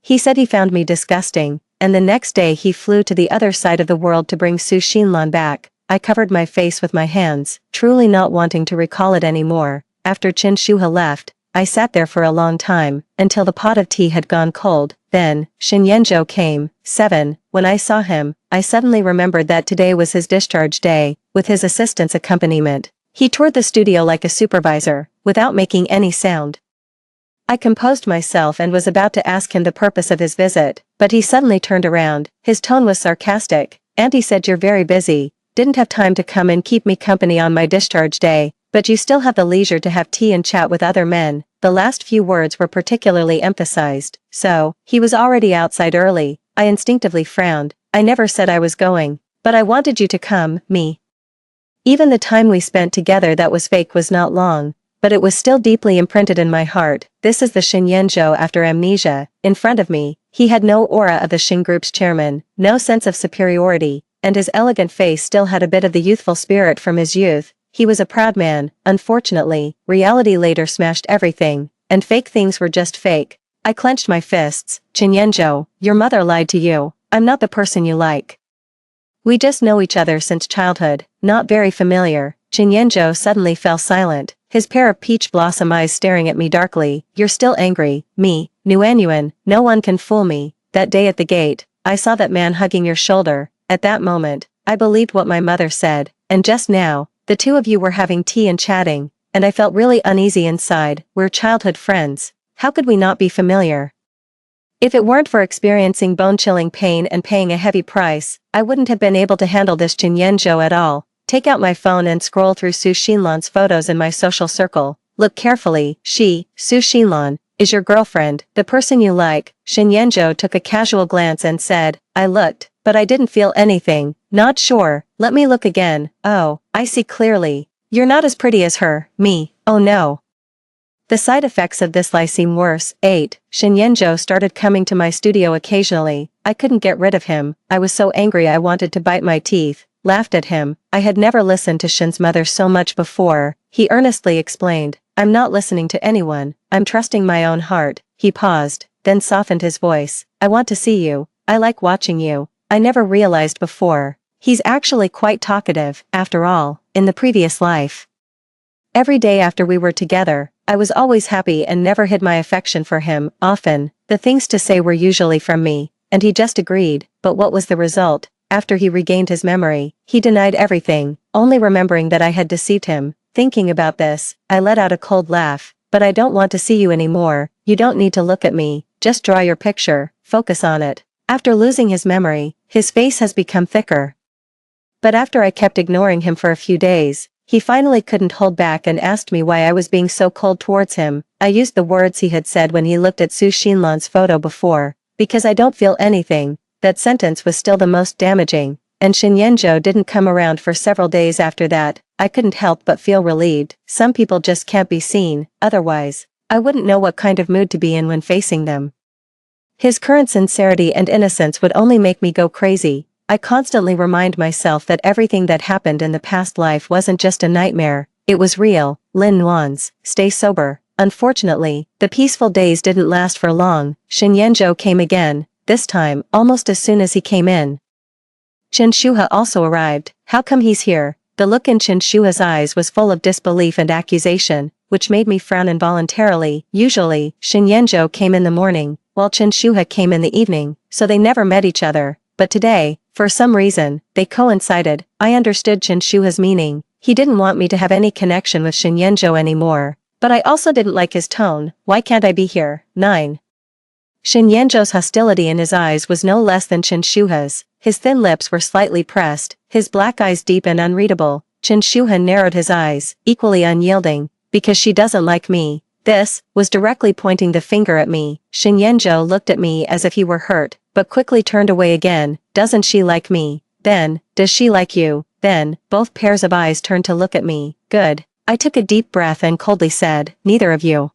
He said he found me disgusting, and the next day he flew to the other side of the world to bring Su Xinlan back. I covered my face with my hands, truly not wanting to recall it anymore. After Chinshuha left, I sat there for a long time, until the pot of tea had gone cold. Then, Shinyenjo came. 7. When I saw him, I suddenly remembered that today was his discharge day. With his assistant's accompaniment, he toured the studio like a supervisor, without making any sound. I composed myself and was about to ask him the purpose of his visit, but he suddenly turned around. His tone was sarcastic. "Auntie said you're very busy, didn't have time to come and keep me company on my discharge day, but you still have the leisure to have tea and chat with other men." The last few words were particularly emphasized. So, he was already outside early. I instinctively frowned. I never said I was going, but I wanted you to come, me. Even the time we spent together that was fake was not long, but it was still deeply imprinted in my heart. This is the Shinyenjo after amnesia. In front of me, he had no aura of the Shin Group's chairman, no sense of superiority, and his elegant face still had a bit of the youthful spirit from his youth. He was a proud man. Unfortunately, reality later smashed everything, and fake things were just fake. I clenched my fists. "Shinyenjo, your mother lied to you. I'm not the person you like. We just know each other since childhood, not very familiar." Shinyenjo suddenly fell silent, his pair of peach blossom eyes staring at me darkly. "You're still angry, me, Nuanyuan, no one can fool me. That day at the gate, I saw that man hugging your shoulder. At that moment, I believed what my mother said, and just now, the two of you were having tea and chatting, and I felt really uneasy inside. We're childhood friends. How could we not be familiar? If it weren't for experiencing bone-chilling pain and paying a heavy price, I wouldn't have been able to handle this Shinyenjo at all." Take out my phone and scroll through Su Xinlan's photos in my social circle. Look carefully. Su Xinlan, is your girlfriend, the person you like? Shinyenjo took a casual glance and said, "I looked, but I didn't feel anything. Not sure. Let me look again. Oh, I see clearly. You're not as pretty as her, me. Oh no. The side effects of this lie seem worse." 8. Shinyenjo started coming to my studio occasionally. I couldn't get rid of him. I was so angry I wanted to bite my teeth. Laughed at him. I had never listened to Shin's mother so much before. He earnestly explained, "I'm not listening to anyone. I'm trusting my own heart." He paused, then softened his voice. "I want to see you. I like watching you. I never realized before. He's actually quite talkative, after all, in the previous life. Every day after we were together, I was always happy and never hid my affection for him. Often, the things to say were usually from me, and he just agreed. But what was the result? After he regained his memory, he denied everything, only remembering that I had deceived him. Thinking about this, I let out a cold laugh. But I don't want to see you anymore. You don't need to look at me, just draw your picture, focus on it. After losing his memory, his face has become thicker. But after I kept ignoring him for a few days, he finally couldn't hold back and asked me why I was being so cold towards him. I used the words he had said when he looked at Su Xinlan's photo before. Because I don't feel anything. That sentence was still the most damaging, and Shenyanzhou didn't come around for several days after that. I couldn't help but feel relieved. Some people just can't be seen, otherwise, I wouldn't know what kind of mood to be in when facing them. His current sincerity and innocence would only make me go crazy. I constantly remind myself that everything that happened in the past life wasn't just a nightmare, it was real. Lin Nuans, stay sober. Unfortunately, the peaceful days didn't last for long. Shenyanzhou came again, this time, almost as soon as he came in. Chen Shuhe also arrived. How come he's here? The look in Chen Shuhe's eyes was full of disbelief and accusation, which made me frown involuntarily. Usually, Shenyanzhou came in the morning, while Chen Shuhe came in the evening, so they never met each other. But today, for some reason, they coincided. I understood Chen Shuhe's meaning. He didn't want me to have any connection with Shenyanzhou anymore. But I also didn't like his tone. Why can't I be here? 9. Shenyanzhou's hostility in his eyes was no less than Chen Shuhe's. His thin lips were slightly pressed, his black eyes deep and unreadable. Chen Shuhe narrowed his eyes, equally unyielding. Because she doesn't like me. This was directly pointing the finger at me. Shenyanzhou looked at me as if he were hurt, but quickly turned away again. Doesn't she like me? Then, does she like you? Then, both pairs of eyes turned to look at me. Good. I took a deep breath and coldly said, neither of you.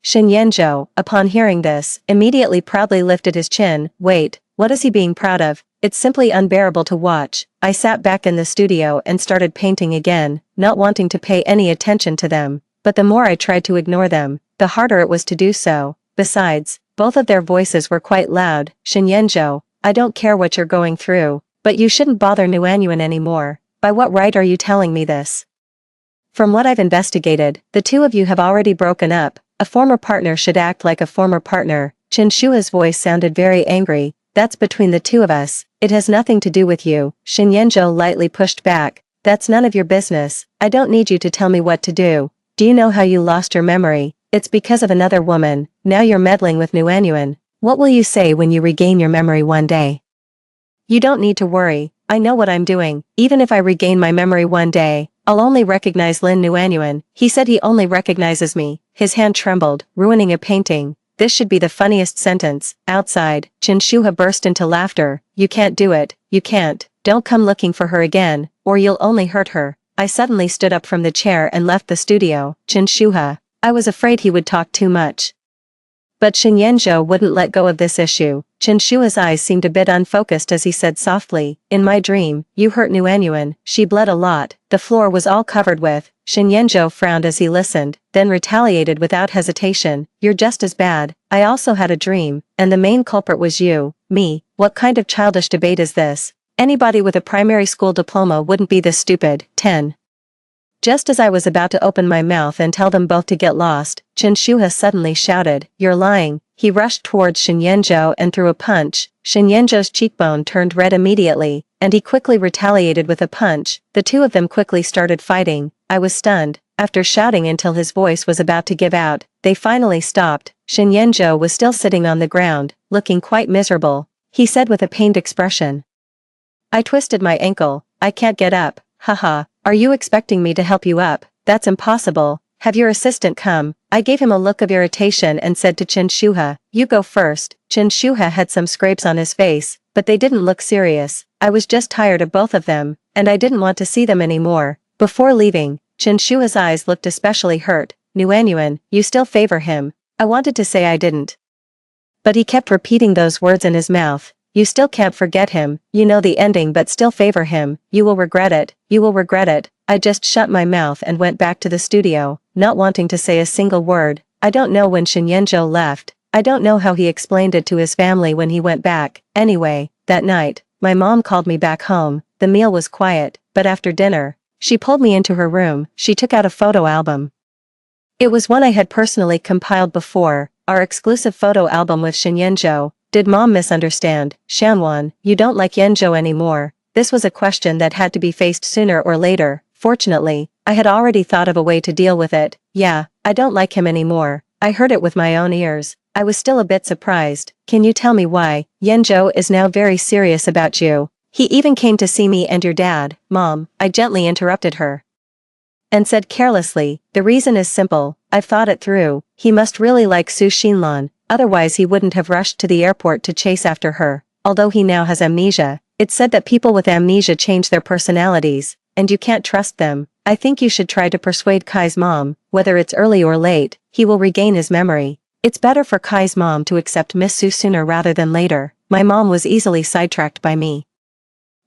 Shenyanzhou, upon hearing this, immediately proudly lifted his chin. Wait, what is he being proud of? It's simply unbearable to watch. I sat back in the studio and started painting again, not wanting to pay any attention to them. But the more I tried to ignore them, the harder it was to do so. Besides, both of their voices were quite loud. Shenyanzhou, I don't care what you're going through, but you shouldn't bother Nuanyuan anymore. By what right are you telling me this? From what I've investigated, the two of you have already broken up. A former partner should act like a former partner. Chen Shuhe's voice sounded very angry. That's between the two of us. It has nothing to do with you. Shenyanzhou lightly pushed back. That's none of your business. I don't need you to tell me what to do. Do you know how you lost your memory? It's because of another woman. Now you're meddling with Nuanyuan. What will you say when you regain your memory one day? You don't need to worry. I know what I'm doing. Even if I regain my memory one day, I'll only recognize Lin Nuanyuan. He said he only recognizes me. His hand trembled, ruining a painting. This should be the funniest sentence. Outside, Chen Shuhe burst into laughter. You can't do it. You can't. Don't come looking for her again, or you'll only hurt her. I suddenly stood up from the chair and left the studio. Chen Shuhe. I was afraid he would talk too much. But Shenyanzhou wouldn't let go of this issue. Chen Shuhe's eyes seemed a bit unfocused as he said softly, in my dream, you hurt Nuanyuan. She bled a lot. The floor was all covered with. Shenyanzhou frowned as he listened, then retaliated without hesitation. You're just as bad. I also had a dream, and the main culprit was you. Me. What kind of childish debate is this? Anybody with a primary school diploma wouldn't be this stupid. 10. Just as I was about to open my mouth and tell them both to get lost, Chen Shuhe suddenly shouted, you're lying. He rushed towards Shenyanzhou and threw a punch. Shenyanzhou's cheekbone turned red immediately, and he quickly retaliated with a punch. The two of them quickly started fighting. I was stunned. After shouting until his voice was about to give out, they finally stopped. Shenyanzhou was still sitting on the ground, looking quite miserable. He said with a pained expression, I twisted my ankle. I can't get up. Haha. Are you expecting me to help you up? That's impossible. Have your assistant come. I gave him a look of irritation and said to Chen Shuhe, you go first. Chen Shuhe had some scrapes on his face, but they didn't look serious. I was just tired of both of them, and I didn't want to see them anymore. Before leaving, Chen Shuhe's eyes looked especially hurt. Nuanyuan, you still favor him. I wanted to say I didn't. But he kept repeating those words in his mouth. You still can't forget him, you know the ending but still favor him, you will regret it, you will regret it. I just shut my mouth and went back to the studio, not wanting to say a single word. I don't know when Shenyanzhou left, I don't know how he explained it to his family when he went back. Anyway, that night, my mom called me back home. The meal was quiet, but after dinner, she pulled me into her room. She took out a photo album. It was one I had personally compiled before, our exclusive photo album with Shin Yenjo. Did mom misunderstand? Shanwon, you don't like Yenjo anymore. This was a question that had to be faced sooner or later. Fortunately, I had already thought of a way to deal with it. Yeah, I don't like him anymore. I heard it with my own ears. I was still a bit surprised. Can you tell me why? Yenjo is now very serious about you. He even came to see me and your dad. Mom, I gently interrupted her and said carelessly, the reason is simple. I've thought it through. He must really like Su Xinlan, otherwise he wouldn't have rushed to the airport to chase after her. Although he now has amnesia, it's said that people with amnesia change their personalities, and you can't trust them. I think you should try to persuade Kai's mom. Whether it's early or late, he will regain his memory. It's better for Kai's mom to accept Miss Su sooner rather than later. My mom was easily sidetracked by me,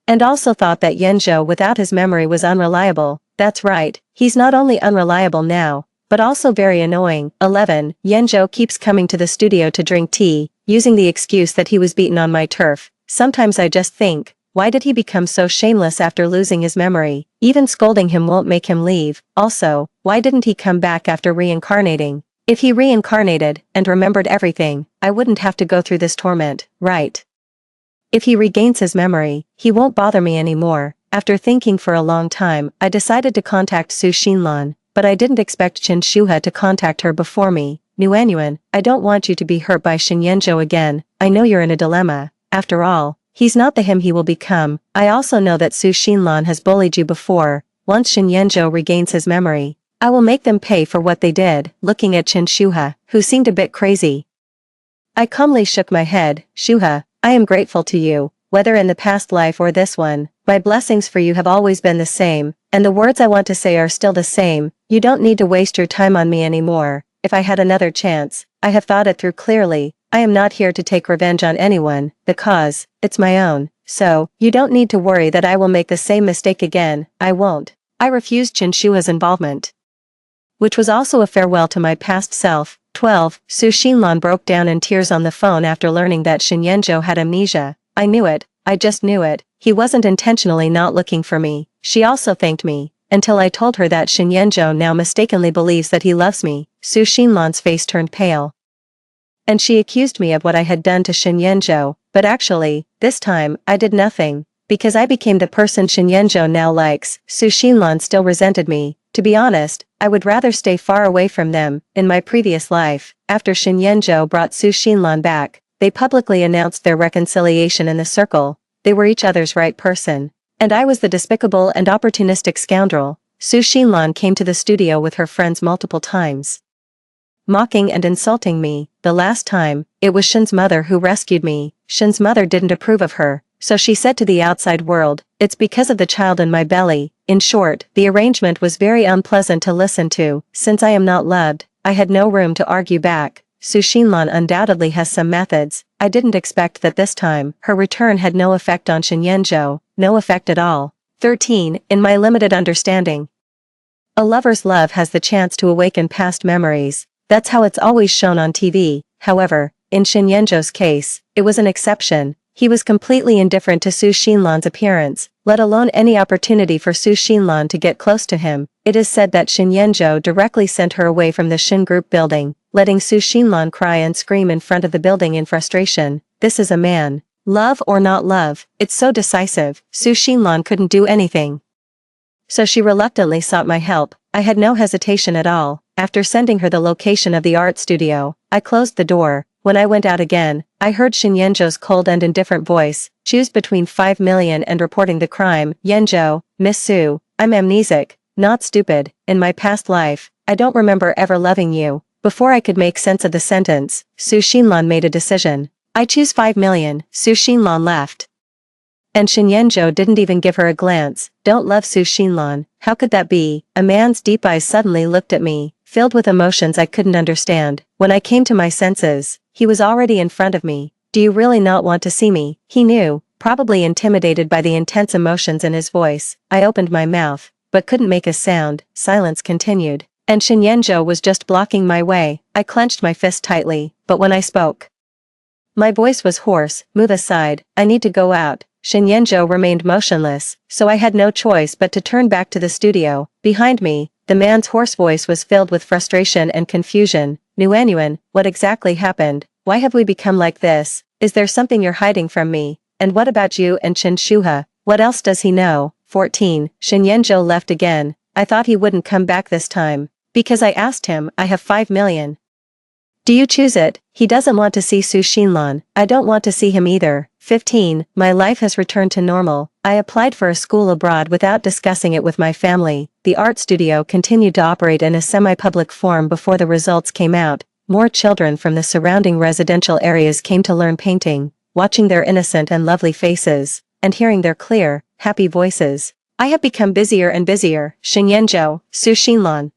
and also thought that Yenjo without his memory was unreliable. That's right, he's not only unreliable now, but also very annoying. 11. Yenjo keeps coming to the studio to drink tea, using the excuse that he was beaten on my turf. Sometimes I just think, why did he become so shameless after losing his memory? Even scolding him won't make him leave. Also, why didn't he come back after reincarnating? If he reincarnated and remembered everything, I wouldn't have to go through this torment, right? If he regains his memory, he won't bother me anymore. After thinking for a long time, I decided to contact Su Xinlan, but I didn't expect Chen Shuha to contact her before me. Nuanyuan, I don't want you to be hurt by Shin Yenjo again. I know you're in a dilemma. After all, he's not the him he will become. I also know that Su Xinlan has bullied you before. Once Shin Yenjo regains his memory, I will make them pay for what they did. Looking at Chen Shuha, who seemed a bit crazy, I calmly shook my head. Shuha, I am grateful to you, whether in the past life or this one. My blessings for you have always been the same, and the words I want to say are still the same. You don't need to waste your time on me anymore. If I had another chance, I have thought it through clearly. I am not here to take revenge on anyone. The cause, it's my own. So, you don't need to worry that I will make the same mistake again. I won't. I refused Chen Shua's involvement, which was also a farewell to my past self. 12. Su Xinlan broke down in tears on the phone after learning that Shin Yenjo had amnesia. I knew it. I just knew it. He wasn't intentionally not looking for me. She also thanked me, until I told her that Shin Yenjo now mistakenly believes that he loves me. Su Xinlan's face turned pale, and she accused me of what I had done to Shin Yenjo, but actually, this time, I did nothing, because I became the person Shin Yenjo now likes. Su Xinlan still resented me. To be honest, I would rather stay far away from them. In my previous life, after Shin Yenjo brought Su Xinlan back, they publicly announced their reconciliation in the circle. They were each other's right person, and I was the despicable and opportunistic scoundrel. Su Xinlan came to the studio with her friends multiple times, mocking and insulting me. The last time, it was Shin's mother who rescued me. Shin's mother didn't approve of her, so she said to the outside world, it's because of the child in my belly. In short, the arrangement was very unpleasant to listen to. Since I am not loved, I had no room to argue back. Su Xinlan undoubtedly has some methods. I didn't expect that this time, her return had no effect on Shin Yenjo, no effect at all. 13. In my limited understanding, a lover's love has the chance to awaken past memories. That's how it's always shown on TV. However, in Shin Yenjo's case, it was an exception. He was completely indifferent to Su Xinlan's appearance, let alone any opportunity for Su Xinlan to get close to him. It is said that Shin Yenjo directly sent her away from the Shin Group building, letting Su Xinlan cry and scream in front of the building in frustration. This is a man. Love or not love, it's so decisive. Su Xinlan couldn't do anything, so she reluctantly sought my help. I had no hesitation at all. After sending her the location of the art studio, I closed the door. When I went out again, I heard Shin Yenjo's cold and indifferent voice. Choose between 5 million and reporting the crime. Yenjo, Miss Su, I'm amnesic, not stupid. In my past life, I don't remember ever loving you. Before I could make sense of the sentence, Su Xinlan made a decision. I choose 5 million. Su Xinlan left, and Shin Yenjo didn't even give her a glance. Don't love Su Xinlan. How could that be? A man's deep eyes suddenly looked at me, filled with emotions I couldn't understand. When I came to my senses, he was already in front of me. Do you really not want to see me? He knew, probably intimidated by the intense emotions in his voice. I opened my mouth, but couldn't make a sound. Silence continued. And Shinyenjo was just blocking my way. I clenched my fist tightly, but when I spoke, my voice was hoarse. Move aside, I need to go out. Shinyenjo remained motionless, so I had no choice but to turn back to the studio. Behind me, the man's hoarse voice was filled with frustration and confusion. Nuanyuan, what exactly happened? Why have we become like this? Is there something you're hiding from me? And what about you and Chen Shuha? What else does he know? 14. Shinyenjo left again. I thought he wouldn't come back this time. Because I asked him, I have 5 million. Do you choose it? He doesn't want to see Su Xinlan. I don't want to see him either. 15. My life has returned to normal. I applied for a school abroad without discussing it with my family. The art studio continued to operate in a semi-public form before the results came out. More children from the surrounding residential areas came to learn painting, watching their innocent and lovely faces, and hearing their clear, happy voices. I have become busier and busier. Xingyanzhou, Su Xinlan.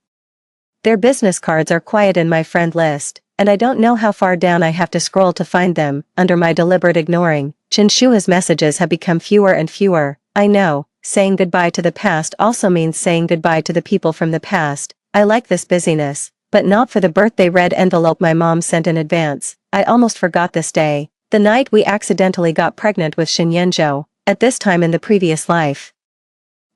Their business cards are quiet in my friend list, and I don't know how far down I have to scroll to find them. Under my deliberate ignoring, Chen Shua's messages have become fewer and fewer. I know, saying goodbye to the past also means saying goodbye to the people from the past. I like this busyness, but not for the birthday red envelope my mom sent in advance. I almost forgot this day, the night we accidentally got pregnant with Shinyenjo, at this time in the previous life.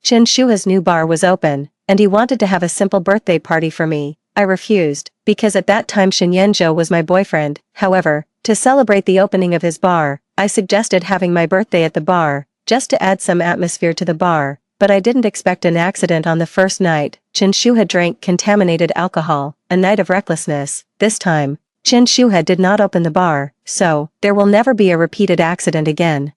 Chen Shua's new bar was open, and he wanted to have a simple birthday party for me. I refused, because at that time Shinyenjo was my boyfriend. However, to celebrate the opening of his bar, I suggested having my birthday at the bar, just to add some atmosphere to the bar, but I didn't expect an accident on the first night. Chen Shuha drank contaminated alcohol, a night of recklessness. This time, Chen Shuha did not open the bar, so there will never be a repeated accident again.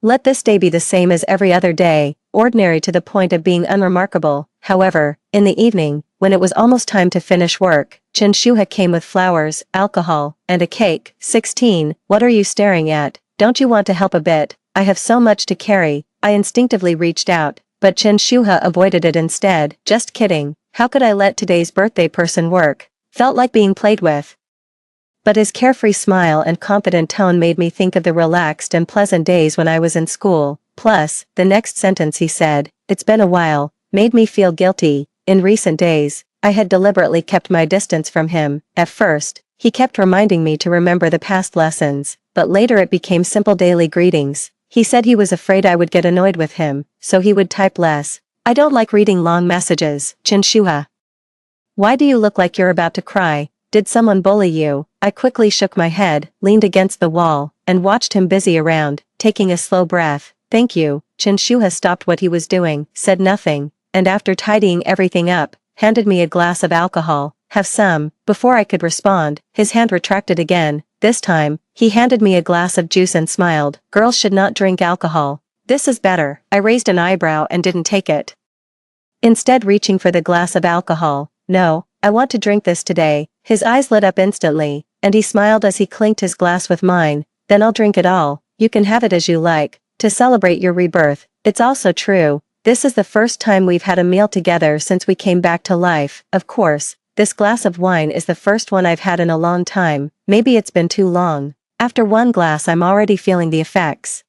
Let this day be the same as every other day, ordinary to the point of being unremarkable. However, in the evening, when it was almost time to finish work, Chen Shuha came with flowers, alcohol, and a cake. 16. What are you staring at? Don't you want to help a bit? I have so much to carry. I instinctively reached out, but Chen Shuha avoided it instead. Just kidding. How could I let today's birthday person work? Felt like being played with. But his carefree smile and confident tone made me think of the relaxed and pleasant days when I was in school. Plus, the next sentence he said, "It's been a while," made me feel guilty. In recent days, I had deliberately kept my distance from him. At first, he kept reminding me to remember the past lessons, but later it became simple daily greetings. He said he was afraid I would get annoyed with him, so he would type less. I don't like reading long messages. Chen Shuha. Why do you look like you're about to cry? Did someone bully you? I quickly shook my head, leaned against the wall, and watched him busy around, taking a slow breath. Thank you. Chen Shuha stopped what he was doing, said nothing, and after tidying everything up, handed me a glass of alcohol. Have some. Before I could respond, his hand retracted again. This time, he handed me a glass of juice and smiled. Girls should not drink alcohol. This is better. I raised an eyebrow and didn't take it. Instead reaching for the glass of alcohol. No, I want to drink this today. His eyes lit up instantly, and he smiled as he clinked his glass with mine. Then I'll drink it all. You can have it as you like. To celebrate your rebirth. It's also true. This is the first time we've had a meal together since we came back to life. Of course, this glass of wine is the first one I've had in a long time. Maybe it's been too long. After one glass I'm already feeling the effects.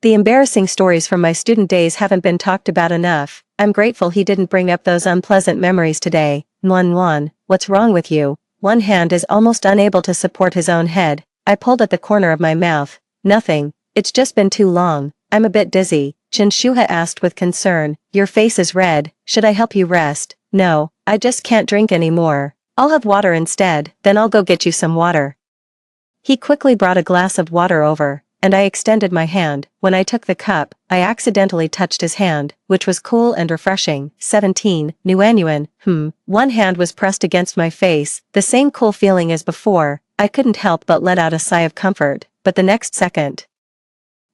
The embarrassing stories from my student days haven't been talked about enough. I'm grateful he didn't bring up those unpleasant memories today. Nuan, what's wrong with you? One hand is almost unable to support his own head. I pulled at the corner of my mouth. Nothing. It's just been too long. I'm a bit dizzy. Chen Shuha asked with concern. Your face is red. Should I help you rest? No, I just can't drink anymore. I'll have water instead, then I'll go get you some water. He quickly brought a glass of water over, and I extended my hand. When I took the cup, I accidentally touched his hand, which was cool and refreshing. 17. Nuanyuan. One hand was pressed against my face, the same cool feeling as before. I couldn't help but let out a sigh of comfort, but the next second,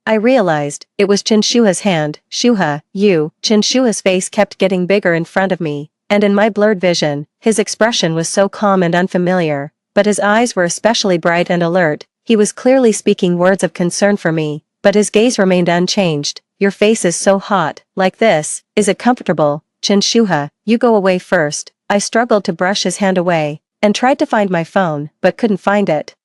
I realized, it was Chen Shuha's hand. Shuha, you. Chen Shuha's face kept getting bigger in front of me, and in my blurred vision, his expression was so calm and unfamiliar, but his eyes were especially bright and alert. He was clearly speaking words of concern for me, but his gaze remained unchanged. Your face is so hot, like this. Is it comfortable? Chen Shuha, you go away first. I struggled to brush his hand away, and tried to find my phone, but couldn't find it.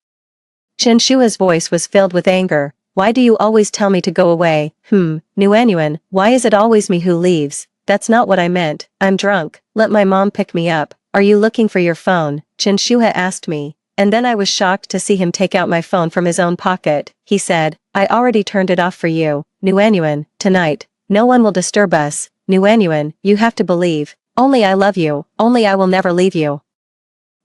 Chen Shua's voice was filled with anger. Why do you always tell me to go away? Nuanyuan, why is it always me who leaves? that's not what I meant, I'm drunk, let my mom pick me up, are you looking for your phone, Chinshuha asked me, and then I was shocked to see him take out my phone from his own pocket. He said, I already turned it off for you, Nuanyuan, tonight, no one will disturb us, Nuanyuan, you have to believe, only I love you, only I will never leave you.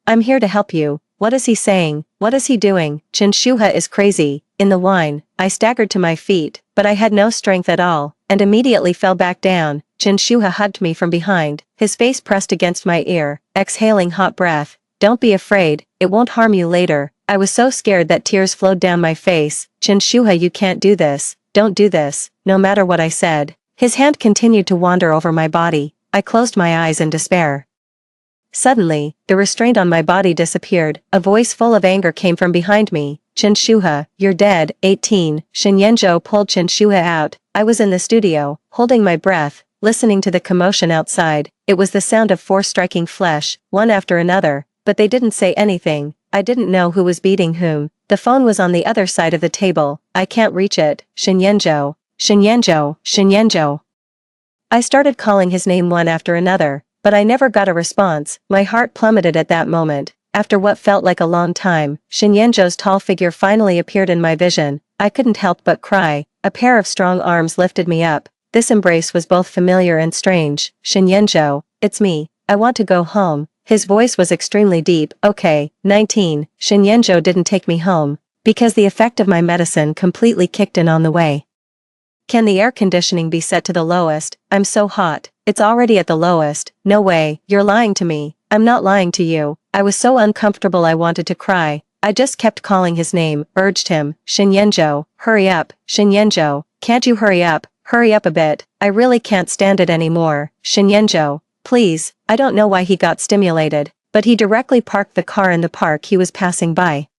I'm here to help you. What is he saying? What is he doing? Chinshuha is crazy. In the wine, I staggered to my feet, but I had no strength at all, and immediately fell back down. Chinshuha hugged me from behind, his face pressed against my ear, exhaling hot breath. Don't be afraid, it won't harm you later. I was so scared that tears flowed down my face. Chinshuha, you can't do this. Don't do this, no matter what I said. His hand continued to wander over my body. I closed my eyes in despair. Suddenly, the restraint on my body disappeared. A voice full of anger came from behind me. Chinshuha, you're dead. 18. Shinyenjo pulled Chinshuha out. I was in the studio, holding my breath, listening to the commotion outside. It was the sound of force striking flesh, one after another, but they didn't say anything. I didn't know who was beating whom. The phone was on the other side of the table. I can't reach it. Shinyenjo. Shinyenjo. Shinyenjo. I started calling his name one after another, but I never got a response. My heart plummeted at that moment. After what felt like a long time, Shinyenjo's tall figure finally appeared in my vision. I couldn't help but cry. A pair of strong arms lifted me up. This embrace was both familiar and strange. Shinyenjo, it's me. I want to go home. His voice was extremely deep. Okay. 19. Shinyenjo didn't take me home, because the effect of my medicine completely kicked in on the way. Can the air conditioning be set to the lowest? I'm so hot. It's already at the lowest. No way, you're lying to me. I'm not lying to you. I was so uncomfortable I wanted to cry. I just kept calling his name, urged him. Shinyenjo, hurry up. Shinyenjo, can't you hurry up? Hurry up a bit. I really can't stand it anymore. Shinyenjo, please. I don't know why he got stimulated, but he directly parked the car in the park he was passing by.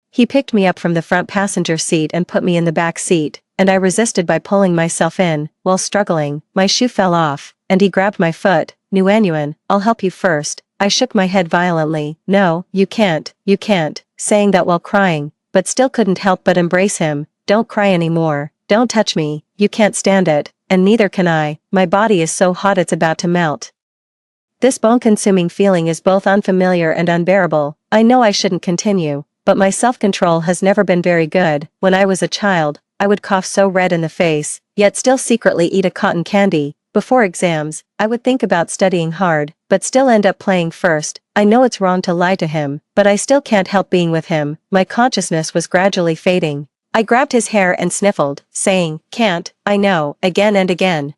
He picked me up from the front passenger seat and put me in the back seat, and I resisted by pulling myself in. While struggling, my shoe fell off, and he grabbed my foot. Nuanyuan, I'll help you first. I shook my head violently. No, you can't, saying that while crying, but still couldn't help but embrace him. Don't cry anymore. Don't touch me, you can't stand it, and neither can I. My body is so hot it's about to melt. This bone-consuming feeling is both unfamiliar and unbearable. I know I shouldn't continue, but my self-control has never been very good. When I was a child, I would cough so red in the face, yet still secretly eat a cotton candy. Before exams, I would think about studying hard, but still end up playing first. I know it's wrong to lie to him, but I still can't help being with him. My consciousness was gradually fading. I grabbed his hair and sniffled, saying, can't, I know, again and again.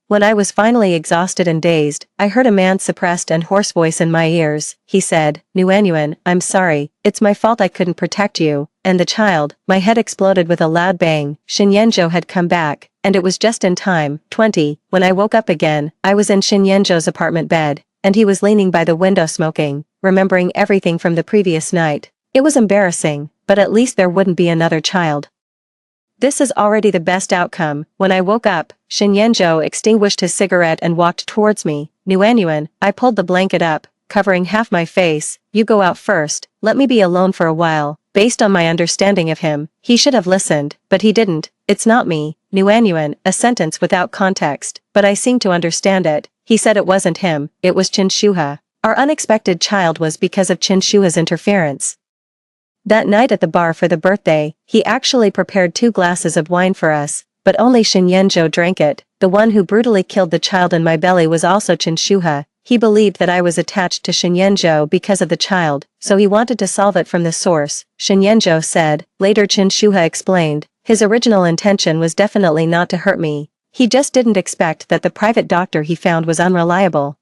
When I was finally exhausted and dazed, I heard a man's suppressed and hoarse voice in my ears. He said, Nuanyuan, I'm sorry, it's my fault I couldn't protect you, and the child. My head exploded with a loud bang. Shinyenjo had come back, and it was just in time. 20. When I woke up again, I was in Shinyenjo's apartment bed, and he was leaning by the window smoking, remembering everything from the previous night. It was embarrassing, but at least there wouldn't be another child. This is already the best outcome. When I woke up, Shinyenjo extinguished his cigarette and walked towards me. Nuanyuan, I pulled the blanket up, covering half my face. You go out first, let me be alone for a while. Based on my understanding of him, he should have listened, but he didn't. It's not me. Nuanyuan, a sentence without context, but I seemed to understand it. He said it wasn't him, it was Chinshuha. Our unexpected child was because of Chinshuha's interference. That night at the bar for the birthday, he actually prepared 2 glasses of wine for us, but only Shinyenjo drank it. The one who brutally killed the child in my belly was also Chinshuha. He believed that I was attached to Shinyenjo because of the child, so he wanted to solve it from the source, Shinyenjo said. Later Chinshuha explained, his original intention was definitely not to hurt me. He just didn't expect that the private doctor he found was unreliable.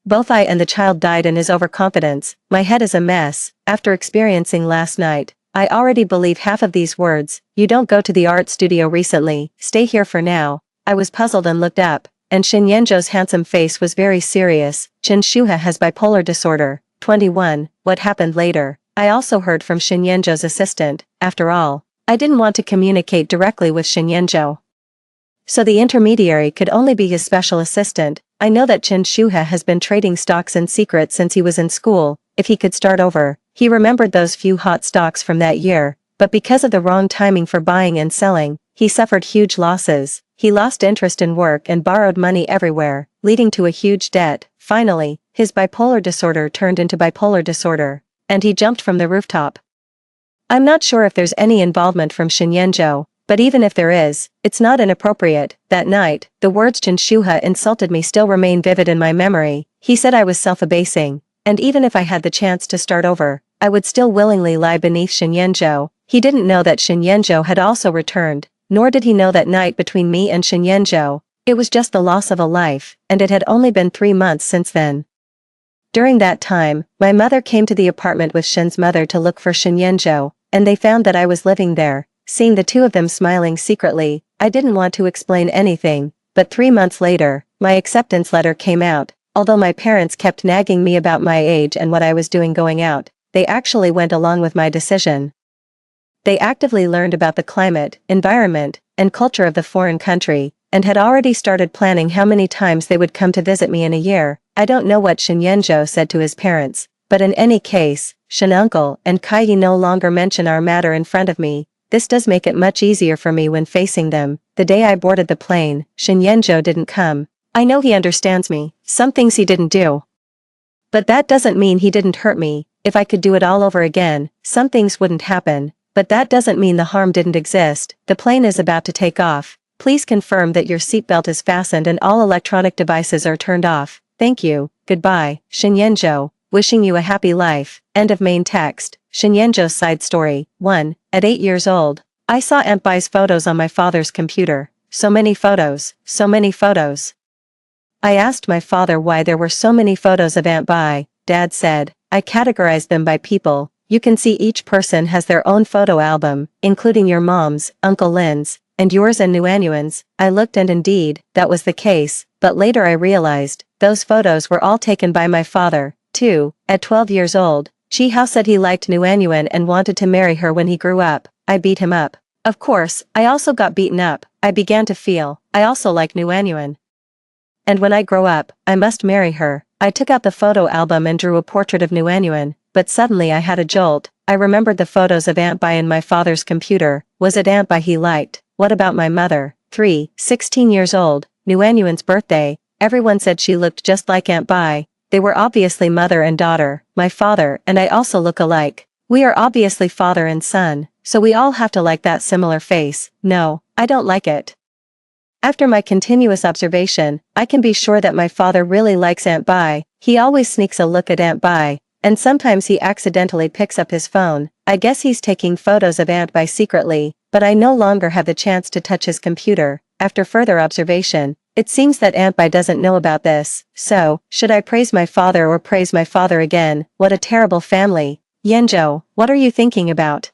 Both I and the child died in his overconfidence. My head is a mess. After experiencing last night, I already believe half of these words. You don't go to the art studio recently, stay here for now. I was puzzled and looked up, and Shinyenjo's handsome face was very serious. Chinshuha has bipolar disorder. 21. What happened later? I also heard from Shinyenjo's assistant. After all, I didn't want to communicate directly with Shinyenjo, so the intermediary could only be his special assistant. I know that Chinshuha has been trading stocks in secret since he was in school. If he could start over, he remembered those few hot stocks from that year, but because of the wrong timing for buying and selling, he suffered huge losses. he lost interest in work and borrowed money everywhere, leading to a huge debt. Finally, his bipolar disorder turned into bipolar disorder, and he jumped from the rooftop. I'm not sure if there's any involvement from Shinyenjo, but even if there is, it's not inappropriate. That night, the words Chinshuha insulted me still remain vivid in my memory. He said I was self-abasing, and even if I had the chance to start over, I would still willingly lie beneath Shinyenjo. He didn't know that Shinyenjo had also returned, nor did he know that night between me and Shinyenjo. It was just the loss of a life, and it had only been 3 months since then. During that time, my mother came to the apartment with Shin's mother to look for Shinyenjo, and they found that I was living there. Seeing the two of them smiling secretly, I didn't want to explain anything, but 3 months later, my acceptance letter came out. Although my parents kept nagging me about my age and what I was doing going out, they actually went along with my decision. They actively learned about the climate, environment, and culture of the foreign country, and had already started planning how many times they would come to visit me in a year. I don't know what Shinyenjo said to his parents, but in any case, Shin uncle and Kaiyi no longer mention our matter in front of me. This does make it much easier for me when facing them. The day I boarded the plane, Shinyenjo didn't come. I know he understands me, some things he didn't do. But that doesn't mean he didn't hurt me. If I could do it all over again, some things wouldn't happen, but that doesn't mean the harm didn't exist. The plane is about to take off. Please confirm that your seatbelt is fastened and all electronic devices are turned off. Thank you, goodbye, Shinyenjo, wishing you a happy life. End of main text. Shinyenjo's side story. 1. At 8 years old, I saw Aunt Bai's photos on my father's computer. So many photos, so many photos. I asked my father why there were so many photos of Aunt Bai. Dad said, I categorized them by people. You can see each person has their own photo album, including your mom's, Uncle Lin's, and yours and Nuanuan's. I looked and indeed, that was the case, but later I realized, those photos were all taken by my father. 2. At 12 years old, Chi Hao said he liked Nuanuan and wanted to marry her when he grew up. I beat him up. Of course, I also got beaten up. I began to feel, I also like Nuanuan. And when I grow up, I must marry her. I took out the photo album and drew a portrait of Nuanuan, but suddenly I had a jolt. I remembered the photos of Aunt Bai in my father's computer. Was it Aunt Bai he liked? What about my mother? 3. 16 years old, Nuanuan's birthday. Everyone said she looked just like Aunt Bai. They were obviously mother and daughter. My father and I also look alike. We are obviously father and son, so we all have to like that similar face. No, I don't like it. After my continuous observation, I can be sure that my father really likes Aunt Bai. He always sneaks a look at Aunt Bai, and sometimes he accidentally picks up his phone. I guess he's taking photos of Aunt Bai secretly, but I no longer have the chance to touch his computer. After further observation, it seems that Aunt Bai doesn't know about this. So, should I praise my father or praise my father again? What a terrible family. Yenjo, what are you thinking about?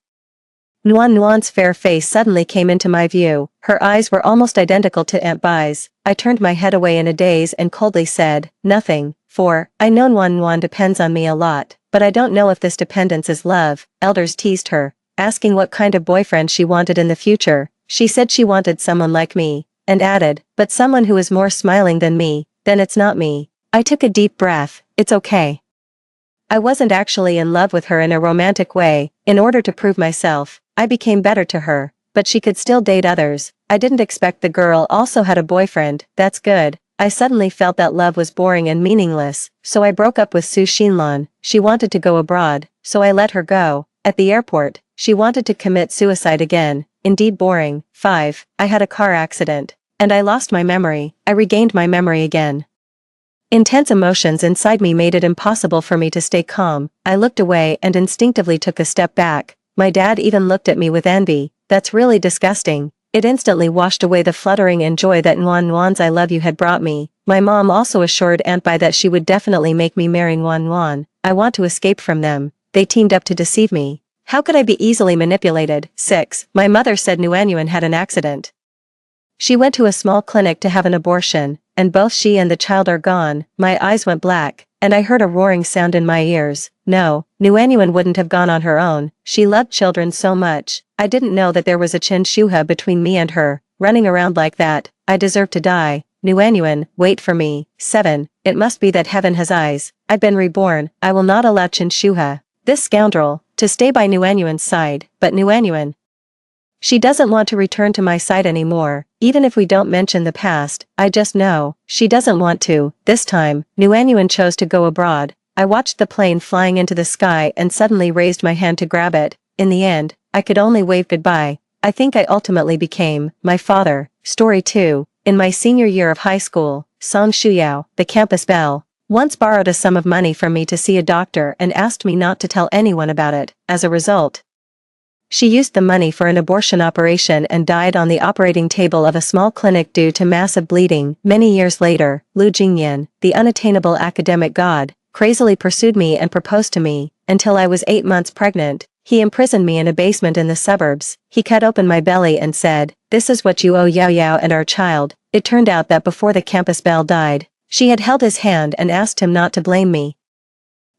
Nuan's fair face suddenly came into my view. Her eyes were almost identical to Aunt Bai's. I turned my head away in a daze and coldly said, nothing, for, I know Nuan depends on me a lot, but I don't know if this dependence is love. Elders teased her, asking what kind of boyfriend she wanted in the future. She said she wanted someone like me, and added, but someone who is more smiling than me. Then it's not me. I took a deep breath. It's okay. I wasn't actually in love with her in a romantic way. In order to prove myself, I became better to her, but she could still date others. I didn't expect the girl also had a boyfriend. That's good. I suddenly felt that love was boring and meaningless, so I broke up with Su Xinlan. She wanted to go abroad, so I let her go. At the airport, she wanted to commit suicide again. Indeed boring. 5. I had a car accident, and I lost my memory. I regained my memory again. Intense emotions inside me made it impossible for me to stay calm. I looked away and instinctively took a step back. My dad even looked at me with envy. That's really disgusting. It instantly washed away the fluttering and joy that Nuan's I love you had brought me. My mom also assured Aunt Bai that she would definitely make me marry Nuan. I want to escape from them. They teamed up to deceive me. How could I be easily manipulated? 6. My mother said Nuan had an accident. She went to a small clinic to have an abortion, and both she and the child are gone. My eyes went black, and I heard a roaring sound in my ears. No, Nuan wouldn't have gone on her own. She loved children so much. I didn't know that there was a Chinshuha between me and her. Running around like that, I deserve to die. Nuan, wait for me. 7. It must be that heaven has eyes. I've been reborn. I will not allow Chinshuha, this scoundrel, to stay by Nuan's side. But Nuan, she doesn't want to return to my side anymore. Even if we don't mention the past, I just know, she doesn't want to. This time, Nguyen chose to go abroad. I watched the plane flying into the sky and suddenly raised my hand to grab it. In the end, I could only wave goodbye. I think I ultimately became my father. Story 2. In my senior year of high school, Song Shuyao, the campus belle, once borrowed a sum of money from me to see a doctor and asked me not to tell anyone about it. As a result, she used the money for an abortion operation and died on the operating table of a small clinic due to massive bleeding. Many years later, Lu Jingyan, the unattainable academic god, crazily pursued me and proposed to me. Until I was 8 months pregnant, he imprisoned me in a basement in the suburbs. He cut open my belly and said, "This is what you owe Yao Yao and our child." It turned out that before the campus belle died, she had held his hand and asked him not to blame me.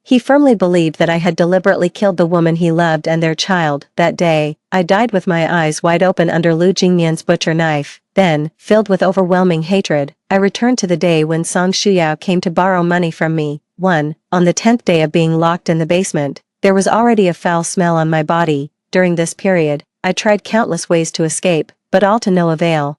He firmly believed that I had deliberately killed the woman he loved and their child. That day, I died with my eyes wide open under Lu Jingyan's butcher knife. Then, filled with overwhelming hatred, I returned to the day when Song Shuyao came to borrow money from me. 1. On the 10th day of being locked in the basement, there was already a foul smell on my body. During this period, I tried countless ways to escape, but all to no avail.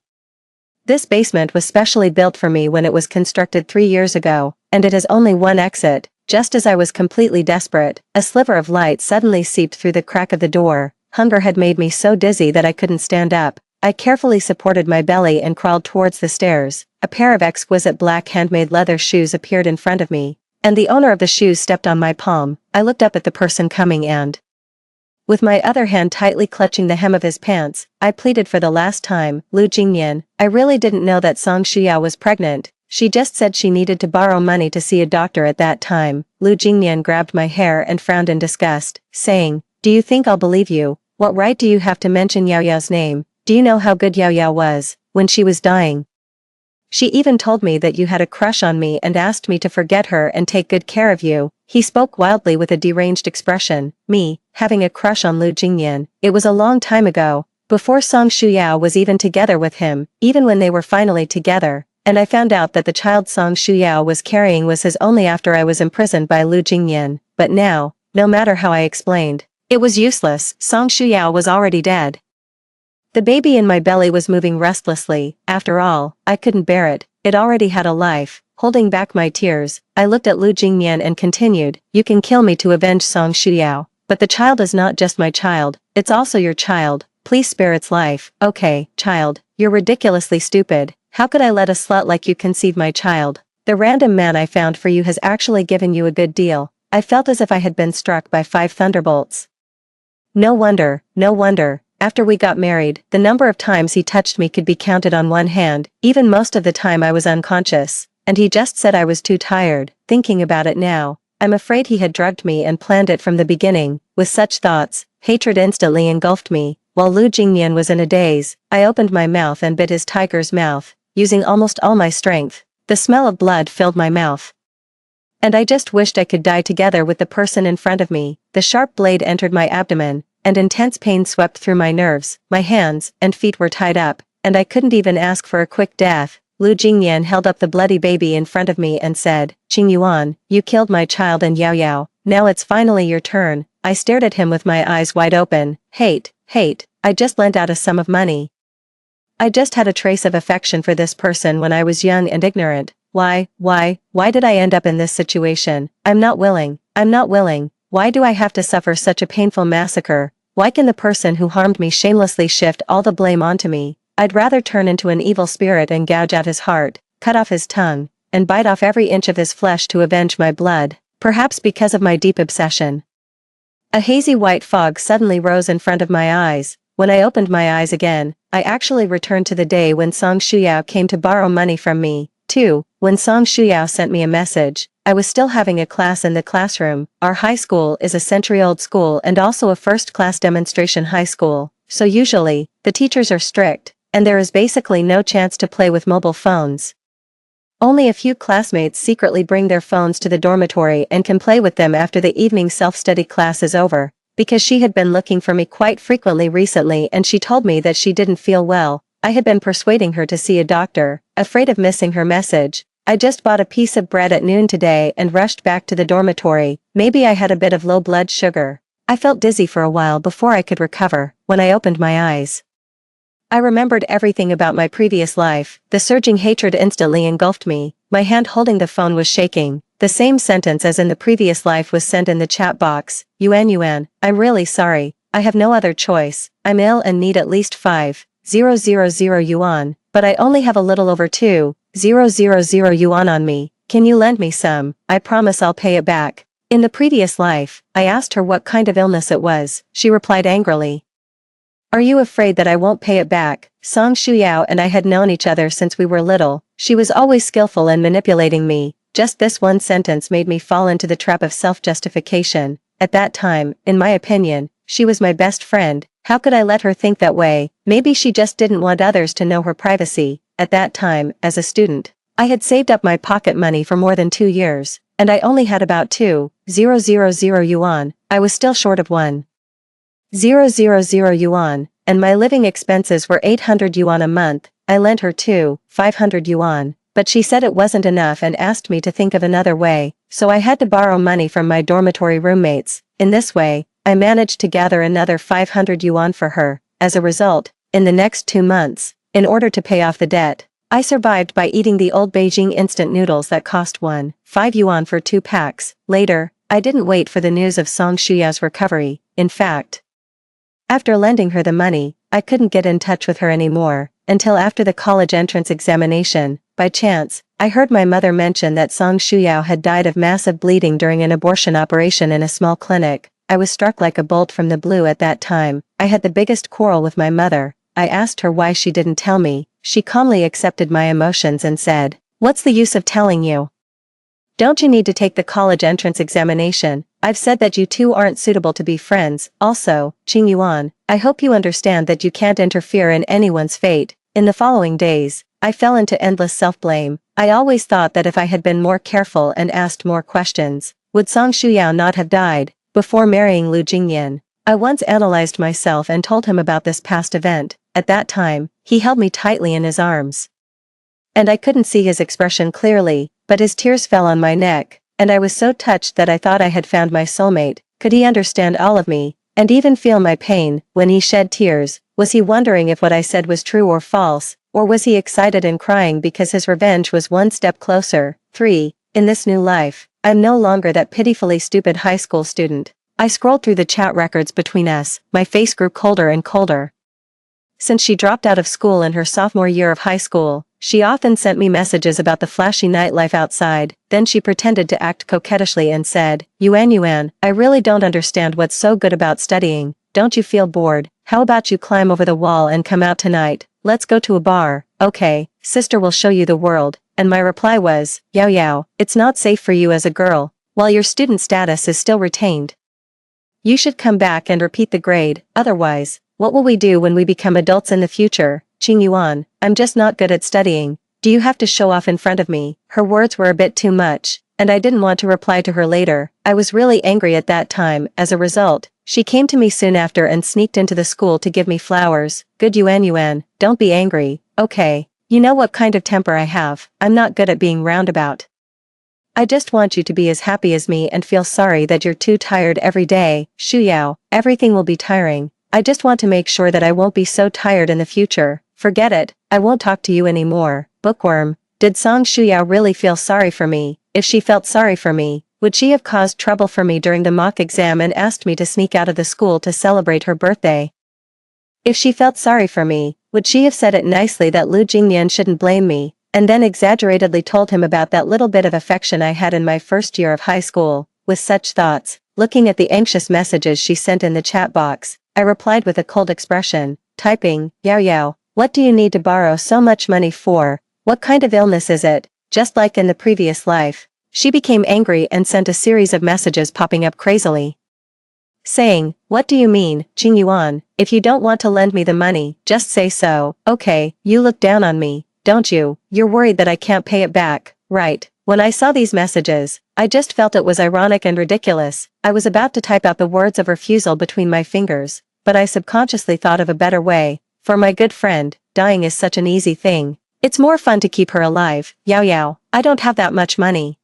This basement was specially built for me when it was constructed 3 years ago, and it has only one exit. Just as I was completely desperate, a sliver of light suddenly seeped through the crack of the door. Hunger had made me so dizzy that I couldn't stand up. I carefully supported my belly and crawled towards the stairs. A pair of exquisite black handmade leather shoes appeared in front of me, and the owner of the shoes stepped on my palm. I looked up at the person coming and, with my other hand tightly clutching the hem of his pants, I pleaded for the last time, "Lu Jingyan, I really didn't know that Song Shuyao was pregnant. She just said she needed to borrow money to see a doctor at that time." Lu Jingyan grabbed my hair and frowned in disgust, saying, "Do you think I'll believe you? What right do you have to mention Yao Yao's name? Do you know how good Yao Yao was when she was dying? She even told me that you had a crush on me and asked me to forget her and take good care of you." He spoke wildly with a deranged expression. Me, having a crush on Lu Jingyan. It was a long time ago, before Song Shuyao was even together with him. Even when they were finally together, and I found out that the child Song Shuyao was carrying was his only after I was imprisoned by Lu Jingyan. But now, no matter how I explained, it was useless. Song Shuyao was already dead. The baby in my belly was moving restlessly. After all, I couldn't bear it. It already had a life. Holding back my tears, I looked at Lu Jingyan and continued, "You can kill me to avenge Song Shuyao, but the child is not just my child, it's also your child. Please spare its life." "Okay, child, you're ridiculously stupid. How could I let a slut like you conceive my child? The random man I found for you has actually given you a good deal." I felt as if I had been struck by 5 thunderbolts. No wonder, no wonder. After we got married, the number of times he touched me could be counted on one hand. Even most of the time I was unconscious, and he just said I was too tired. Thinking about it now, I'm afraid he had drugged me and planned it from the beginning. With such thoughts, hatred instantly engulfed me. While Lu Jingyan was in a daze, I opened my mouth and bit his tiger's mouth, using almost all my strength. The smell of blood filled my mouth, and I just wished I could die together with the person in front of me. The sharp blade entered my abdomen, and intense pain swept through my nerves. My hands and feet were tied up, and I couldn't even ask for a quick death. Lu Jingyan held up the bloody baby in front of me and said, "Qing Yuan, you killed my child and Yao Yao. Now it's finally your turn." I stared at him with my eyes wide open. Hate. I just lent out a sum of money. I just had a trace of affection for this person when I was young and ignorant. Why did I end up in this situation? I'm not willing. Why do I have to suffer such a painful massacre? Why can the person who harmed me shamelessly shift all the blame onto me? I'd rather turn into an evil spirit and gouge out his heart, cut off his tongue, and bite off every inch of his flesh to avenge my blood, perhaps because of my deep obsession. A hazy white fog suddenly rose in front of my eyes. When I opened my eyes again, I actually returned to the day when Song Shuyao came to borrow money from me. 2. When Song Shuyao sent me a message, I was still having a class in the classroom. Our high school is a century-old school and also a first-class demonstration high school, so usually, the teachers are strict, and there is basically no chance to play with mobile phones. Only a few classmates secretly bring their phones to the dormitory and can play with them after the evening self-study class is over. Because she had been looking for me quite frequently recently and she told me that she didn't feel well, I had been persuading her to see a doctor. Afraid of missing her message, I just bought a piece of bread at noon today and rushed back to the dormitory. Maybe I had a bit of low blood sugar. I felt dizzy for a while before I could recover. When I opened my eyes, I remembered everything about my previous life. The surging hatred instantly engulfed me. My hand holding the phone was shaking. The same sentence as in the previous life was sent in the chat box. Yuan, I'm really sorry. I have no other choice. I'm ill and need at least 5,000 yuan, but I only have a little over 2,000 yuan on me. Can you lend me some? I promise I'll pay it back. In the previous life, I asked her what kind of illness it was. She replied angrily. Are you afraid that I won't pay it back? Song Shuyao and I had known each other since we were little. She was always skillful in manipulating me. Just this one sentence made me fall into the trap of self-justification. At that time, in my opinion, she was my best friend. How could I let her think that way? Maybe she just didn't want others to know her privacy. At that time, as a student, I had saved up my pocket money for more than 2 years, and I only had about 2,000 yuan. I was still short of 1,000 yuan, and my living expenses were 800 yuan a month. I lent her 500 yuan, but she said it wasn't enough and asked me to think of another way, so I had to borrow money from my dormitory roommates. In this way, I managed to gather another 500 yuan for her. As a result, in the next 2 months, in order to pay off the debt, I survived by eating the old Beijing instant noodles that cost 5 yuan for 2 packs. Later, I didn't wait for the news of Song Shuyao's recovery. In fact, after lending her the money, I couldn't get in touch with her anymore, until after the college entrance examination. By chance, I heard my mother mention that Song Shuyao had died of massive bleeding during an abortion operation in a small clinic. I was struck like a bolt from the blue at that time. I had the biggest quarrel with my mother. I asked her why she didn't tell me. She calmly accepted my emotions and said, "What's the use of telling you? Don't you need to take the college entrance examination? I've said that you two aren't suitable to be friends. Also, Qing Yuan, I hope you understand that you can't interfere in anyone's fate." In the following days, I fell into endless self-blame. I always thought that if I had been more careful and asked more questions, would Song Shuyao not have died before marrying Lu Jingyan? I once analyzed myself and told him about this past event. At that time, he held me tightly in his arms, and I couldn't see his expression clearly, but his tears fell on my neck, and I was so touched that I thought I had found my soulmate. Could he understand all of me, and even feel my pain when he shed tears? Was he wondering if what I said was true or false, or was he excited and crying because his revenge was one step closer? 3. In this new life, I'm no longer that pitifully stupid high school student. I scrolled through the chat records between us. My face grew colder and colder. Since she dropped out of school in her sophomore year of high school, she often sent me messages about the flashy nightlife outside. Then she pretended to act coquettishly and said, Yuan, I really don't understand what's so good about studying. Don't you feel bored? How about you climb over the wall and come out tonight? Let's go to a bar. Okay, sister will show you the world. And my reply was, Yao, it's not safe for you as a girl, while your student status is still retained. You should come back and repeat the grade, otherwise, what will we do when we become adults in the future? Qing Yuan, I'm just not good at studying. Do you have to show off in front of me? Her words were a bit too much, and I didn't want to reply to her later. I was really angry at that time. As a result, she came to me soon after and sneaked into the school to give me flowers. Good Yuan, don't be angry, okay? You know what kind of temper I have. I'm not good at being roundabout. I just want you to be as happy as me and feel sorry that you're too tired every day. Shuyao, everything will be tiring. I just want to make sure that I won't be so tired in the future. Forget it, I won't talk to you anymore. Bookworm, did Song Shuyao really feel sorry for me? If she felt sorry for me, would she have caused trouble for me during the mock exam and asked me to sneak out of the school to celebrate her birthday? If she felt sorry for me, would she have said it nicely that Lu Jingyan shouldn't blame me, and then exaggeratedly told him about that little bit of affection I had in my first year of high school? With such thoughts, looking at the anxious messages she sent in the chat box, I replied with a cold expression, typing, Yao, what do you need to borrow so much money for? What kind of illness is it? Just like in the previous life. She became angry and sent a series of messages popping up crazily, saying, what do you mean, Qing Yuan? If you don't want to lend me the money, just say so. Okay, you look down on me, don't you? You're worried that I can't pay it back, right? When I saw these messages, I just felt it was ironic and ridiculous. I was about to type out the words of refusal between my fingers, but I subconsciously thought of a better way. For my good friend, dying is such an easy thing. It's more fun to keep her alive. Yao, I don't have that much money,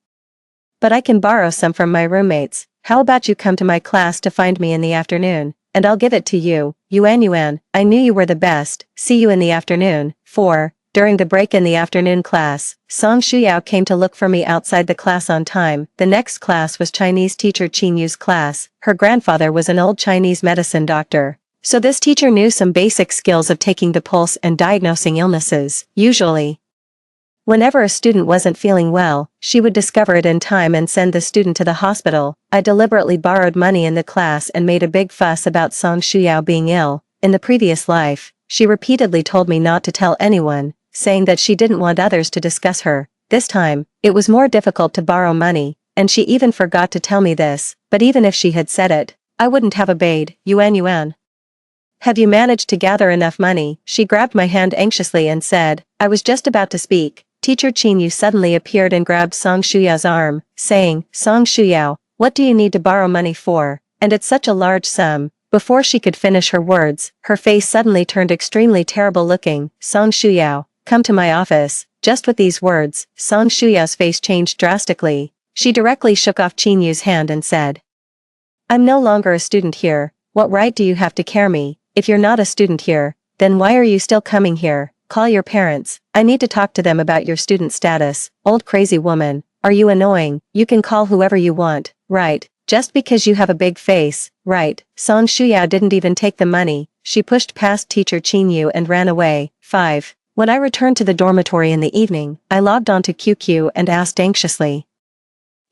but I can borrow some from my roommates. How about you come to my class to find me in the afternoon? and I'll give it to you. Yuan, I knew you were the best. See you in the afternoon. 4. During the break in the afternoon class, Song Shuyao came to look for me outside the class on time. The next class was Chinese teacher Qin Yu's class. Her grandfather was an old Chinese medicine doctor. So this teacher knew some basic skills of taking the pulse and diagnosing illnesses. Usually, whenever a student wasn't feeling well, she would discover it in time and send the student to the hospital. I deliberately borrowed money in the class and made a big fuss about Song Shuyao being ill. In the previous life, she repeatedly told me not to tell anyone, saying that she didn't want others to discuss her. This time, it was more difficult to borrow money, and she even forgot to tell me this, but even if she had said it, I wouldn't have obeyed. Yuan. Have you managed to gather enough money? She grabbed my hand anxiously and said. I was just about to speak. Teacher Qin Yu suddenly appeared and grabbed Song Shuyao's arm, saying, Song Shuyao, what do you need to borrow money for? And it's such a large sum. Before she could finish her words, her face suddenly turned extremely terrible looking. Song Shuyao, come to my office. Just with these words, Song Shuyao's face changed drastically. She directly shook off Qin Yu's hand and said, I'm no longer a student here. What right do you have to care me? If you're not a student here, then why are you still coming here? Call your parents. I need to talk to them about your student status. Old crazy woman, are you annoying? You can call whoever you want, right? Just because you have a big face, right? Song Shuyao didn't even take the money. She pushed past teacher Qin Yu and ran away. 5. When I returned to the dormitory in the evening, I logged onto QQ and asked anxiously,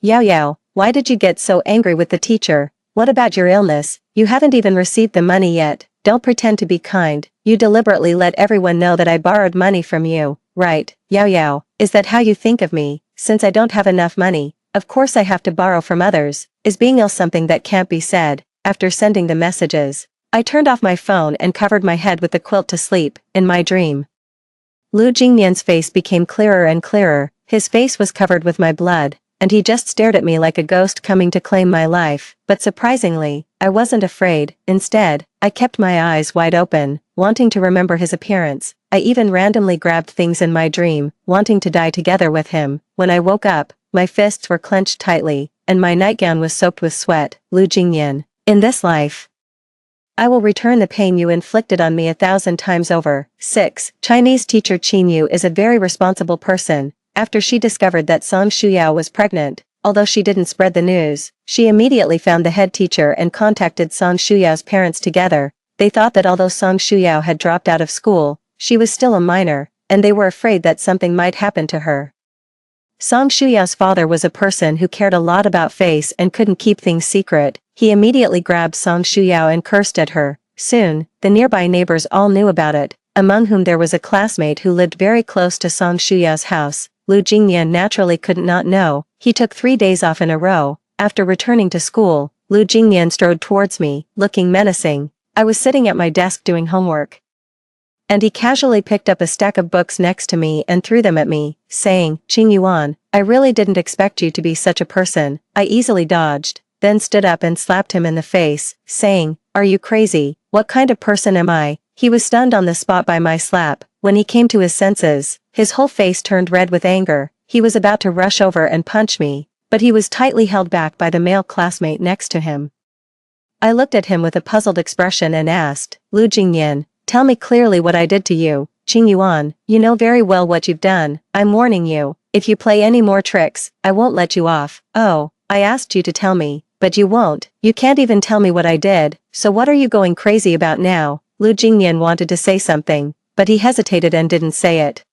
Yao, why did you get so angry with the teacher? What about your illness? You haven't even received the money yet. Don't pretend to be kind. You deliberately let everyone know that I borrowed money from you, right? Yao, is that how you think of me? Since I don't have enough money, of course I have to borrow from others. Is being ill something that can't be said? After sending the messages, I turned off my phone and covered my head with the quilt to sleep. In my dream, Lu Jingmian's face became clearer and clearer. His face was covered with my blood, and he just stared at me like a ghost coming to claim my life. But surprisingly, I wasn't afraid. Instead, I kept my eyes wide open, wanting to remember his appearance. I even randomly grabbed things in my dream, wanting to die together with him. When I woke up, my fists were clenched tightly, and my nightgown was soaked with sweat. Lu Jingmian, in this life, I will return the pain you inflicted on me 1,000 times over. 6. Chinese teacher Qin Yu is a very responsible person. After she discovered that Song Shuyao was pregnant, although she didn't spread the news, she immediately found the head teacher and contacted Song Shuyao's parents together. They thought that although Song Shuyao had dropped out of school, she was still a minor, and they were afraid that something might happen to her. Song Shuyao's father was a person who cared a lot about face and couldn't keep things secret. He immediately grabbed Song Shuyao and cursed at her. Soon, the nearby neighbors all knew about it, among whom there was a classmate who lived very close to Song Shuyao's house. Lu Jingmian naturally could not know. He took 3 days off in a row. After returning to school, Lu Jingmian strode towards me, looking menacing. I was sitting at my desk doing homework, and he casually picked up a stack of books next to me and threw them at me, saying, Qing Yuan, I really didn't expect you to be such a person. I easily dodged, then stood up and slapped him in the face, saying, Are you crazy? What kind of person am I? He was stunned on the spot by my slap. When he came to his senses, his whole face turned red with anger. He was about to rush over and punch me, but he was tightly held back by the male classmate next to him. I looked at him with a puzzled expression and asked, Lu Jingmian, tell me clearly what I did to you. Qing Yuan, you know very well what you've done. I'm warning you, if you play any more tricks, I won't let you off. Oh, I asked you to tell me, but you won't. You can't even tell me what I did, so what are you going crazy about now? Lu Jingmian wanted to say something, but he hesitated and didn't say it.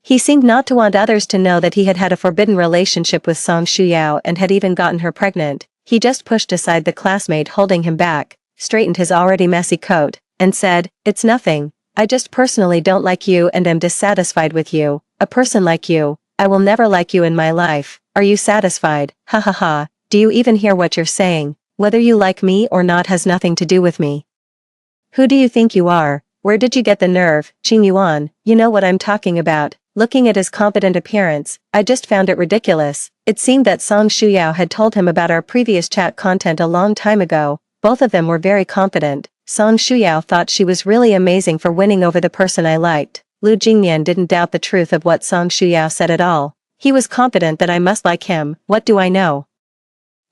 He seemed not to want others to know that he had had a forbidden relationship with Song Shuyao and had even gotten her pregnant. He just pushed aside the classmate holding him back, straightened his already messy coat, and said, It's nothing. I just personally don't like you and am dissatisfied with you. A person like you, I will never like you in my life. Are you satisfied? Ha ha ha. Do you even hear what you're saying? Whether you like me or not has nothing to do with me. Who do you think you are? Where did you get the nerve? Qing Yuan, you know what I'm talking about. Looking at his competent appearance, I just found it ridiculous. It seemed that Song Shuyao had told him about our previous chat content a long time ago. Both of them were very competent. Song Shuyao thought she was really amazing for winning over the person I liked. Lu Jingmian didn't doubt the truth of what Song Shuyao said at all. He was confident that I must like him. What do I know?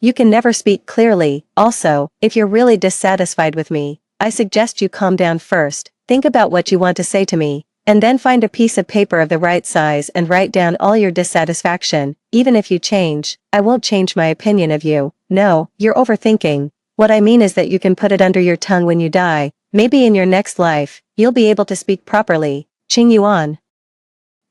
You can never speak clearly. Also, if you're really dissatisfied with me, I suggest you calm down first, think about what you want to say to me, and then find a piece of paper of the right size and write down all your dissatisfaction. Even if you change, I won't change my opinion of you. No, you're overthinking. What I mean is that you can put it under your tongue when you die. Maybe in your next life, you'll be able to speak properly. Ching Yuan.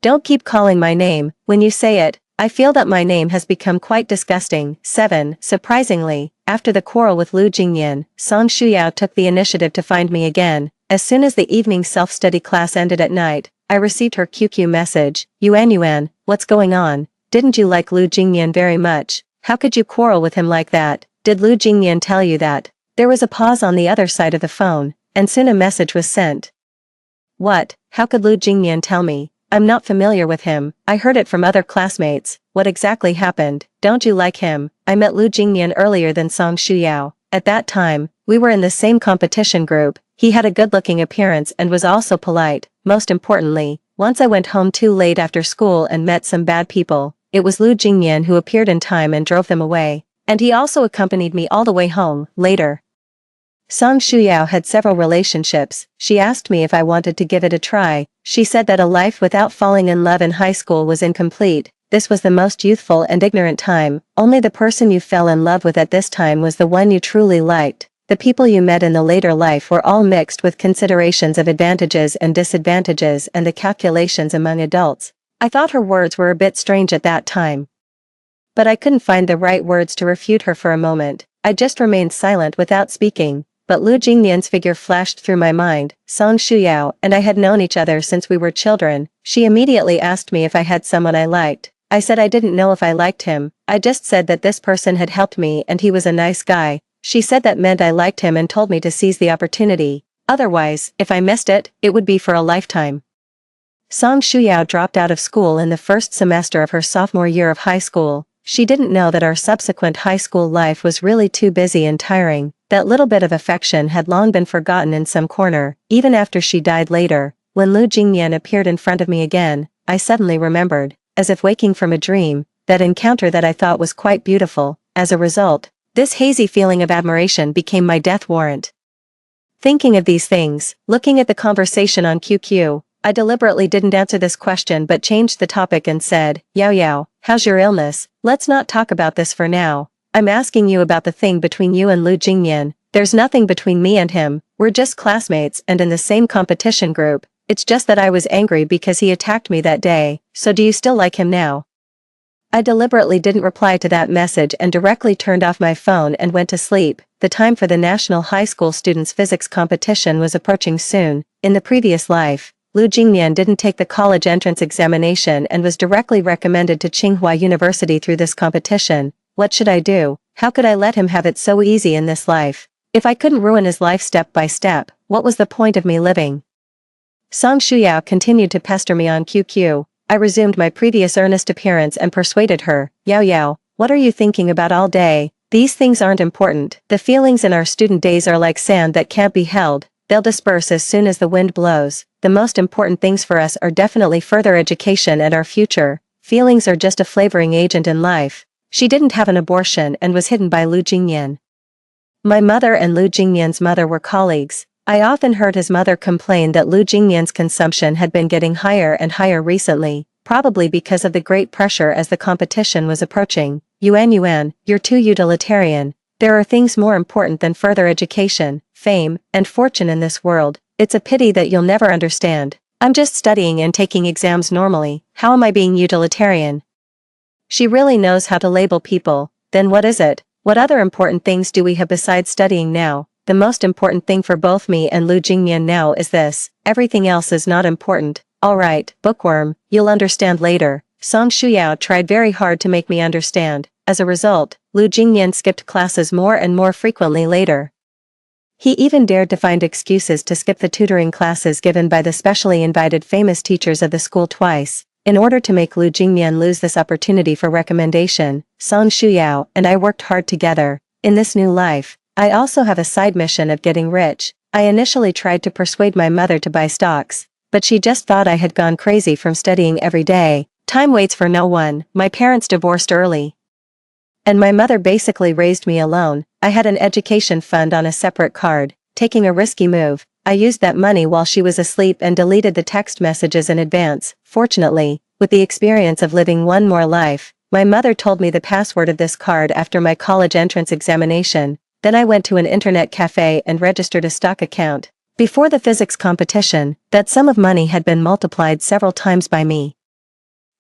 Don't keep calling my name. When you say it, I feel that my name has become quite disgusting. 7. Surprisingly, after the quarrel with Lu Jingyan, Song Shuyao took the initiative to find me again. As soon as the evening self-study class ended at night, I received her QQ message. Yuan, what's going on? Didn't you like Lu Jingyan very much? How could you quarrel with him like that? Did Lu Jingyan tell you that? There was a pause on the other side of the phone, and soon a message was sent. What? How could Lu Jingyan tell me? I'm not familiar with him. I heard it from other classmates. What exactly happened? Don't you like him? I met Lu Jingyan earlier than Song Shuyao. At that time, we were in the same competition group. He had a good-looking appearance and was also polite. Most importantly, once I went home too late after school and met some bad people. It was Lu Jingyan who appeared in time and drove them away. And he also accompanied me all the way home. Later, Song Shuyao had several relationships. She asked me if I wanted to give it a try. She said that a life without falling in love in high school was incomplete. This was the most youthful and ignorant time. Only the person you fell in love with at this time was the one you truly liked. The people you met in the later life were all mixed with considerations of advantages and disadvantages and the calculations among adults. I thought her words were a bit strange at that time. But I couldn't find the right words to refute her for a moment. I just remained silent without speaking. But Lu Jingyan's figure flashed through my mind. Song Shuyao and I had known each other since we were children. She immediately asked me if I had someone I liked. I said I didn't know if I liked him. I just said that this person had helped me and he was a nice guy. She said that meant I liked him and told me to seize the opportunity. Otherwise, if I missed it, it would be for a lifetime. Song Shuyao dropped out of school in the first semester of her sophomore year of high school. She didn't know that our subsequent high school life was really too busy and tiring. That little bit of affection had long been forgotten in some corner. Even after she died later, when Lu Jingyan appeared in front of me again, I suddenly remembered, as if waking from a dream, that encounter that I thought was quite beautiful. As a result, this hazy feeling of admiration became my death warrant. Thinking of these things, looking at the conversation on QQ, I deliberately didn't answer this question but changed the topic and said, Yao, how's your illness? Let's not talk about this for now. I'm asking you about the thing between you and Lu Jingyan. There's nothing between me and him. We're just classmates and in the same competition group. It's just that I was angry because he attacked me that day. So do you still like him now? I deliberately didn't reply to that message and directly turned off my phone and went to sleep. The time for the National High School Students' Physics competition was approaching soon. In the previous life, Lu Jingyan didn't take the college entrance examination and was directly recommended to Tsinghua University through this competition. What should I do? How could I let him have it so easy in this life? If I couldn't ruin his life step by step, what was the point of me living? Song Shuyao continued to pester me on QQ. I resumed my previous earnest appearance and persuaded her. Yao, what are you thinking about all day? These things aren't important. The feelings in our student days are like sand that can't be held. They'll disperse as soon as the wind blows. The most important things for us are definitely further education and our future. Feelings are just a flavoring agent in life. She didn't have an abortion and was hidden by Lu Jingyan. My mother and Lu Jingyan's mother were colleagues. I often heard his mother complain that Lu Jingyan's consumption had been getting higher and higher recently, probably because of the great pressure as the competition was approaching. Yuan, you're too utilitarian. There are things more important than further education, fame, and fortune in this world. It's a pity that you'll never understand. I'm just studying and taking exams normally. How am I being utilitarian? She really knows how to label people. Then what is it? What other important things do we have besides studying now? The most important thing for both me and Lu Jingyan now is this. Everything else is not important. Alright, bookworm, you'll understand later. Song Shuyao tried very hard to make me understand. As a result, Lu Jingyan skipped classes more and more frequently later. He even dared to find excuses to skip the tutoring classes given by the specially invited famous teachers of the school twice. In order to make Lu Jingyan lose this opportunity for recommendation, Song Shuyao and I worked hard together. In this new life, I also have a side mission of getting rich. I initially tried to persuade my mother to buy stocks, but she just thought I had gone crazy from studying every day. Time waits for no one. My parents divorced early. And my mother basically raised me alone. I had an education fund on a separate card. Taking a risky move, I used that money while she was asleep and deleted the text messages in advance. Fortunately, with the experience of living one more life, my mother told me the password of this card after my college entrance examination. Then I went to an internet cafe and registered a stock account. Before the physics competition, that sum of money had been multiplied several times by me.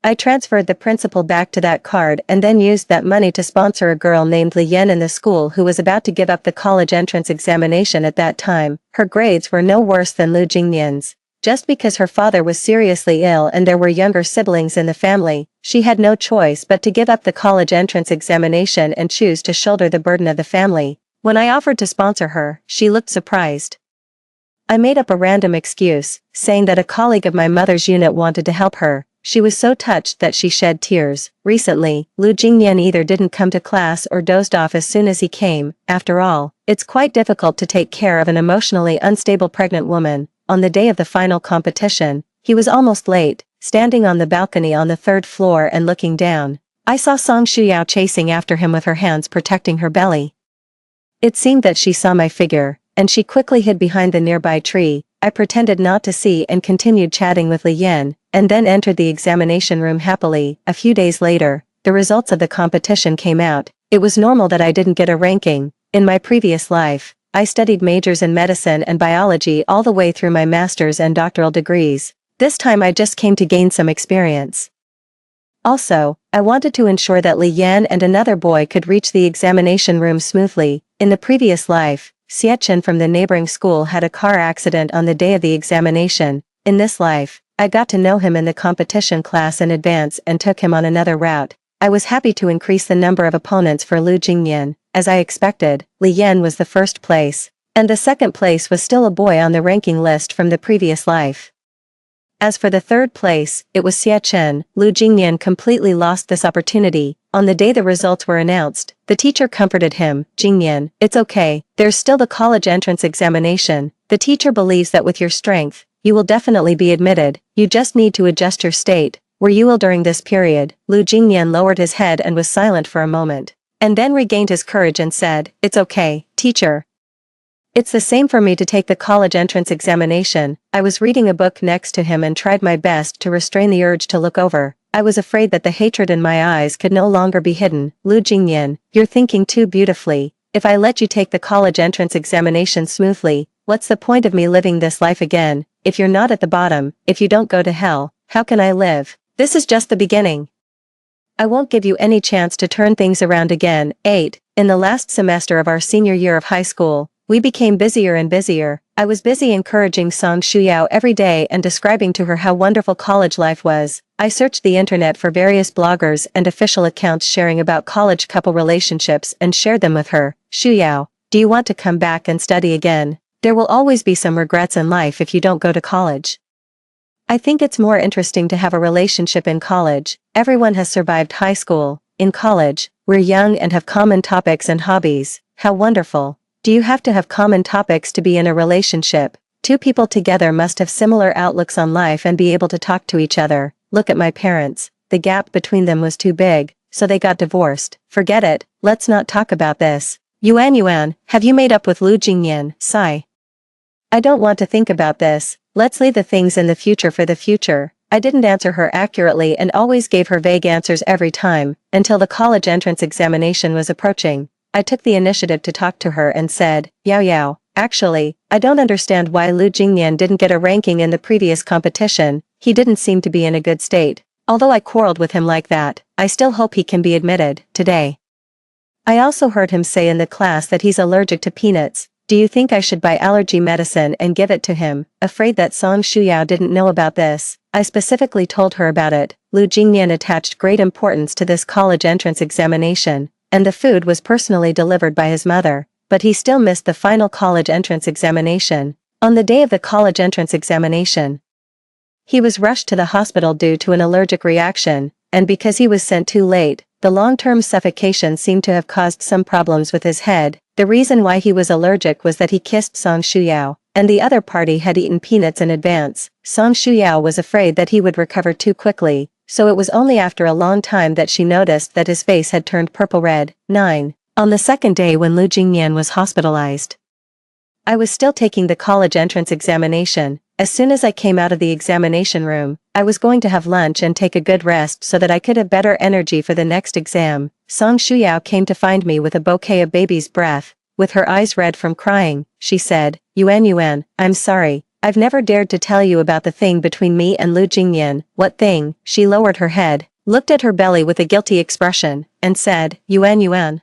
I transferred the principal back to that card and then used that money to sponsor a girl named Li Yen in the school who was about to give up the college entrance examination at that time. Her grades were no worse than Lu Jingnian's. Just because her father was seriously ill and there were younger siblings in the family, she had no choice but to give up the college entrance examination and choose to shoulder the burden of the family. When I offered to sponsor her, she looked surprised. I made up a random excuse, saying that a colleague of my mother's unit wanted to help her. She was so touched that she shed tears. Recently, Lu Jingnian either didn't come to class or dozed off as soon as he came. After all, it's quite difficult to take care of an emotionally unstable pregnant woman. On the day of the final competition, he was almost late, standing on the balcony on the third floor and looking down. I saw Song Shuyao chasing after him with her hands protecting her belly. It seemed that she saw my figure, and she quickly hid behind the nearby tree. I pretended not to see and continued chatting with Li Yan, and then entered the examination room happily. A few days later, the results of the competition came out. It was normal that I didn't get a ranking. In my previous life, I studied majors in medicine and biology all the way through my master's and doctoral degrees. This time I just came to gain some experience. Also, I wanted to ensure that Li Yan and another boy could reach the examination room smoothly. In the previous life, Xie Chen from the neighboring school had a car accident on the day of the examination. In this life, I got to know him in the competition class in advance and took him on another route. I was happy to increase the number of opponents for Lu Jingnian. As I expected, Li Yan was the first place, and the second place was still a boy on the ranking list from the previous life. As for the third place, it was Xie Chen. Lu Jingnian completely lost this opportunity. On the day the results were announced, the teacher comforted him. Jingnian, it's okay, there's still the college entrance examination. The teacher believes that with your strength, you will definitely be admitted. You just need to adjust your state. Were you ill during this period? Lu Jingnian lowered his head and was silent for a moment, and then regained his courage and said, it's okay, teacher. It's the same for me to take the college entrance examination. I was reading a book next to him and tried my best to restrain the urge to look over. I was afraid that the hatred in my eyes could no longer be hidden. Lu Jingnian, you're thinking too beautifully. If I let you take the college entrance examination smoothly, what's the point of me living this life again? If you're not at the bottom, if you don't go to hell, how can I live? This is just the beginning. I won't give you any chance to turn things around again. 8. In the last semester of our senior year of high school, we became busier and busier. I was busy encouraging Song Shuyao every day and describing to her how wonderful college life was. I searched the internet for various bloggers and official accounts sharing about college couple relationships and shared them with her. Shuyao, do you want to come back and study again? There will always be some regrets in life if you don't go to college. I think it's more interesting to have a relationship in college. Everyone has survived high school. In college, we're young and have common topics and hobbies. How wonderful. Do you have to have common topics to be in a relationship? Two people together must have similar outlooks on life and be able to talk to each other. Look at my parents. The gap between them was too big, so they got divorced. Forget it, let's not talk about this. Yuan, have you made up with Lu Jingnian? Sigh. I don't want to think about this. Let's leave the things in the future for the future. I didn't answer her accurately and always gave her vague answers every time, until the college entrance examination was approaching. I took the initiative to talk to her and said, Yao, actually, I don't understand why Lu Jingnian didn't get a ranking in the previous competition. He didn't seem to be in a good state. Although I quarreled with him like that, I still hope he can be admitted today. I also heard him say in the class that he's allergic to peanuts. Do you think I should buy allergy medicine and give it to him? Afraid that Song Shuyao didn't know about this, I specifically told her about it. Lu Jingnian attached great importance to this college entrance examination, and the food was personally delivered by his mother, but he still missed the final college entrance examination. On the day of the college entrance examination, he was rushed to the hospital due to an allergic reaction, and because he was sent too late, the long-term suffocation seemed to have caused some problems with his head. The reason why he was allergic was that he kissed Song Shuyao, and the other party had eaten peanuts in advance. Song Shuyao was afraid that he would recover too quickly, so it was only after a long time that she noticed that his face had turned purple-red. 9. On the second day when Lu Jingyan was hospitalized, I was still taking the college entrance examination. As soon as I came out of the examination room, I was going to have lunch and take a good rest so that I could have better energy for the next exam. Song Shuyao came to find me with a bouquet of baby's breath. With her eyes red from crying, she said, Yuan, I'm sorry. I've never dared to tell you about the thing between me and Lu Jingyan. What thing? She lowered her head, looked at her belly with a guilty expression, and said, Yuan.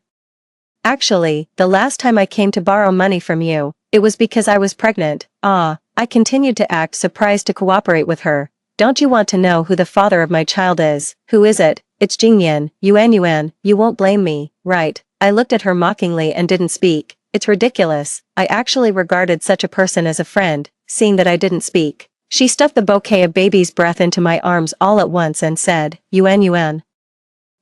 Actually, the last time I came to borrow money from you, it was because I was pregnant. I continued to act surprised to cooperate with her. Don't you want to know who the father of my child is? Who is it? It's Jingyan. Yuan, you won't blame me, right? I looked at her mockingly and didn't speak. It's ridiculous. I actually regarded such a person as a friend, seeing that I didn't speak. She stuffed the bouquet of baby's breath into my arms all at once and said, Yuan.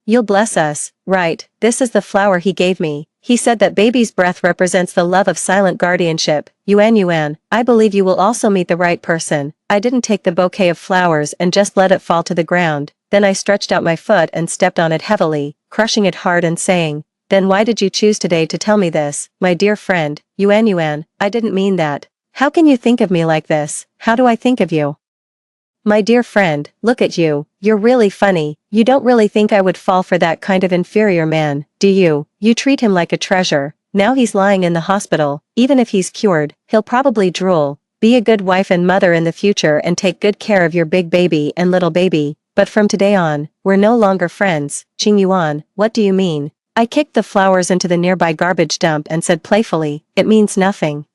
You'll bless us, right? This is the flower he gave me. He said that baby's breath represents the love of silent guardianship. Yuan, I believe you will also meet the right person. I didn't take the bouquet of flowers and just let it fall to the ground. Then I stretched out my foot and stepped on it heavily, crushing it hard and saying, then why did you choose today to tell me this, my dear friend? Yuan, I didn't mean that. How can you think of me like this? How do I think of you? My dear friend, look at you. You're really funny. You don't really think I would fall for that kind of inferior man, do you? You treat him like a treasure. Now he's lying in the hospital. Even if he's cured, he'll probably drool. Be a good wife and mother in the future and take good care of your big baby and little baby. But from today on, we're no longer friends. Yuan, what do you mean? I kicked the flowers into the nearby garbage dump and said playfully, it means nothing.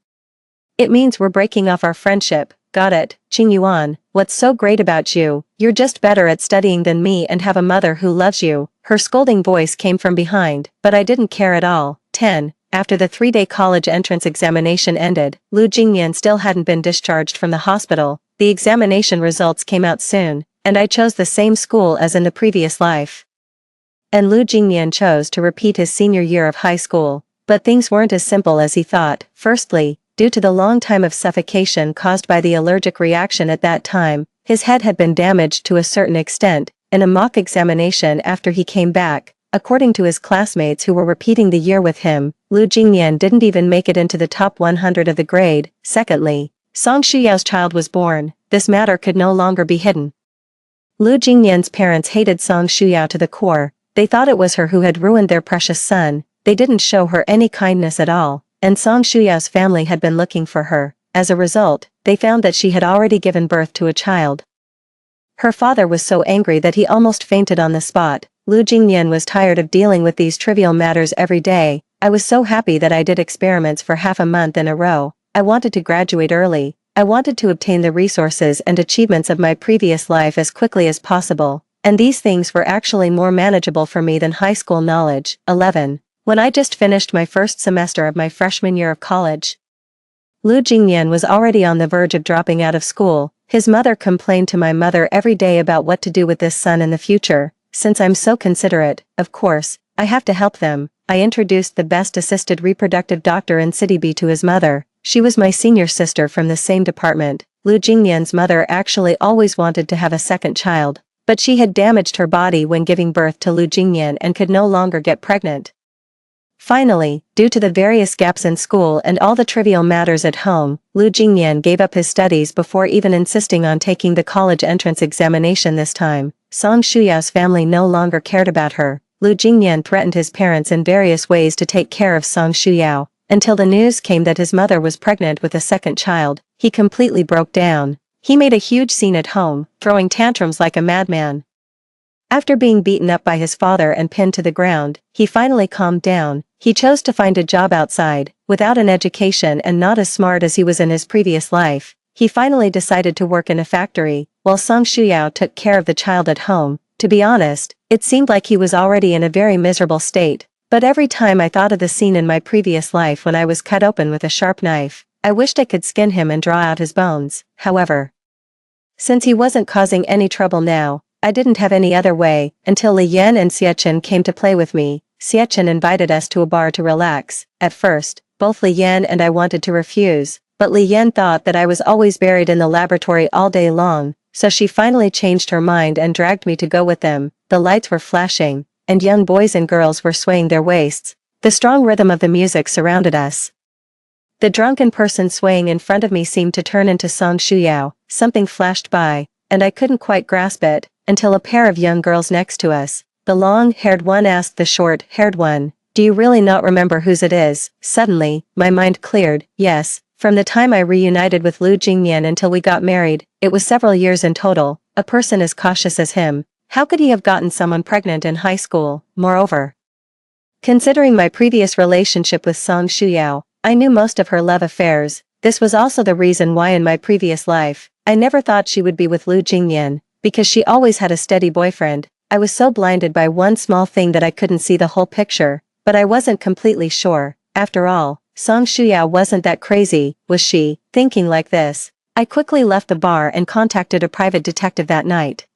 It means we're breaking off our friendship. Got it, Yuan. What's so great about you? You're just better at studying than me and have a mother who loves you. Her scolding voice came from behind, but I didn't care at all. 10. After the 3-day college entrance examination ended, Lu Jingyan still hadn't been discharged from the hospital. The examination results came out soon, and I chose the same school as in the previous life. And Lu Jingyan chose to repeat his senior year of high school. But things weren't as simple as he thought. Firstly, due to the long time of suffocation caused by the allergic reaction at that time, his head had been damaged to a certain extent. In a mock examination after he came back, according to his classmates who were repeating the year with him, Lu Jingyan didn't even make it into the top 100 of the grade. Secondly, Song Shuyao's child was born. This matter could no longer be hidden. Lu Jingyan's parents hated Song Shuyao to the core. They thought it was her who had ruined their precious son. They didn't show her any kindness at all, and Song Shuyao's family had been looking for her. As a result, they found that she had already given birth to a child. Her father was so angry that he almost fainted on the spot. Lu Jingyan was tired of dealing with these trivial matters every day. I was so happy that I did experiments for half a month in a row. I wanted to graduate early. I wanted to obtain the resources and achievements of my previous life as quickly as possible, and these things were actually more manageable for me than high school knowledge. 11. When I just finished my first semester of my freshman year of college, Lu Jingyan was already on the verge of dropping out of school. His mother complained to my mother every day about what to do with this son in the future. Since I'm so considerate, of course, I have to help them. I introduced the best assisted reproductive doctor in City B to his mother. She was my senior sister from the same department. Lu Jingyan's mother actually always wanted to have a second child, but she had damaged her body when giving birth to Lu Jingyan and could no longer get pregnant. Finally, due to the various gaps in school and all the trivial matters at home, Lu Jingyan gave up his studies before even insisting on taking the college entrance examination this time. Song Shuyao's family no longer cared about her. Lu Jingyan threatened his parents in various ways to take care of Song Shuyao. Until the news came that his mother was pregnant with a second child, he completely broke down. He made a huge scene at home, throwing tantrums like a madman. After being beaten up by his father and pinned to the ground, he finally calmed down. He chose to find a job outside. Without an education and not as smart as he was in his previous life, he finally decided to work in a factory, while Song Shuyao took care of the child at home. To be honest, it seemed like he was already in a very miserable state, but every time I thought of the scene in my previous life when I was cut open with a sharp knife, I wished I could skin him and draw out his bones. However, since he wasn't causing any trouble now, I didn't have any other way, until Li Yan and Xiechen came to play with me. Xiechen invited us to a bar to relax. At first, both Li Yan and I wanted to refuse, but Li Yan thought that I was always buried in the laboratory all day long. so she finally changed her mind and dragged me to go with them. The lights were flashing, and young boys and girls were swaying their waists. The strong rhythm of the music surrounded us. The drunken person swaying in front of me seemed to turn into Song Shuyao. Something flashed by, and I couldn't quite grasp it, until a pair of young girls next to us. The long-haired one asked the short-haired one, "Do you really not remember whose it is?" Suddenly, my mind cleared. Yes, from the time I reunited with Lu Jingyan until we got married, it was several years in total. A person as cautious as him, how could he have gotten someone pregnant in high school? Moreover, considering my previous relationship with Song Shuyao, I knew most of her love affairs. This was also the reason why in my previous life, I never thought she would be with Lu Jingyan, because she always had a steady boyfriend. I was so blinded by one small thing that I couldn't see the whole picture, but I wasn't completely sure. After all, Song Shuyao wasn't that crazy, was she? Thinking like this, I quickly left the bar and contacted a private detective that night.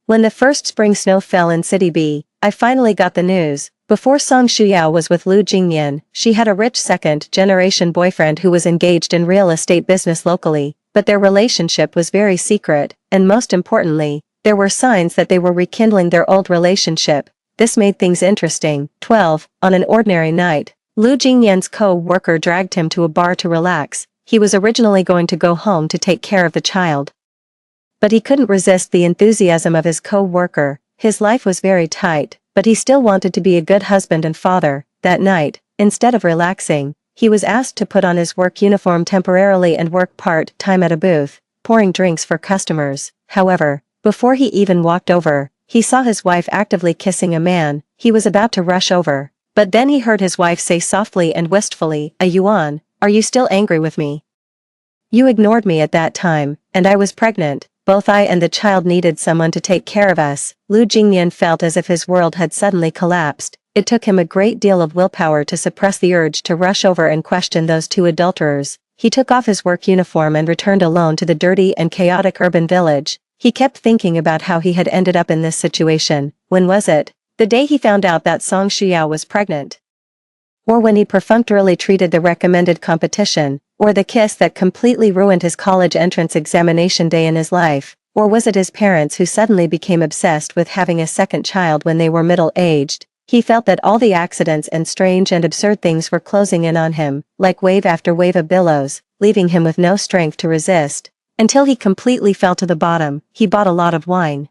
When the first spring snow fell in City B, I finally got the news. Before Song Shuyao was with Lu Jingyan, she had a rich second-generation boyfriend who was engaged in real estate business locally, but their relationship was very secret, and most importantly, there were signs that they were rekindling their old relationship. This made things interesting. 12. On an ordinary night, Lu Jingyan's co-worker dragged him to a bar to relax. He was originally going to go home to take care of the child, but he couldn't resist the enthusiasm of his co-worker. His life was very tight, but he still wanted to be a good husband and father. That night, instead of relaxing, he was asked to put on his work uniform temporarily and work part-time at a booth, pouring drinks for customers. However, before he even walked over, he saw his wife actively kissing a man. He was about to rush over, but then he heard his wife say softly and wistfully, Yuan, are you still angry with me? You ignored me at that time, and I was pregnant. Both I and the child needed someone to take care of us. Lu Jingyan felt as if his world had suddenly collapsed. It took him a great deal of willpower to suppress the urge to rush over and question those two adulterers. He took off his work uniform and returned alone to the dirty and chaotic urban village. He kept thinking about how he had ended up in this situation. When was it? The day he found out that Song Shuyao was pregnant? Or when he perfunctorily treated the recommended competition? Or the kiss that completely ruined his college entrance examination day in his life? Or was it his parents who suddenly became obsessed with having a second child when they were middle-aged? He felt that all the accidents and strange and absurd things were closing in on him, like wave after wave of billows, leaving him with no strength to resist. Until he completely fell to the bottom. He bought a lot of wine.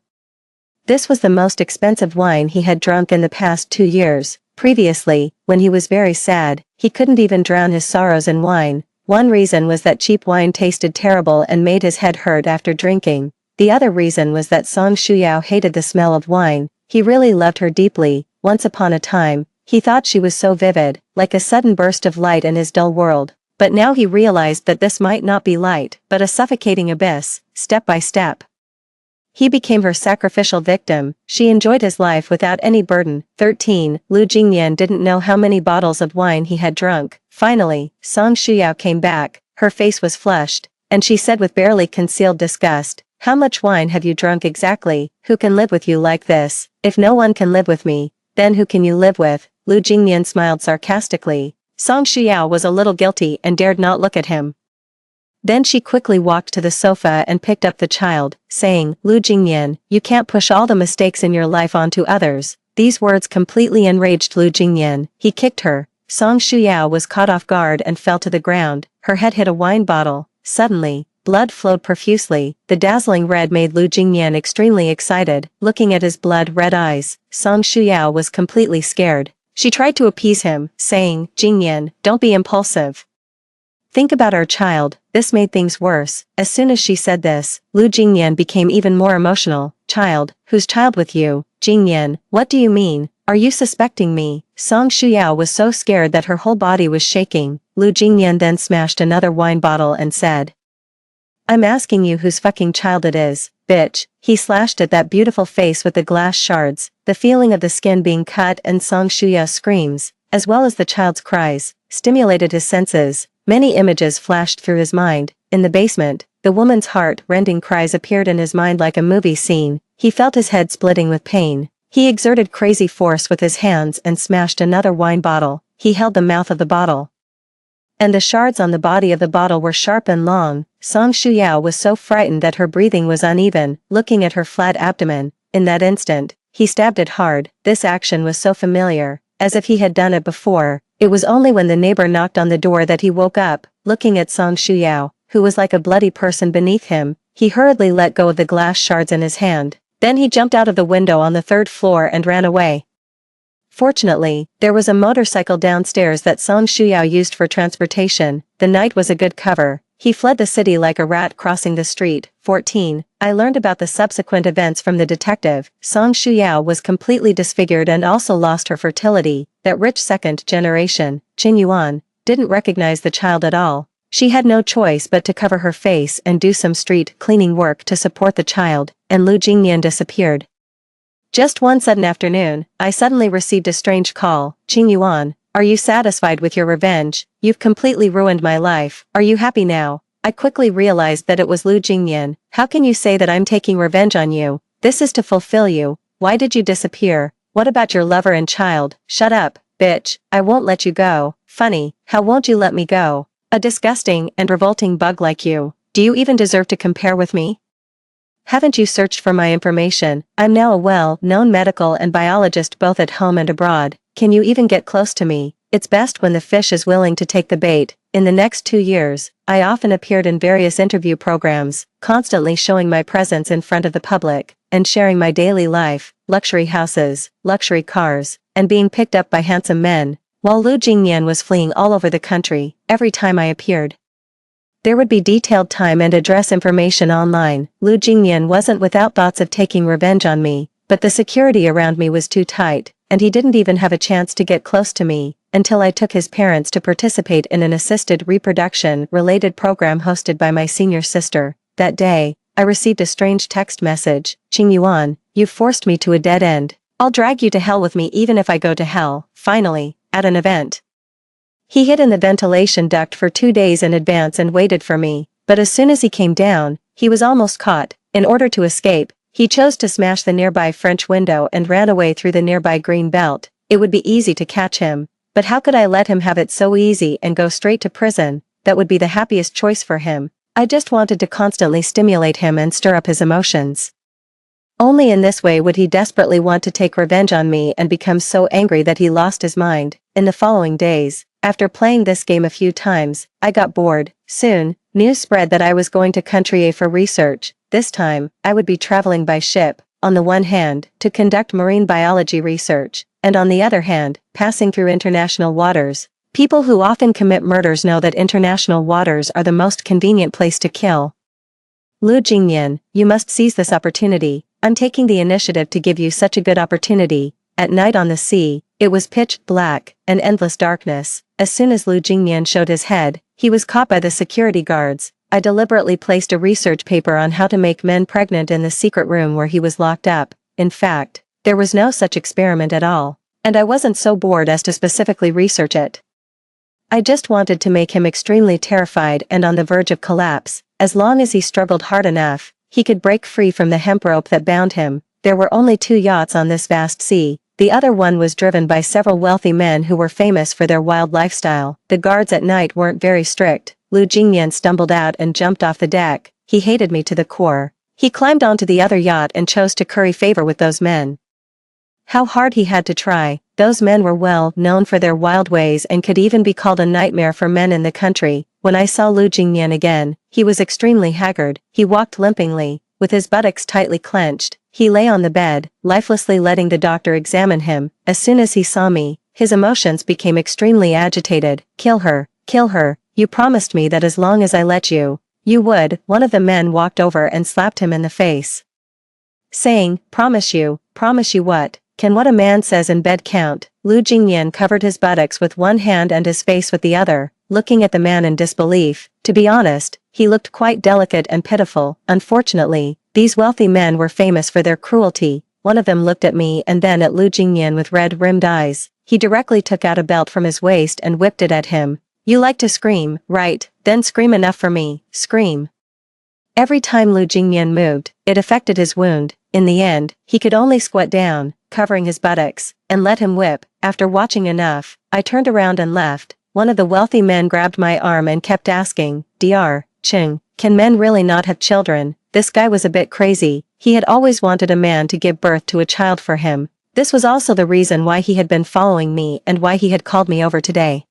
This was the most expensive wine he had drunk in the past 2 years. Previously, when he was very sad, he couldn't even drown his sorrows in wine. One reason was that cheap wine tasted terrible and made his head hurt after drinking. The other reason was that Song Shuyao hated the smell of wine. He really loved her deeply. Once upon a time, he thought she was so vivid, like a sudden burst of light in his dull world. But now he realized that this might not be light, but a suffocating abyss. Step by step, he became her sacrificial victim. She enjoyed his life without any burden. 13. Lu Jingyan didn't know how many bottles of wine he had drunk. Finally, Song Shuyao came back. Her face was flushed, and she said with barely concealed disgust, "How much wine have you drunk exactly? Who can live with you like this? If no one can live with me, then who can you live with?" Lu Jingyan smiled sarcastically. Song Shuyao was a little guilty and dared not look at him. Then she quickly walked to the sofa and picked up the child, saying, "Lu Jingyan, you can't push all the mistakes in your life onto others." These words completely enraged Lu Jingyan. He kicked her. Song Shuyao was caught off guard and fell to the ground. Her head hit a wine bottle. Suddenly, blood flowed profusely. The dazzling red made Lu Jingyan extremely excited. Looking at his blood-red eyes, Song Shuyao was completely scared. She tried to appease him, saying, "Jingyan, don't be impulsive. Think about our child." This made things worse. As soon as she said this, Lu Jingyan became even more emotional. "Child? Whose child with you? Jingyan, what do you mean? Are you suspecting me?" Song Shuyao was so scared that her whole body was shaking. Lu Jingyan then smashed another wine bottle and said, "I'm asking you whose fucking child it is, bitch." He slashed at that beautiful face with the glass shards. The feeling of the skin being cut and Song Shuya's screams, as well as the child's cries, stimulated his senses. Many images flashed through his mind. In the basement, the woman's heart-rending cries appeared in his mind like a movie scene. He felt his head splitting with pain. He exerted crazy force with his hands and smashed another wine bottle. He held the mouth of the bottle And the shards on the body of the bottle were sharp and long. Song Shuyao was so frightened that her breathing was uneven, looking at her flat abdomen. In that instant, he stabbed it hard. This action was so familiar, as if he had done it before. It was only when the neighbor knocked on the door that he woke up, looking at Song Shuyao, who was like a bloody person beneath him. He hurriedly let go of the glass shards in his hand. Then he jumped out of the window on the third floor and ran away. Fortunately, there was a motorcycle downstairs that Song Shuyao used for transportation. The night was a good cover. He fled the city like a rat crossing the street. 14. I learned about the subsequent events from the detective. Song Shuyao was completely disfigured and also lost her fertility. That rich second generation, Qin Yuan, didn't recognize the child at all. She had no choice but to cover her face and do some street cleaning work to support the child, and Lu Jingyan disappeared. Just one sudden afternoon, I suddenly received a strange call. Qing Yuan, are you satisfied with your revenge? You've completely ruined my life. Are you happy now? I quickly realized that it was Lu Jingyan. How can you say that I'm taking revenge on you? This is to fulfill you. Why did you disappear? What about your lover and child? Shut up, bitch. I won't let you go. Funny, how won't you let me go? A disgusting and revolting bug like you. Do you even deserve to compare with me? Haven't you searched for my information? I'm now a well-known medical and biologist both at home and abroad. Can you even get close to me? It's best when the fish is willing to take the bait. In the next 2 years, I often appeared in various interview programs, constantly showing my presence in front of the public, and sharing my daily life, luxury houses, luxury cars, and being picked up by handsome men, while Lu Jingyan was fleeing all over the country, every time I appeared. There would be detailed time and address information online. Lu Jingyan wasn't without thoughts of taking revenge on me, but the security around me was too tight, and he didn't even have a chance to get close to me, until I took his parents to participate in an assisted reproduction-related program hosted by my senior sister. That day, I received a strange text message. Qing Yuan, you've forced me to a dead end. I'll drag you to hell with me even if I go to hell. Finally, at an event. He hid in the ventilation duct for 2 days in advance and waited for me, but as soon as he came down, he was almost caught. In order to escape, he chose to smash the nearby French window and ran away through the nearby green belt. It would be easy to catch him, but how could I let him have it so easy and go straight to prison? That would be the happiest choice for him. I just wanted to constantly stimulate him and stir up his emotions. Only in this way would he desperately want to take revenge on me and become so angry that he lost his mind. In the following days, after playing this game a few times, I got bored. Soon, news spread that I was going to Country A for research. This time, I would be traveling by ship, on the one hand, to conduct marine biology research, and on the other hand, passing through international waters. People who often commit murders know that international waters are the most convenient place to kill. Lu Jingyan, you must seize this opportunity. I'm taking the initiative to give you such a good opportunity. At night on the sea, it was pitch black, and endless darkness. As soon as Lu Jingyan showed his head, he was caught by the security guards. I deliberately placed a research paper on how to make men pregnant in the secret room where he was locked up. In fact, there was no such experiment at all, and I wasn't so bored as to specifically research it. I just wanted to make him extremely terrified and on the verge of collapse. As long as he struggled hard enough, he could break free from the hemp rope that bound him. There were only 2 yachts on this vast sea. The other one was driven by several wealthy men who were famous for their wild lifestyle. The guards at night weren't very strict. Lu Jingyan stumbled out and jumped off the deck. He hated me to the core. He climbed onto the other yacht and chose to curry favor with those men. How hard he had to try. Those men were well known for their wild ways and could even be called a nightmare for men in the country. When I saw Lu Jingyan again, he was extremely haggard. He walked limpingly, with his buttocks tightly clenched. He lay on the bed, lifelessly letting the doctor examine him. As soon as he saw me, his emotions became extremely agitated. Kill her, kill her. You promised me that as long as I let you, you would. One of the men walked over and slapped him in the face, saying, promise you what? Can what a man says in bed count? Lu Jingyan covered his buttocks with one hand and his face with the other, looking at the man in disbelief. To be honest, he looked quite delicate and pitiful. Unfortunately, these wealthy men were famous for their cruelty. One of them looked at me and then at Lu Jingyan with red-rimmed eyes. He directly took out a belt from his waist and whipped it at him. You like to scream, right? Then scream enough for me. Scream. Every time Lu Jingyan moved, it affected his wound. In the end, he could only squat down, covering his buttocks, and let him whip. After watching enough, I turned around and left. one of the wealthy men grabbed my arm and kept asking, Dr. Ching, can men really not have children? This guy was a bit crazy. He had always wanted a man to give birth to a child for him. This was also the reason why he had been following me and why he had called me over today.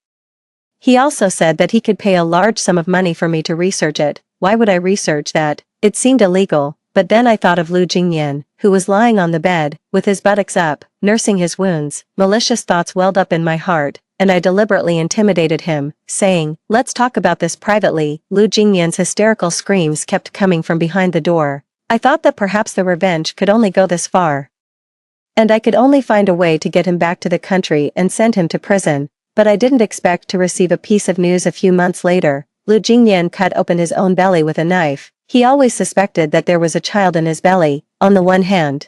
He also said that he could pay a large sum of money for me to research it. Why would I research that? It seemed illegal, but then I thought of Lu Jingyan, who was lying on the bed, with his buttocks up, nursing his wounds. Malicious thoughts welled up in my heart, and I deliberately intimidated him, saying, let's talk about this privately. Lu Jingyan's hysterical screams kept coming from behind the door. I thought that perhaps the revenge could only go this far. And I could only find a way to get him back to the country and send him to prison. But I didn't expect to receive a piece of news a few months later. Lu Jingyan cut open his own belly with a knife. He always suspected that there was a child in his belly. On the one hand,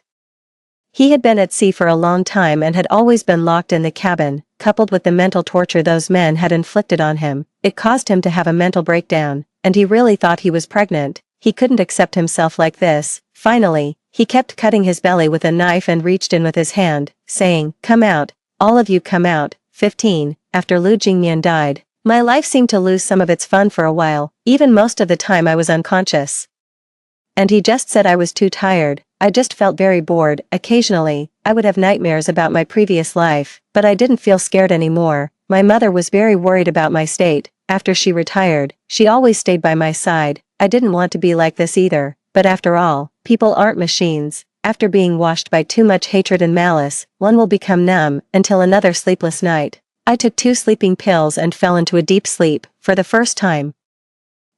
he had been at sea for a long time and had always been locked in the cabin, coupled with the mental torture those men had inflicted on him. It caused him to have a mental breakdown, and he really thought he was pregnant. He couldn't accept himself like this. Finally, he kept cutting his belly with a knife and reached in with his hand, saying, come out, all of you come out. 15. After Lu Jingyan died, my life seemed to lose some of its fun for a while, even most of the time I was unconscious. And he just said I was too tired. I just felt very bored. Occasionally, I would have nightmares about my previous life, but I didn't feel scared anymore. My mother was very worried about my state. After she retired, she always stayed by my side. I didn't want to be like this either, but after all, people aren't machines. After being washed by too much hatred and malice, one will become numb, until another sleepless night. I took 2 sleeping pills and fell into a deep sleep, for the first time.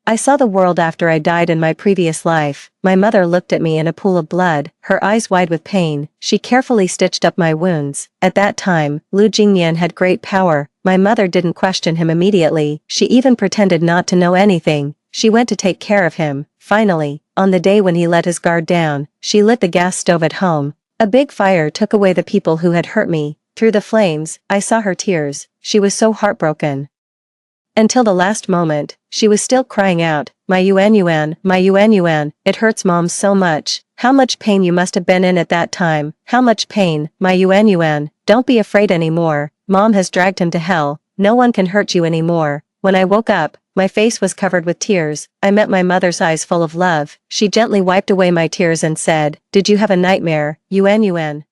I saw the world after I died in my previous life. My mother looked at me in a pool of blood, her eyes wide with pain. She carefully stitched up my wounds. At that time, Lu Jingyan had great power. My mother didn't question him immediately. She even pretended not to know anything. She went to take care of him. Finally, on the day when he let his guard down, she lit the gas stove at home. A big fire took away the people who had hurt me. Through the flames, I saw her tears. She was so heartbroken. Until the last moment, she was still crying out, my Yuan, my Yuan, it hurts mom so much. How much pain you must have been in at that time. How much pain, my Yuan, don't be afraid anymore. Mom has dragged him to hell. No one can hurt you anymore. When I woke up, my face was covered with tears. I met my mother's eyes full of love. She gently wiped away my tears and said, did you have a nightmare, Yuan?